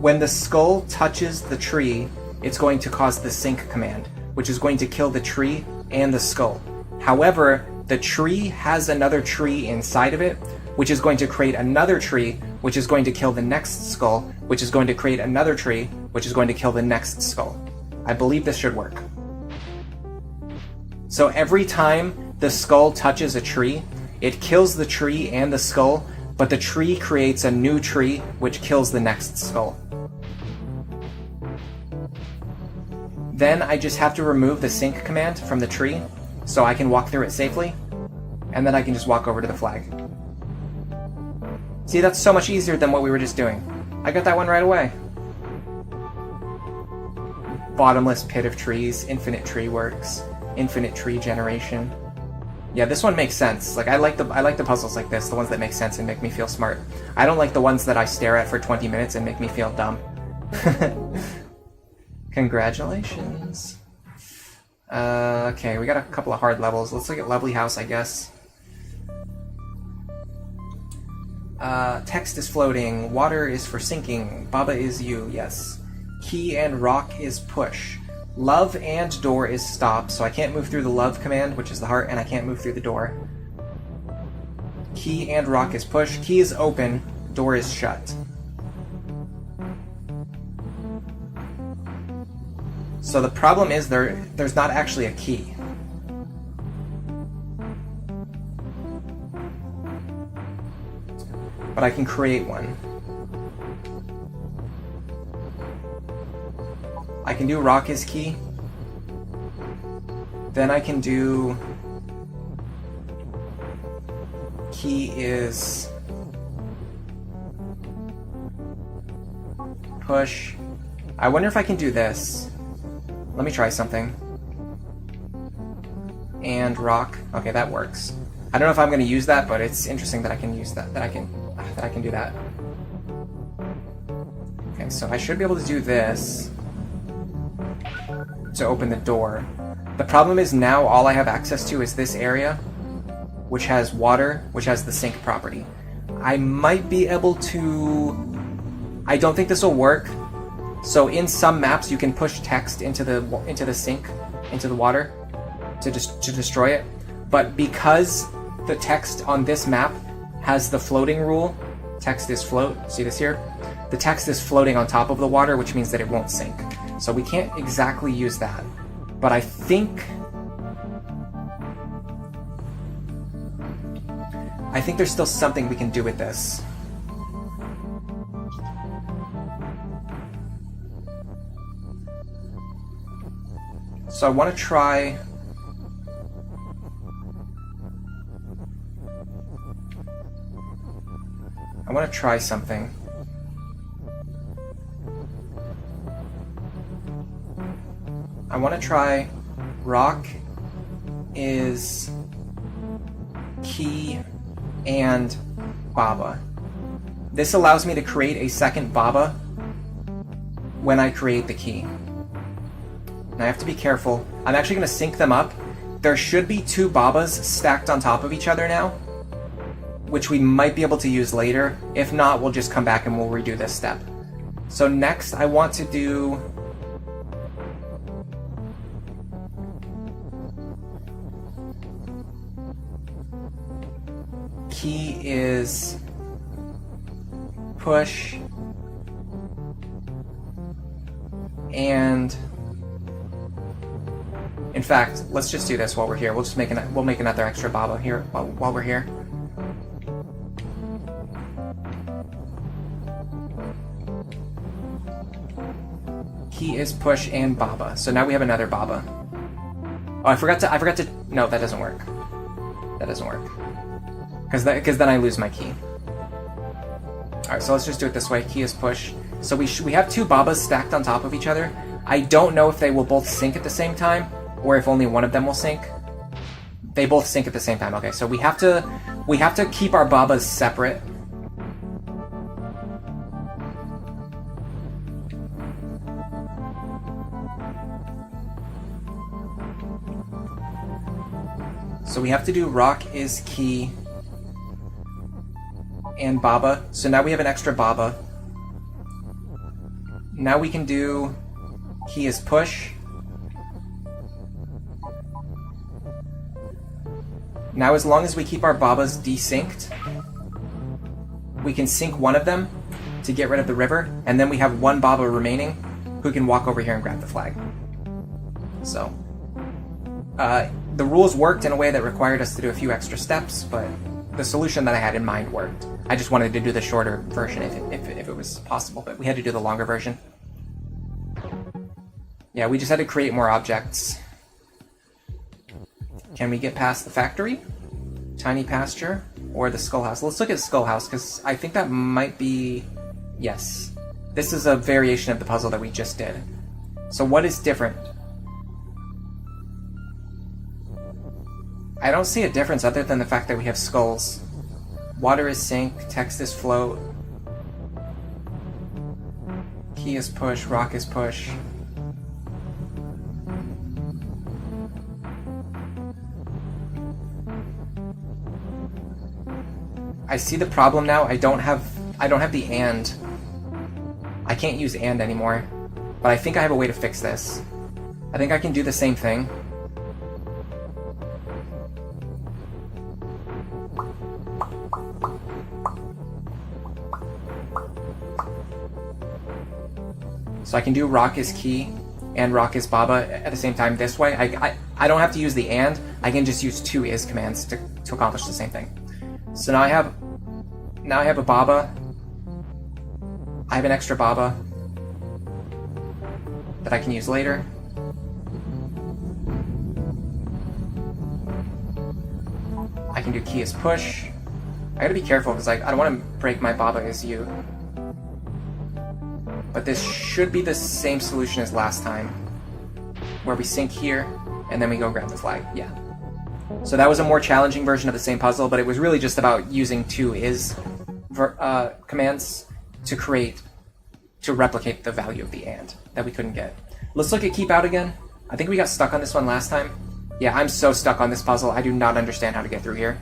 when the skull touches the tree, it's going to cause the sink command, which is going to kill the tree and the skull. However, the tree has another tree inside of it, which is going to create another tree, which is going to kill the next skull, which is going to create another tree, which is going to kill the next skull. I believe this should work. So every time the skull touches a tree, it kills the tree and the skull, but the tree creates a new tree, which kills the next skull. Then I just have to remove the sink command from the tree, so I can walk through it safely, and then I can just walk over to the flag. See, that's so much easier than what we were just doing. I got that one right away. Bottomless pit of trees, infinite tree works, infinite tree generation. Yeah, this one makes sense. Like I like the puzzles like this, the ones that make sense and make me feel smart. I don't like the ones that I stare at for 20 minutes and make me feel dumb. Congratulations. Okay, we got a couple of hard levels. Let's look at Lovely House, I guess. Text is floating. Water is for sinking. Baba is you, yes. Key and rock is push. Love and door is stop, so I can't move through the love command, which is the heart, and I can't move through the door. Key and rock is push. Key is open. Door is shut. So the problem is there's not actually a key. But I can create one. I can do rock is key. Then I can do key is push. I wonder if I can do this. Let me try something. And rock. Okay, that works. I don't know if I'm going to use that, but it's interesting that I can use that. That I can do that. Okay, so I should be able to do this to open the door. The problem is now all I have access to is this area, which has water, which has the sink property. I might be able to... I don't think this will work. So in some maps, you can push text into the sink, into the water, to destroy it. But because the text on this map has the floating rule, text is float, see this here? The text is floating on top of the water, which means that it won't sink. So we can't exactly use that. But I think there's still something we can do with this. So I want to try... something. I want to try rock is key and Baba. This allows me to create a second Baba when I create the key. And I have to be careful. I'm actually going to sync them up. There should be two Babas stacked on top of each other now, which we might be able to use later. If not, we'll just come back and we'll redo this step. So next, I want to do... key is push and... In fact, let's just do this while we're here. We'll make another extra Baba here while we're here. Key is push and Baba. So now we have another Baba. Oh, I forgot to. No, that doesn't work. That doesn't work. Because then I lose my key. All right, so let's just do it this way. Key is push. So we have two Babas stacked on top of each other. I don't know if they will both sync at the same time, or if only one of them will sync. They both sync at the same time. Okay, so we have to keep our Babas separate. So we have to do rock is key and Baba. So now we have an extra Baba. Now we can do key is push. Now as long as we keep our Babas desynced, we can sync one of them to get rid of the river, and then we have one Baba remaining who can walk over here and grab the flag. So, the rules worked in a way that required us to do a few extra steps, but the solution that I had in mind worked. I just wanted to do the shorter version if it was possible, but we had to do the longer version. Yeah, we just had to create more objects. Can we get past the factory, tiny pasture, or the skull house? Let's look at the skull house, because I think that might be... Yes. This is a variation of the puzzle that we just did. So what is different? I don't see a difference other than the fact that we have skulls. Water is sink, text is float. Key is push, rock is push. I see the problem now. I don't have the and. I can't use and anymore. But I think I have a way to fix this. I think I can do the same thing. So I can do rock is key and rock is Baba at the same time this way. I don't have to use the and. I can just use two is commands to accomplish the same thing. So now I have a Baba. I have an extra Baba that I can use later. I can do key is push. I gotta be careful because I don't want to break my Baba is you. But this should be the same solution as last time, where we sync here and then we go grab the flag. Yeah. So that was a more challenging version of the same puzzle, but it was really just about using two is commands to replicate the value of the and that we couldn't get. Let's look at keep out again. I think we got stuck on this one last time. Yeah, I'm so stuck on this puzzle. I do not understand how to get through here.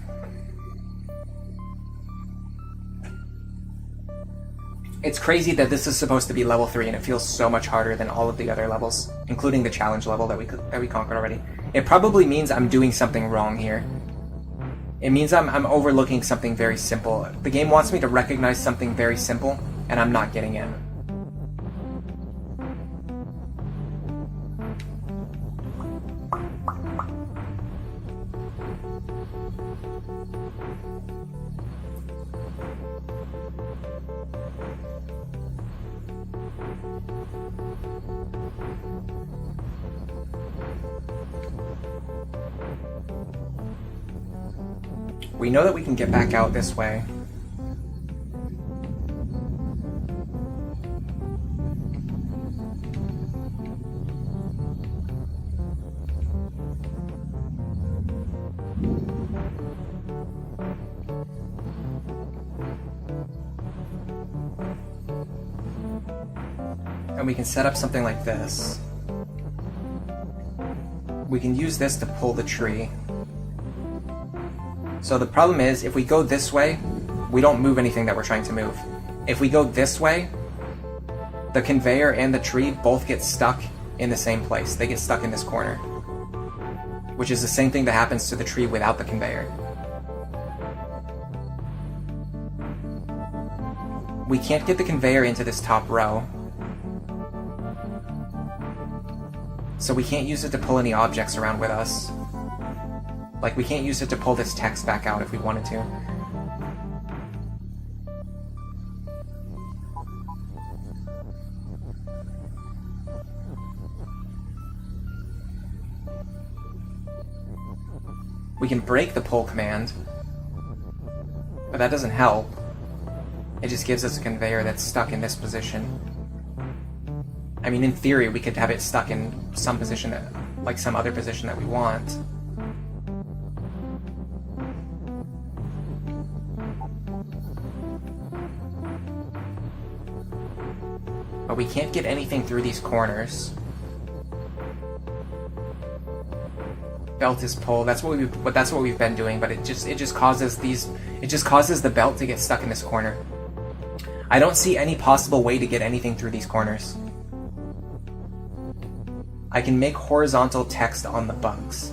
It's crazy that this is supposed to be level 3 and it feels so much harder than all of the other levels, including the challenge level that we conquered already. It probably means I'm doing something wrong here. It means I'm overlooking something very simple. The game wants me to recognize something very simple, and I'm not getting it. We know that we can get back out this way. And we can set up something like this. We can use this to pull the tree. So the problem is, if we go this way, we don't move anything that we're trying to move. If we go this way, the conveyor and the tree both get stuck in the same place. They get stuck in this corner, which is the same thing that happens to the tree without the conveyor. We can't get the conveyor into this top row, so we can't use it to pull any objects around with us. Like, we can't use it to pull this text back out if we wanted to. We can break the pull command, but that doesn't help. It just gives us a conveyor that's stuck in this position. I mean, in theory, we could have it stuck in some position that, like some other position that we want. But we can't get anything through these corners. Belt is pull. That's what we've been doing, but it just causes the belt to get stuck in this corner. I don't see any possible way to get anything through these corners. I can make horizontal text on the bugs.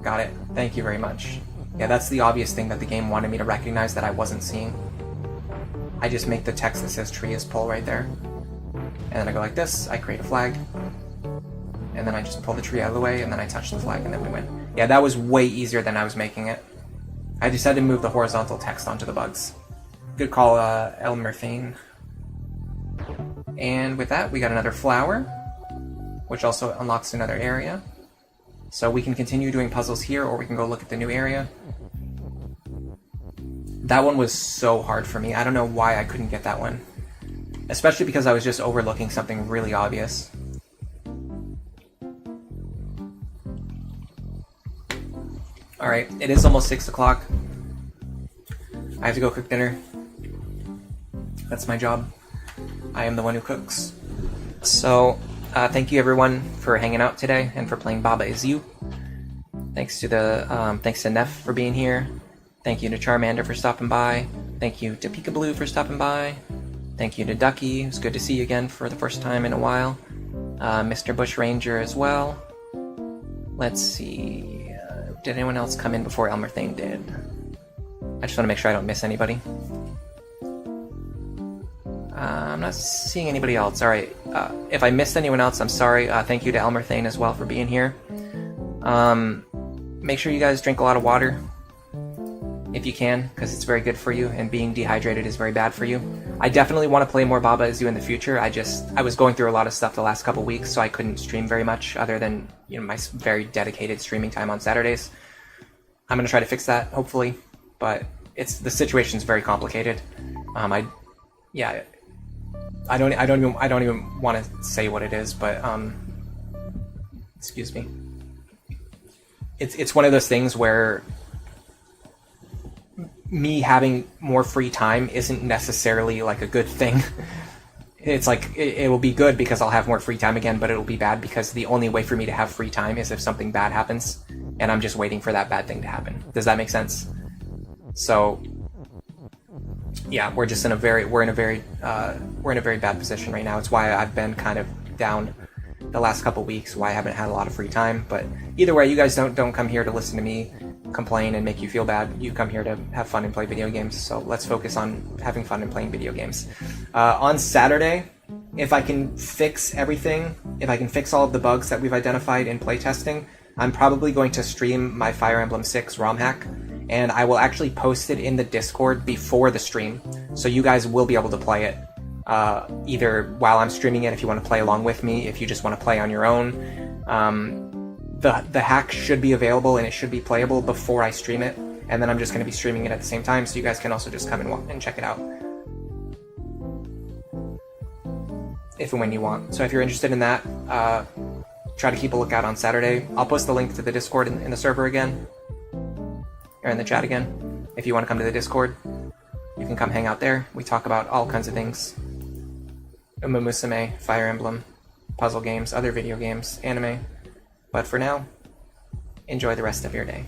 Got it. Thank you very much. Yeah, that's the obvious thing that the game wanted me to recognize that I wasn't seeing. I just make the text that says tree is pull right there. And then I go like this, I create a flag. And then I just pull the tree out of the way, and then I touch the flag, and then we win. Yeah, that was way easier than I was making it. I just had to move the horizontal text onto the bugs. Good call, Elmer Thane. And with that, we got another flower, which also unlocks another area. So we can continue doing puzzles here, or we can go look at the new area. That one was so hard for me. I don't know why I couldn't get that one. Especially because I was just overlooking something really obvious. Alright, it is almost 6 o'clock. I have to go cook dinner. That's my job. I am the one who cooks. So, thank you everyone for hanging out today and for playing Baba Is You. Thanks to Neff for being here. Thank you to Charmander for stopping by. Thank you to Peekaboo for stopping by. Thank you to Ducky. It's good to see you again for the first time in a while. Mr. Bushranger as well. Let's see. Did anyone else come in before Elmer Thane did? I just want to make sure I don't miss anybody. I'm not seeing anybody else. Alright, if I missed anyone else, I'm sorry. Thank you to Elmer Thane as well for being here. Make sure you guys drink a lot of water if you can, because it's very good for you, and being dehydrated is very bad for you. I definitely want to play more Baba Is You in the future. I was going through a lot of stuff the last couple weeks, so I couldn't stream very much other than, you know, my very dedicated streaming time on Saturdays. I'm going to try to fix that, hopefully, but the situation's very complicated. I don't even want to say what it is, but excuse me. It's one of those things where me having more free time isn't necessarily like a good thing. It's like it will be good because I'll have more free time again, but it'll be bad because the only way for me to have free time is if something bad happens, and I'm just waiting for that bad thing to happen. Does that make sense? So yeah, we're just in a very bad position right now. It's why I've been kind of down the last couple weeks, why I haven't had a lot of free time. But either way, you guys don't come here to listen to me complain and make you feel bad. You come here to have fun and play video games. So let's focus on having fun and playing video games. On Saturday, if I can fix everything, if I can fix all of the bugs that we've identified in playtesting, I'm probably going to stream my Fire Emblem 6 ROM hack, and I will actually post it in the Discord before the stream, so you guys will be able to play it either while I'm streaming it if you want to play along with me, if you just want to play on your own. The hack should be available and it should be playable before I stream it, and then I'm just going to be streaming it at the same time, so you guys can also just come and check it out if and when you want. So if you're interested in that, try to keep a lookout on Saturday. I'll post the link to the Discord in the server again, or in the chat again. If you want to come to the Discord, you can come hang out there. We talk about all kinds of things. Uma Musume, Fire Emblem, puzzle games, other video games, anime. But for now, enjoy the rest of your day.